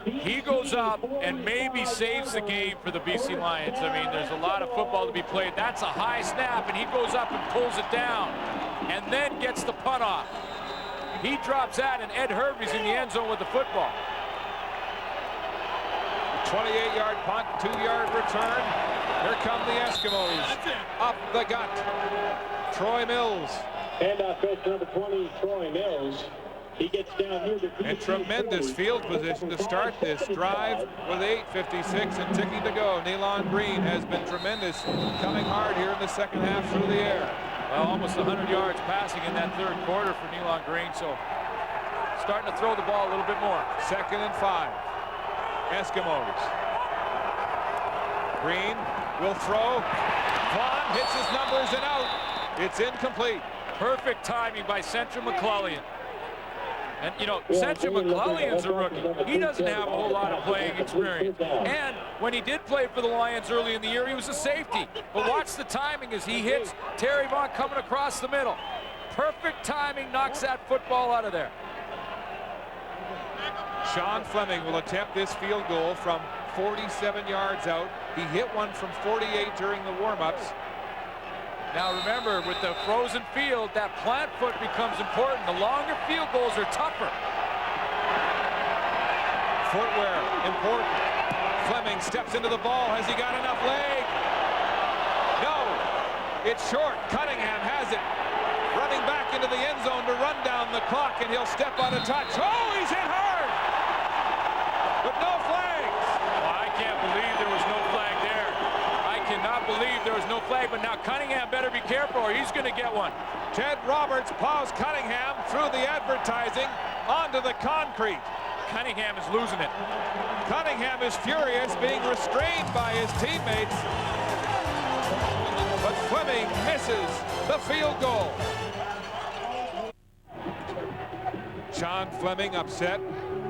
S3: He goes up and maybe saves the game for the BC Lions. I mean, there's a lot of football to be played. That's a high snap, and he goes up and pulls it down and then gets the punt off. He drops that, and Ed Hervey's in the end zone with the football.
S2: 28-yard punt, 2-yard return. Here come the Eskimos. Up the gut. Troy Mills.
S8: And goes to number 20, Troy Mills. He gets down here to
S2: and tremendous field position to start this drive with 8:56 and ticking to go. Nealon Green has been tremendous, coming hard here in the second half through the air.
S3: Well, almost 100 yards passing in that third quarter for Nealon Green, so starting to throw the ball a little bit more.
S2: 2nd and 5. Eskimos. Green will throw. Vaughn hits his numbers and out. It's incomplete.
S3: Perfect timing by Central McClellan. And, you know, Central McClellan's a rookie. He doesn't have a whole lot of playing experience. And when he did play for the Lions early in the year, he was a safety. But watch the timing as he hits Terry Vaughn coming across the middle. Perfect timing, knocks that football out of there.
S2: Sean Fleming will attempt this field goal from 47 yards out. He hit one from 48 during the warm-ups.
S3: Now remember, with the frozen field, that plant foot becomes important. The longer field goals are tougher.
S2: Footwear, important. Fleming steps into the ball. Has he got enough leg? No. It's short. Cunningham has it. Running back into the end zone to run down the clock, and he'll step on a touch. Oh, he's hit hard! But no flags.
S3: Well, I can't believe there was no flag there. I cannot believe there was no flag, but now Cunningham better be careful or he's going to get one.
S2: Ted Roberts plows Cunningham through the advertising onto the concrete.
S3: Cunningham is losing it.
S2: Cunningham is furious, being restrained by his teammates. But Fleming misses the field goal. Sean Fleming upset.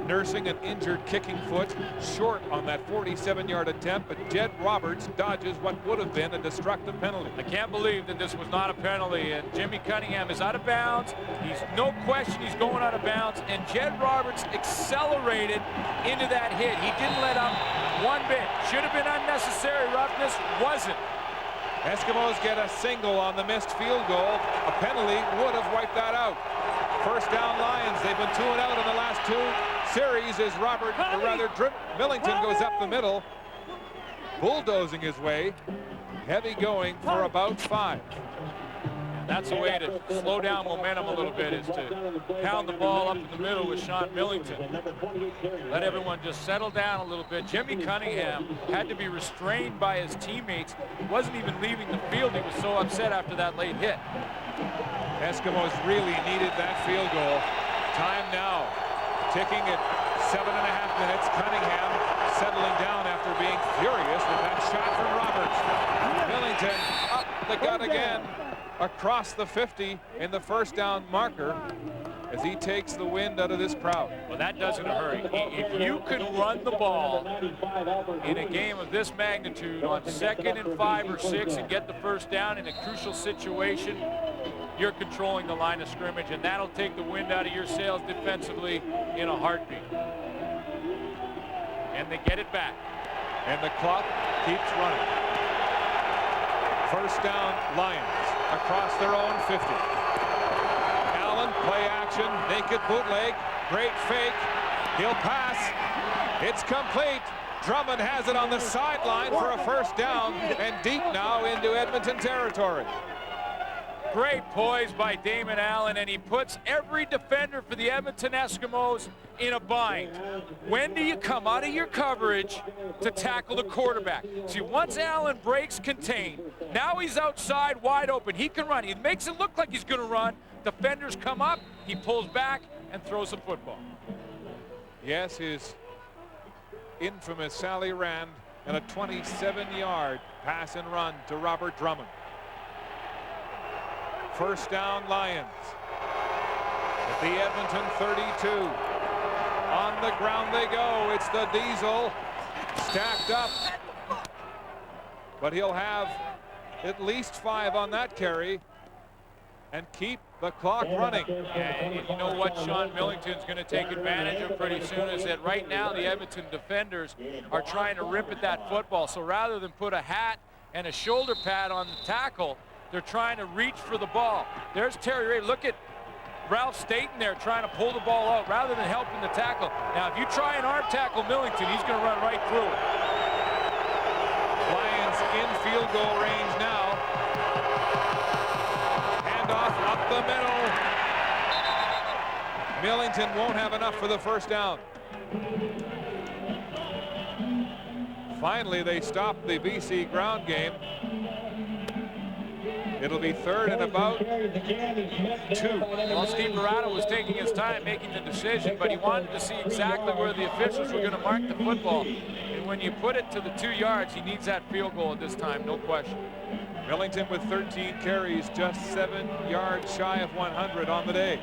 S2: nursing an injured kicking foot, short on that 47-yard attempt, but Jed Roberts dodges what would have been a destructive penalty.
S3: I can't believe that this was not a penalty, and Jimmy Cunningham is out of bounds. He's no question he's going out of bounds, and Jed Roberts accelerated into that hit. He didn't let up one bit. Should have been unnecessary roughness, wasn't.
S2: Eskimos get a single on the missed field goal. A penalty would have wiped that out. First down Lions. They've been 2 and out in the last 2 series as Millington goes up the middle, bulldozing his way, heavy going for about 5.
S3: And that's the way to slow down momentum a little bit, is to pound the ball up in the middle with Sean Millington. Let everyone just settle down a little bit. Jimmy Cunningham had to be restrained by his teammates. He wasn't even leaving the field. He was so upset after that late hit.
S2: Eskimos really needed that field goal. Time now, ticking at 7.5 minutes. Cunningham settling down after being furious with that shot from Roberts. Millington up the gut again, across the 50 in the first down marker as he takes the wind out of this crowd.
S3: Well, that does in a hurry. If you can run the ball in a game of this magnitude on 2nd and 5 or 6 and get the first down in a crucial situation, you're controlling the line of scrimmage, and that'll take the wind out of your sails defensively in a heartbeat. And they get it back.
S2: And the clock keeps running. First down, Lions, across their own 50. Allen, play action, naked bootleg, great fake. He'll pass. It's complete. Drummond has it on the sideline for a first down, and deep now into Edmonton territory.
S3: Great poise by Damon Allen, and he puts every defender for the Edmonton Eskimos in a bind. When do you come out of your coverage to tackle the quarterback? See, once Allen breaks contain, now he's outside wide open. He can run. He makes it look like he's going to run. Defenders come up, he pulls back and throws the football.
S2: Yes, his infamous Sally Rand and a 27-yard pass and run to Robert Drummond. First down, Lions at the Edmonton 32. On the ground they go. It's the Diesel stacked up, but he'll have at least 5 on that carry and keep the clock running.
S3: And you know what Sean Millington's going to take advantage of pretty soon is that right now the Edmonton defenders are trying to rip at that football. So rather than put a hat and a shoulder pad on the tackle, they're trying to reach for the ball. There's Terry Ray. Look at Ralph Staten there trying to pull the ball out rather than helping the tackle. Now, if you try and arm tackle Millington, he's going to run right through it.
S2: Lions in field goal range now. Handoff up the middle. Millington won't have enough for the first down. Finally, they stop the BC ground game. It'll be 3rd and about 2.
S3: Well, Steve Barata was taking his time making the decision, but he wanted to see exactly where the officials were going to mark the football. And when you put it to the 2 yards, he needs that field goal at this time, no question.
S2: Millington with 13 carries, just 7 yards shy of 100 on the day.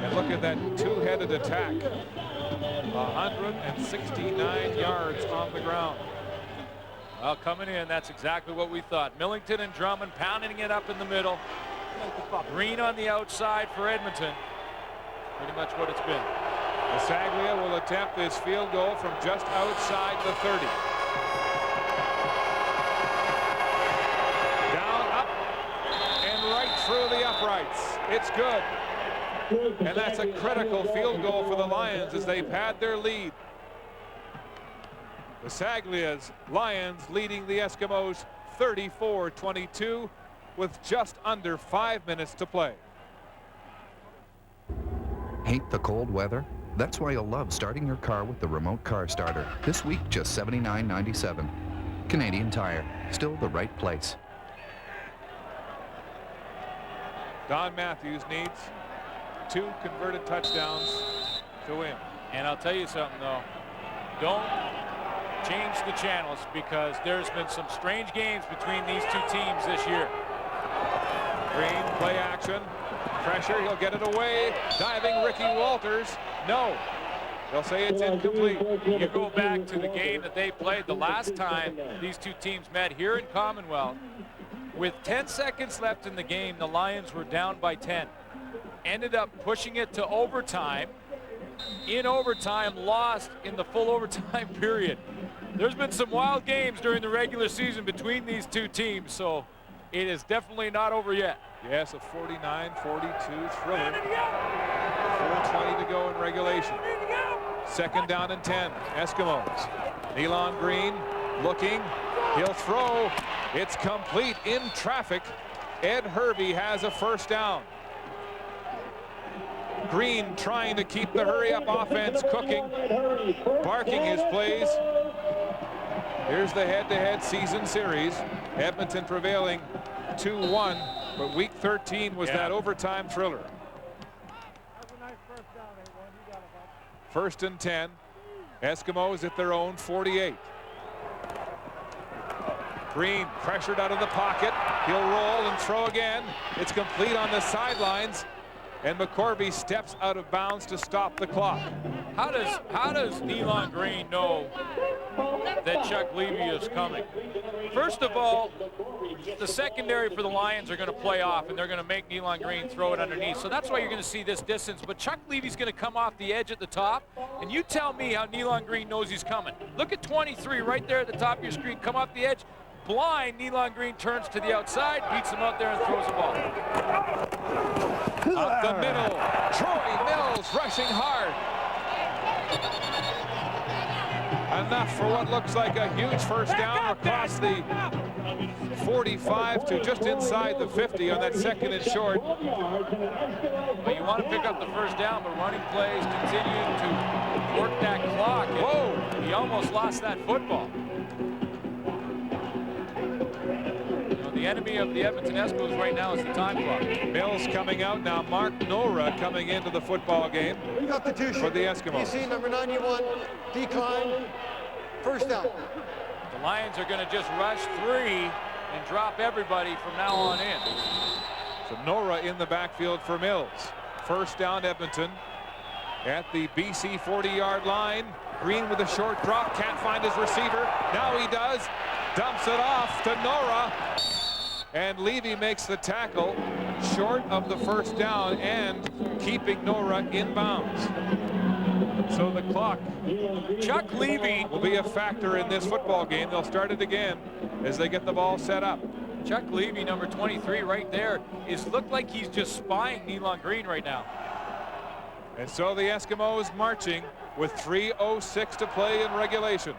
S2: And look at that 2-headed attack. 169 yards on the ground.
S3: Well, coming in, that's exactly what we thought. Millington and Drummond pounding it up in the middle. Green on the outside for Edmonton. Pretty much what it's been.
S2: Saglia will attempt this field goal from just outside the 30. Down, up, and right through the uprights. It's good. And that's a critical field goal for the Lions as they pad their lead. The Saglia's Lions leading the Eskimos 34-22 with just under 5 minutes to play.
S15: Hate the cold weather? That's why you'll love starting your car with the remote car starter. This week, just $79.97. Canadian Tire, still the right place.
S2: Don Matthews needs 2 converted touchdowns to win.
S3: And I'll tell you something, though. Don't change the channels because there's been some strange games between these 2 teams this year.
S2: Green, play action, pressure. He'll get it away. Diving Ricky Walters. No. They'll say it's incomplete.
S3: You go back to the game that they played the last time these two teams met here in Commonwealth. With 10 seconds left in the game, the Lions were down by 10. Ended up pushing it to overtime. In overtime, lost in the full overtime period. There's been some wild games during the regular season between these two teams, so it is definitely not over yet.
S2: Yes, a 49-42 thriller. 4:20 to go in regulation. Second down and 10. Eskimos. Elon Green looking. He'll throw. It's complete in traffic. Ed Hervey has a first down. Green trying to keep the hurry-up offense cooking. Barking his plays. Here's the head-to-head season series. Edmonton prevailing 2-1, but week 13 was that overtime thriller. First and 10. Eskimos at their own 48. Green pressured out of the pocket. He'll roll and throw again. It's complete on the sidelines, and McCorvey steps out of bounds to stop the clock.
S3: How does Elon Green know that Chuck Levy is coming? First of all, the secondary for the Lions are going to play off, and they're going to make Elon Green throw it underneath. So that's why you're going to see this distance. But Chuck Levy's going to come off the edge at the top, and you tell me how Elon Green knows he's coming. Look at 23 right there at the top of your screen. Come off the edge. Blind, Elon Green turns to the outside, beats him out there, and throws the ball.
S2: Up the middle, Troy Mills rushing hard. Enough for what looks like a huge first down across the 45 to just inside the 50 on that second and short.
S3: Well, you want to pick up the first down, but running plays continue to work that clock.
S2: Whoa!
S3: He almost lost that football. The enemy of the Edmonton Eskimos right now is the time clock.
S2: Mills coming out now. Mark Nora coming into the football game for the Eskimos.
S5: BC number 91, decline, first down.
S3: The Lions are going to just rush 3 and drop everybody from now on in.
S2: So Nora in the backfield for Mills. First down Edmonton at the BC 40-yard line. Green with a short drop, can't find his receiver. Now he does. Dumps it off to Nora. And Levy makes the tackle short of the first down and keeping Nora in bounds. So the clock,
S3: Chuck Levy
S2: will be a factor in this football game. They'll start it again as they get the ball set up.
S3: Chuck Levy, number 23 right there, looked like he's just spying Elon Green right now.
S2: And so the Eskimos marching with 3:06 to play in regulation.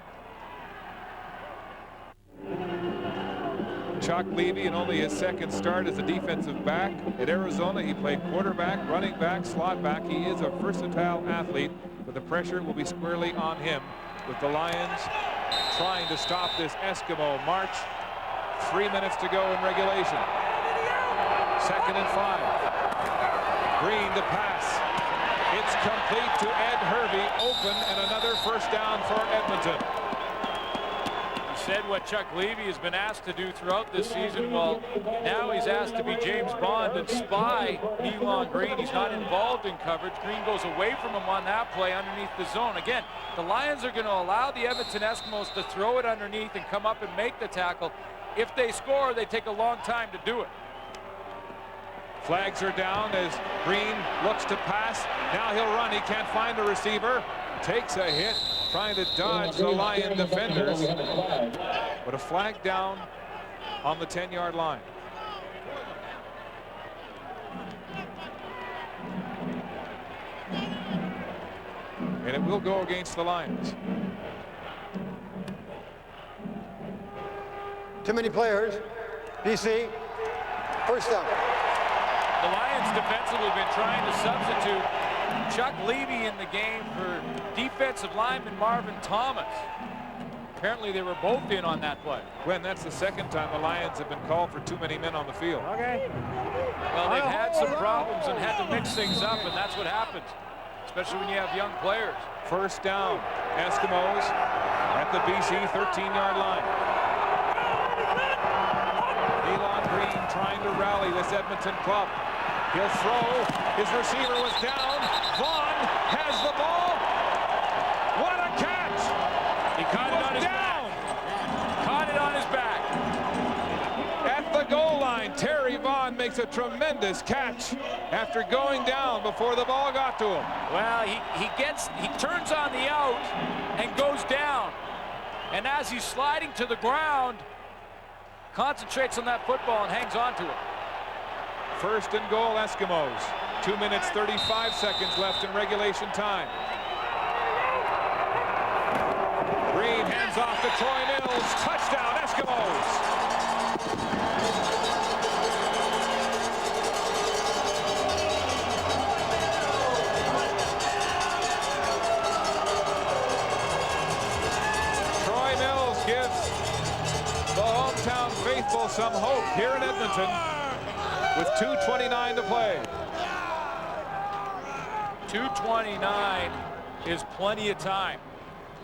S2: Chuck Levy, in only his second start as a defensive back at Arizona, he played quarterback, running back, slot back. He is a versatile athlete, but the pressure will be squarely on him with the Lions trying to stop this Eskimo march. 3 minutes to go in regulation. Second and 5. Green to pass. It's complete to Ed Hervey, open, and another first down for Edmonton.
S3: Said what Chuck Levy has been asked to do throughout this season. Well, now he's asked to be James Bond and spy Elon Green. He's not involved in coverage. Green goes away from him on that play underneath the zone. Again, the Lions are going to allow the Edmonton Eskimos to throw it underneath and come up and make the tackle. If they score, they take a long time to do it.
S2: Flags are down as Green looks to pass. Now he'll run. He can't find a receiver. Takes a hit trying to dodge the Lion defenders. But a flag down on the 10-yard line. And it will go against the Lions.
S5: Too many players. BC, first down.
S3: The Lions defensively have been trying to substitute Chuck Levy in the game for defensive lineman Marvin Thomas. Apparently they were both in on that play.
S2: Glenn, that's the second time the Lions have been called for too many men on the field.
S3: Okay. Well, they've had some problems and had to mix things up, and that's what happens, especially when you have young players.
S2: First down, Eskimos at the BC 13-yard line. Elon Green trying to rally this Edmonton club. He'll throw. His receiver was down. Vaughn has the ball. What a catch!
S3: He caught it on his back. Caught it on his back.
S2: At the goal line, Terry Vaughn makes a tremendous catch after going down before the ball got to him.
S3: Well, he turns on the out and goes down. And as he's sliding to the ground, concentrates on that football and hangs on to it.
S2: First and goal, Eskimos. 2 minutes, 35 seconds left in regulation time. Green hands off to Troy Mills. Touchdown, Eskimos. Troy Mills gives the hometown faithful some hope here in Edmonton with 2:29 to play.
S3: 2:29 is plenty of time.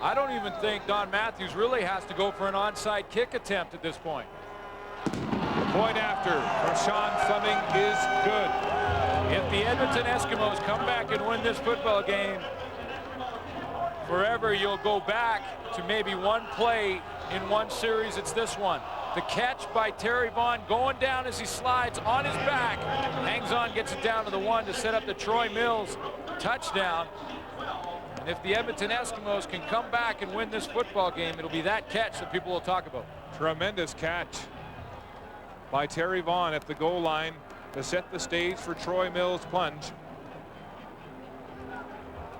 S3: I don't even think Don Matthews really has to go for an onside kick attempt at this point.
S2: Point after for Sean Fleming is good.
S3: If the Edmonton Eskimos come back and win this football game, forever you'll go back to maybe one play in one series. It's this one. The catch by Terry Vaughn going down as he slides on his back. Hangs on, gets it down to the one to set up the Troy Mills touchdown. And if the Edmonton Eskimos can come back and win this football game, it'll be that catch that people will talk about.
S2: Tremendous catch by Terry Vaughn at the goal line to set the stage for Troy Mills' plunge.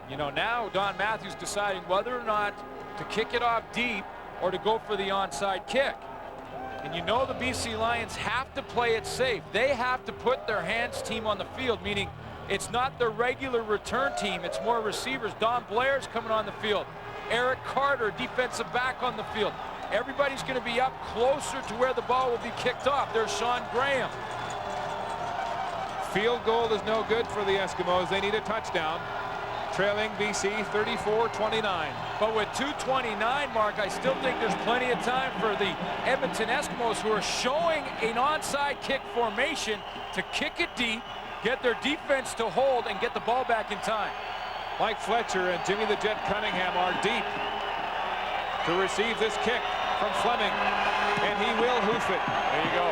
S3: You know, now Don Matthews deciding whether or not to kick it off deep or to go for the onside kick. And you know the BC Lions have to play it safe. They have to put their hands team on the field, meaning it's not the regular return team. It's more receivers. Don Blair's coming on the field. Eric Carter, defensive back, on the field. Everybody's going to be up closer to where the ball will be kicked off. There's Sean Graham.
S2: Field goal is no good for the Eskimos. They need a touchdown. Trailing BC 34-29.
S3: But with 2:29, Mark, I still think there's plenty of time for the Edmonton Eskimos, who are showing an onside kick formation, to kick it deep, get their defense to hold, and get the ball back in time.
S2: Mike Fletcher and Jimmy the Jet Cunningham are deep to receive this kick from Fleming, and he will hoof it.
S3: There you go.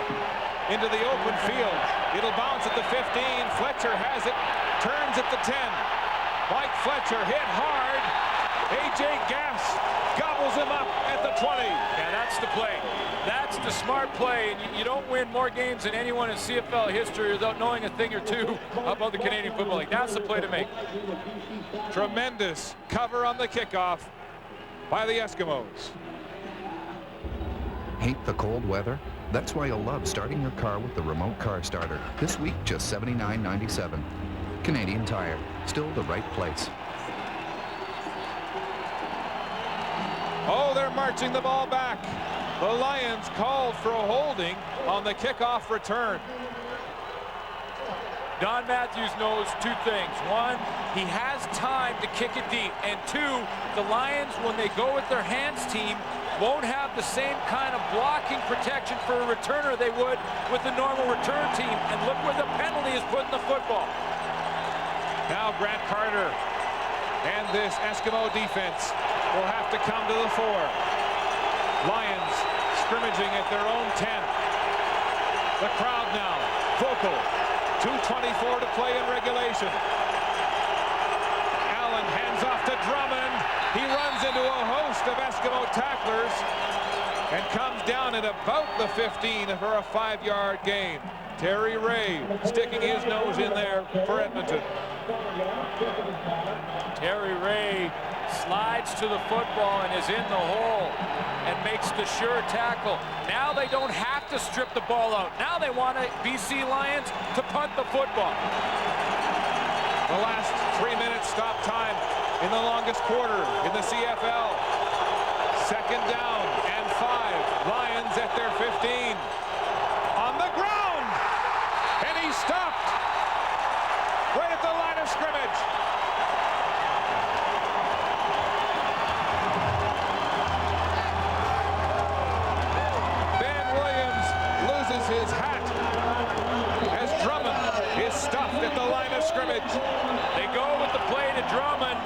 S2: Into the open field. It'll bounce at the 15. Fletcher has it, turns at the 10. Mike Fletcher hit hard. A.J. Gass gobbles him up at the 20.
S3: Yeah, that's the play. That's the smart play. And you don't win more games than anyone in CFL history without knowing a thing or two about the Canadian Football League. That's the play to make.
S2: Tremendous cover on the kickoff by the Eskimos.
S15: Hate the cold weather? That's why you'll love starting your car with the remote car starter. This week, just $79.97. Canadian Tire, still the right place.
S2: Oh, they're marching the ball back. The Lions called for a holding on the kickoff return.
S3: Don Matthews knows two things. One, he has time to kick it deep. And two, the Lions, when they go with their hands team, won't have the same kind of blocking protection for a returner they would with the normal return team. And look where the penalty is putting the football.
S2: Now Grant Carter and this Eskimo defense will have to come to the fore. Lions scrimmaging at their own 10. The crowd now vocal. 2:24 to play in regulation. Allen hands off to Drummond. He runs into a host of Eskimo tacklers and comes down at about the 15 for a 5-yard gain. Terry Ray sticking his nose in there for Edmonton.
S3: Terry Ray slides to the football and is in the hole and makes the sure tackle. Now they don't have to strip the ball out. Now they want BC Lions to punt the football.
S2: The last 3 minutes stop time in the longest quarter in the CFL. Second down and 5. Lions at their 15. On the ground! And he's stopped right at the line of scrimmage. Ben Williams loses his hat as Drummond is stuffed
S3: Drummond,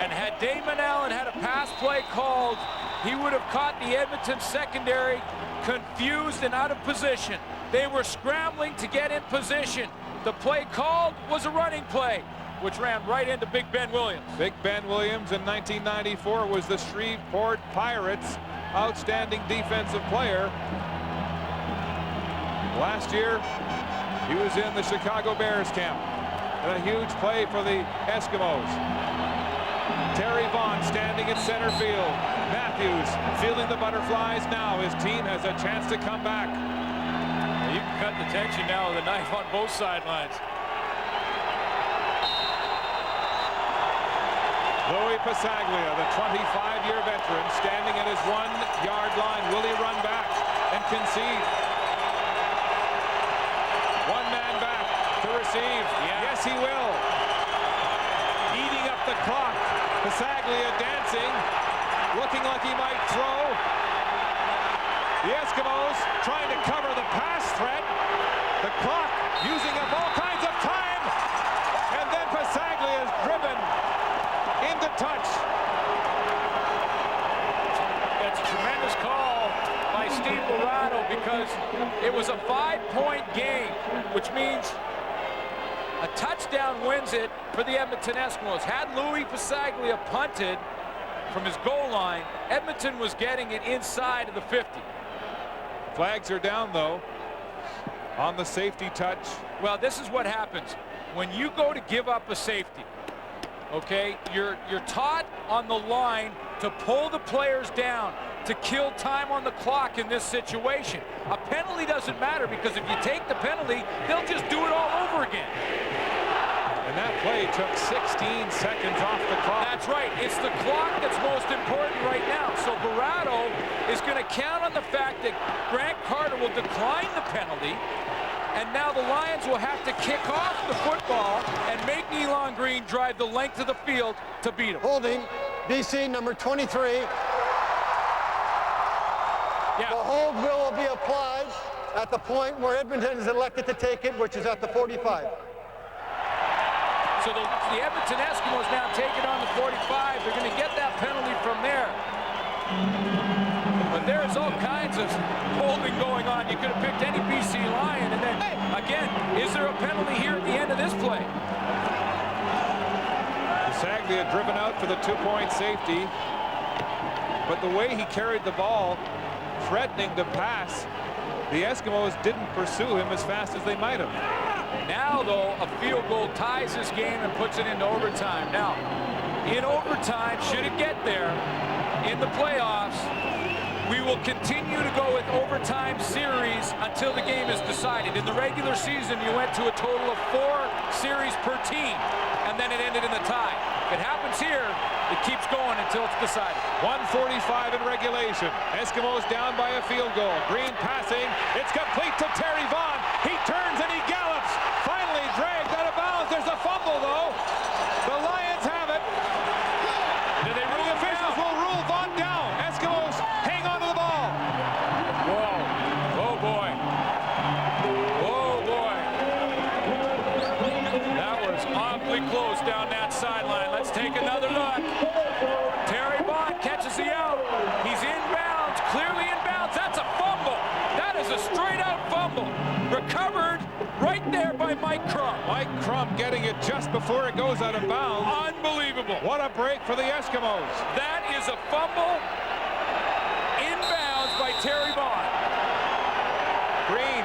S3: and had Damon Allen had a pass play called, he would have caught the Edmonton secondary confused and out of position. They were scrambling to get in position. The play called was a running play, which ran right into Big Ben Williams.
S2: Big Ben Williams in 1994 was the Shreveport Pirates' outstanding defensive player. Last year, he was in the Chicago Bears camp. And a huge play for the Eskimos. Terry Vaughn standing in center field. Matthews feeling the butterflies now. His team has a chance to come back.
S3: You can cut the tension now with a knife on both sidelines.
S2: Louis Pasaglia, the 25-year veteran, standing at his 1-yard line. Will he run back and concede? One man back to receive. Yes, he will. Eating up the clock. Pasaglia dancing, looking like he might throw. The Eskimos trying to cover the pass threat. The clock using up all kinds of time. And then Pasaglia is driven into touch.
S3: That's a tremendous call by Steve Lorado, because it was a 5-point game, which means a touchdown wins it for the Edmonton Eskimos. Had Louis Pasaglia punted from his goal line, Edmonton was getting it inside of the 50.
S2: Flags are down, though, on the safety touch.
S3: Well, this is what happens when you go to give up a safety. Okay, you're taught on the line to pull the players down, to kill time on the clock in this situation. A penalty doesn't matter, because if you take the penalty, they'll just do it all over again.
S2: And that play took 16 seconds off the clock.
S3: That's right. It's the clock that's most important right now. So Barado is going to count on the fact that Grant Carter will decline the penalty, and now the Lions will have to kick off the football and make Elon Green drive the length of the field to beat him.
S5: Holding, BC number 23.
S3: Yeah.
S5: The hold will be applied at the point where Edmonton is elected to take it, which is at the 45.
S3: So the Edmonton Eskimos now take it on the 45. They're going to get that penalty from there. But there's all kinds of holding going on. You could have picked any BC Lion, and then, again, is there a penalty here at the end of this play?
S2: Pasaglia driven out for the 2-point safety. But the way he carried the ball, threatening to pass, the Eskimos didn't pursue him as fast as they might have.
S3: Now, though, a field goal ties this game and puts it into overtime. Now, in overtime, should it get there, in the playoffs, we will continue to go with overtime series until the game is decided. In the regular season, you went to a total of 4 series per team, and then it ended in a tie. If it happens here, it keeps going until it's decided.
S2: 1:45 in regulation. Eskimos down by a field goal. Green passing. It's complete to Terry Vaughn. He turns and he gallops. Finally dragged out of bounds. There's a fumble, though. The Lions have it.
S3: Do they rule
S2: the officials will rule Vaughn down. Eskimos hang on to the ball.
S3: Whoa. Oh, boy. Oh, boy. That was awfully close down that sideline. Let's take another look. Terry Vaughn catches the out. He's inbounds, clearly inbounds. That's a fumble. That is a straight-out fumble. Recovered right there by Mike Crum.
S2: Mike Crum getting it just before it goes out of bounds.
S3: Unbelievable.
S2: What a break for the Eskimos.
S3: That is a fumble inbounds by Terry Vaughn.
S2: Green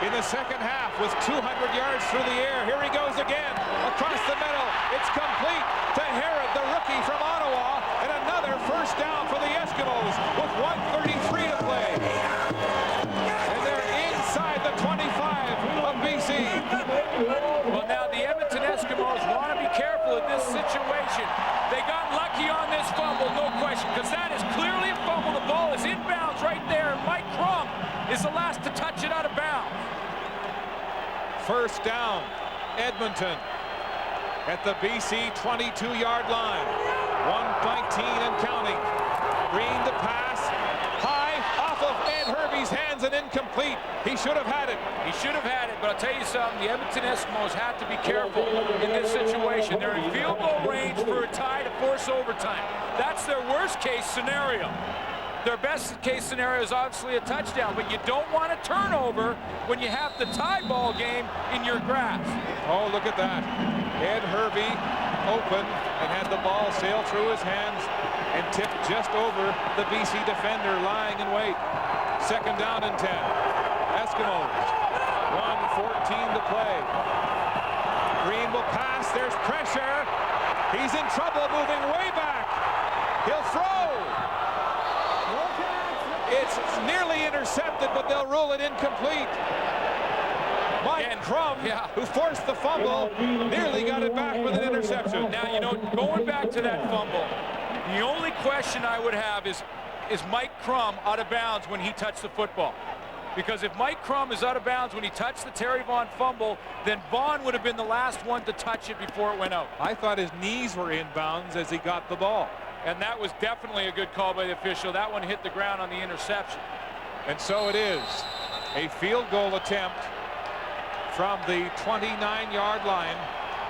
S2: in the second half with 200 yards through the air. Here he goes again. Across the middle. It's complete to Herod, the rookie from Ottawa. And another first down for the Eskimos with 1:33 to play. And they're inside the 25 of BC.
S3: Well, now the Edmonton Eskimos want to be careful in this situation. They got lucky on this fumble, no question, because that is clearly a fumble. The ball is inbounds right there, and Mike Crum is the last to touch it out of bounds.
S2: First down, Edmonton at the BC 22-yard line. 1:19 and counting. Green to pass. High off of Ed Hervey's hands and incomplete. incomplete. He should have had it.
S3: He should have had it, but I'll tell you something, the Edmonton Eskimos have to be careful in this situation. They're in field goal range for a tie to force overtime. That's their worst case scenario. Their best case scenario is obviously a touchdown, but you don't want a turnover when you have the tie ball game in your grasp.
S2: Oh, look at that. Ed Hervey open and had the ball sail through his hands and tipped just over the BC defender lying in wait. Second down and 10. Eskimos. 1:14 to play. Green will pass. There's pressure. He's in trouble moving way back. He'll throw. It's nearly intercepted, but they'll rule it incomplete. Mike Crum, who forced the fumble, nearly got it back with an interception.
S3: Now, you know, going back to that fumble, the only question I would have is Mike Crum out of bounds when he touched the football? Because if Mike Crum is out of bounds when he touched the Terry Vaughn fumble, then Vaughn would have been the last one to touch it before it went out.
S2: I thought his knees were in bounds as he got the ball.
S3: And that was definitely a good call by the official. That one hit the ground on the interception.
S2: And so it is. A field goal attempt from the 29-yard line.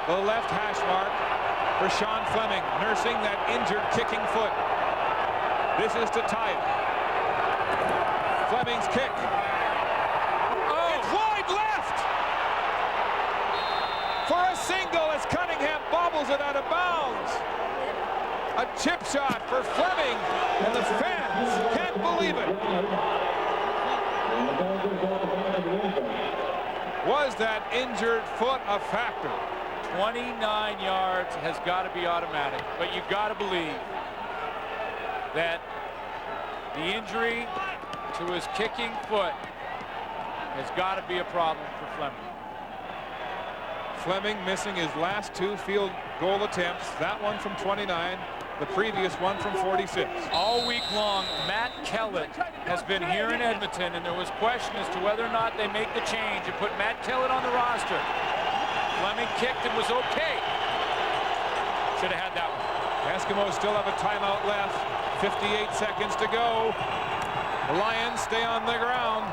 S2: The left hash mark for Sean Fleming, nursing that injured kicking foot. This is to tie it. Fleming's kick. Oh, it's wide left! For a single as Cunningham bobbles it out of bounds. A chip shot for Fleming, and the fans can't believe it. Was that injured foot a factor?
S3: 29 yards has got to be automatic, but you've got to believe that the injury to his kicking foot has got to be a problem for Fleming.
S2: Fleming missing his last two field goal attempts, that one from 29, the previous one from 46.
S3: All week long, Matt Kellett has been here in Edmonton, and there was question as to whether or not they make the change and put Matt Kellett on the roster. Fleming kicked and was okay. Should have had that one.
S2: Eskimos still have a timeout left. 58 seconds to go. The Lions stay on the ground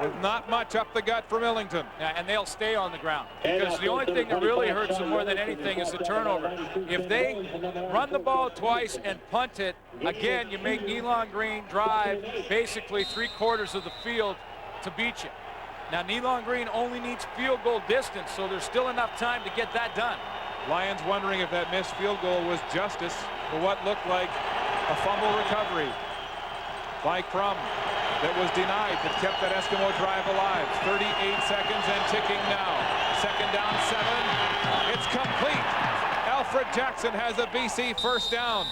S2: with not much up the gut for Millington.
S3: Yeah, and they'll stay on the ground because the only thing that really hurts them more than anything is the turnover. If they run the ball twice and punt it, again, you make Nealon Green drive basically 3/4 of the field to beat you. Now, Nealon Green only needs field goal distance, so there's still enough time to get that done.
S2: Lions wondering if that missed field goal was justice for what looked like a fumble recovery by Crum that was denied, that kept that Eskimo drive alive. 38 seconds and ticking now. Second down, 7. It's complete. Alfred Jackson has a BC first down.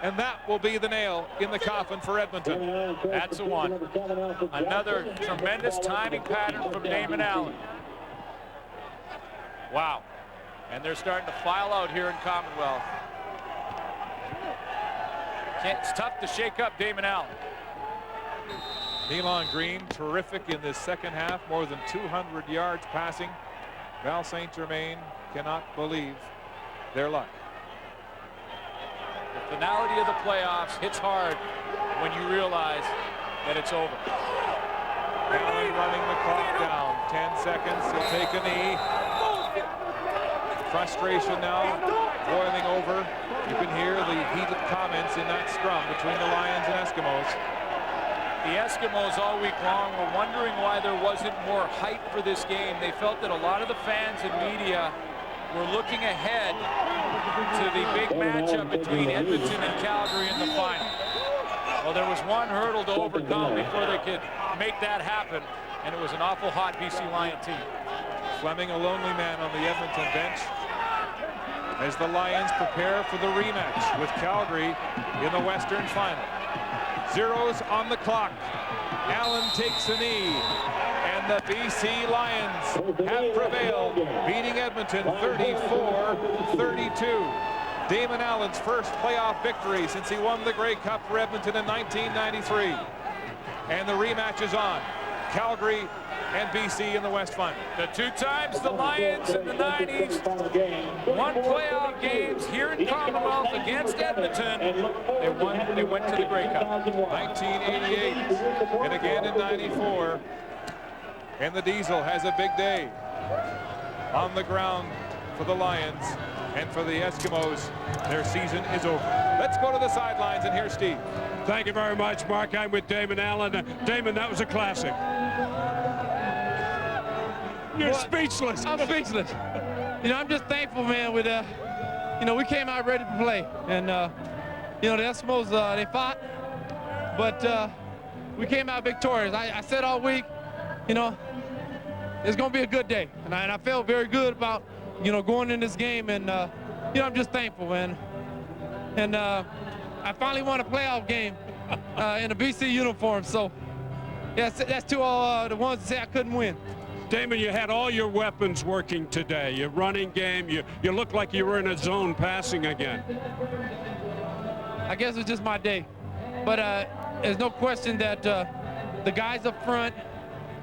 S2: And that will be the nail in the coffin for Edmonton.
S3: That's the one. Another tremendous timing pattern from Damon Allen. Wow. And they're starting to file out here in Commonwealth. It's tough to shake up Damon Allen.
S2: Nealon Green, terrific in this second half, more than 200 yards passing. Val St. Germain cannot believe their luck.
S3: The finality of the playoffs hits hard when you realize that it's over.
S2: Allen running the clock down. 10 seconds, he'll take a knee. Frustration now boiling over. You can hear the heated comments in that scrum between the Lions and Eskimos.
S3: The Eskimos all week long were wondering why there wasn't more hype for this game. They felt that a lot of the fans and media were looking ahead to the big matchup between Edmonton and Calgary in the final. Well, there was one hurdle to overcome before they could make that happen, and it was an awful hot BC Lion team.
S2: Fleming, a lonely man on the Edmonton bench as the Lions prepare for the rematch with Calgary in the Western Final. Zeros on the clock. Allen takes a knee, and the BC Lions have prevailed, beating Edmonton 34-32. Damon Allen's first playoff victory since he won the Grey Cup for Edmonton in 1993. And the rematch is on. Calgary and BC in the West Final.
S3: The two times the Lions in the 90s won playoff games here in Commonwealth against Edmonton. They went to the Grey Cup.
S2: 1988 and again in 94. And the Diesel has a big day on the ground for the Lions, and for the Eskimos, their season is over. Let's go to the sidelines and hear Steve.
S4: Thank you very much, Mark. I'm with Damon Allen. Damon, that was a classic. You're speechless.
S16: I'm speechless. You know, I'm just thankful, man, with, you know, we came out ready to play. And, you know, the Eskimos, they fought, but we came out victorious. I said all week, you know, it's going to be a good day. And I felt very good about, you know, going in this game. And, you know, I'm just thankful, man. And I finally won a playoff game in a BC uniform. So, yeah, that's to all the ones that say I couldn't win.
S4: Damon, you had all your weapons working today. Your running game, you looked like you were in a zone passing again.
S16: I guess it's just my day. But there's no question that the guys up front,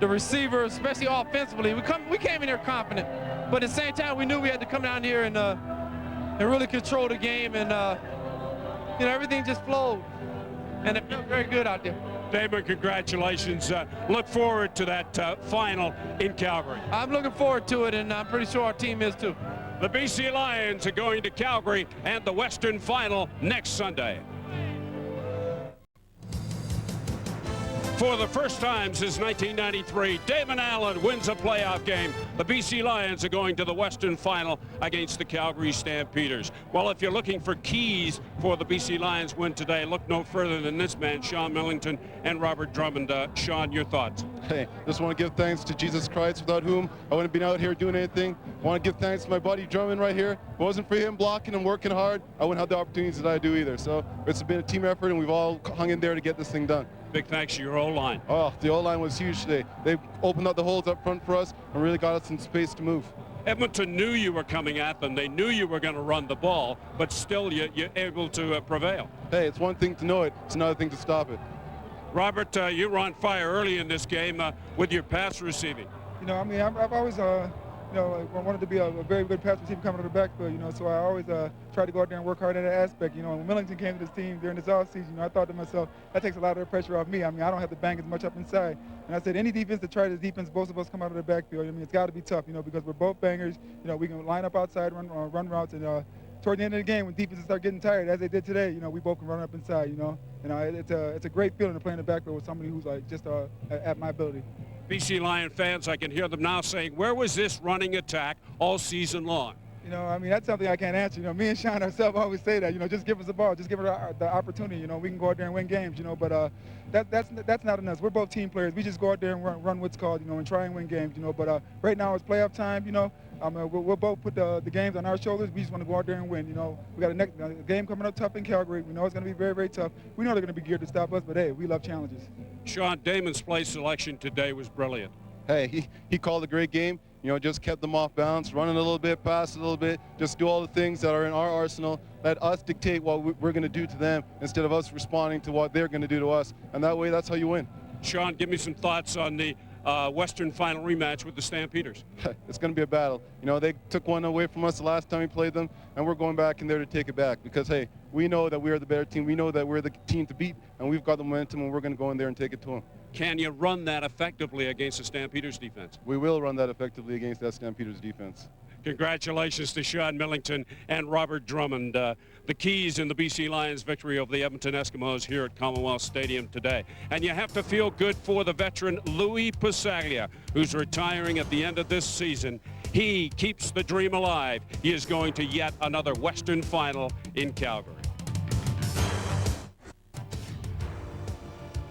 S16: the receivers, especially offensively, we came in here confident. But at the same time, we knew we had to come down here and really control the game. And, you know, everything just flowed. And it felt very good out there.
S4: Damon, congratulations. Look forward to that final in Calgary.
S16: I'm looking forward to it, and I'm pretty sure our team is too.
S4: The BC Lions are going to Calgary and the Western Final next Sunday. For the first time since 1993, Damon Allen wins a playoff game. The BC Lions are going to the Western Final against the Calgary Stampeders. Well, if you're looking for keys for the BC Lions win today, look no further than this man, Sean Millington and Robert Drummond. Sean, your thoughts?
S17: Hey, just want to give thanks to Jesus Christ, without whom I wouldn't have been out here doing anything. I want to give thanks to my buddy Drummond right here. If it wasn't for him blocking and working hard, I wouldn't have the opportunities that I do either. So it's been a team effort, and we've all hung in there to get this thing done.
S4: Big thanks to your O-line.
S17: Oh, the O-line was huge today. They opened up the holes up front for us and really got us some space to move.
S4: Edmonton knew you were coming at them. They knew you were going to run the ball, but still you're able to prevail.
S17: Hey, it's one thing to know it. It's another thing to stop it.
S4: Robert, you were on fire early in this game with your pass receiving.
S18: You know, I mean, I've always, you know, I wanted to be a very good pass receiver coming out of the backfield, you know, so I always try to go out there and work hard at that aspect. You know, when Millington came to this team during this offseason, you know, I thought to myself, that takes a lot of the pressure off me. I mean, I don't have to bang as much up inside. And I said, any defense that tries this defense, both of us come out of the backfield. I mean, it's got to be tough, you know, because we're both bangers. You know, we can line up outside, run routes, and toward the end of the game, when defenses start getting tired, as they did today, you know, we both can run up inside, you know. And it's a great feeling to play in the backfield with somebody who's like just at my ability.
S4: BC Lion fans, I can hear them now saying, where was this running attack all season long?
S18: You know, I mean, that's something I can't answer. You know, me and Sean ourselves always say that, you know, just give us the ball, just give us the opportunity, you know, we can go out there and win games, you know, but that's not enough. We're both team players. We just go out there and run what's called, you know, and try and win games, you know, but right now it's playoff time, you know. We'll both put the games on our shoulders. We just want to go out there and win, you know. We got a game coming up tough in Calgary. We know it's going to be very, very tough. We know they're going to be geared to stop us, but hey, we love challenges.
S4: Sean, Damon's play selection today was brilliant.
S17: Hey, he called a great game. You know, just kept them off balance, running a little bit, pass a little bit, just do all the things that are in our arsenal. Let us dictate what we're going to do to them instead of us responding to what they're going to do to us. And that way, that's how you win.
S4: Sean, give me some thoughts on the Western Final rematch with the Stampeders.
S17: It's going to be a battle. You know, they took one away from us the last time we played them, and we're going back in there to take it back because, hey, we know that we are the better team. We know that we're the team to beat, and we've got the momentum, and we're going to go in there and take it to them.
S4: Can you run that effectively against the Stampeders defense?
S17: We will run that effectively against that Stampeders defense.
S4: Congratulations to Sean Millington and Robert Drummond. The keys in the BC Lions victory over the Edmonton Eskimos here at Commonwealth Stadium today. And you have to feel good for the veteran Louis Pasaglia, who's retiring at the end of this season. He keeps the dream alive. He is going to yet another Western Final in Calgary.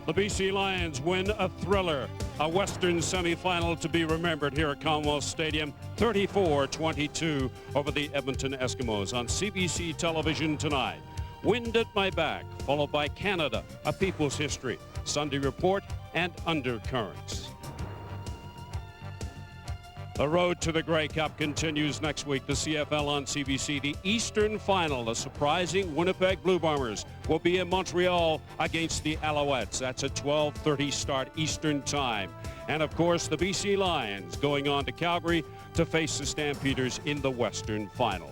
S4: The BC Lions win a thriller, a Western semifinal to be remembered here at Commonwealth Stadium, 34-22 over the Edmonton Eskimos on CBC television tonight. Wind at My Back, followed by Canada, A People's History, Sunday Report, and Undercurrents. The road to the Grey Cup continues next week. The CFL on CBC. The Eastern Final, the surprising Winnipeg Blue Bombers, will be in Montreal against the Alouettes. That's a 12:30 start Eastern time. And of course, the BC Lions going on to Calgary to face the Stampeders in the Western Final.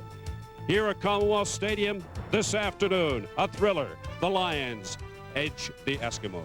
S4: Here at Commonwealth Stadium this afternoon, a thriller. The Lions edge the Eskimos.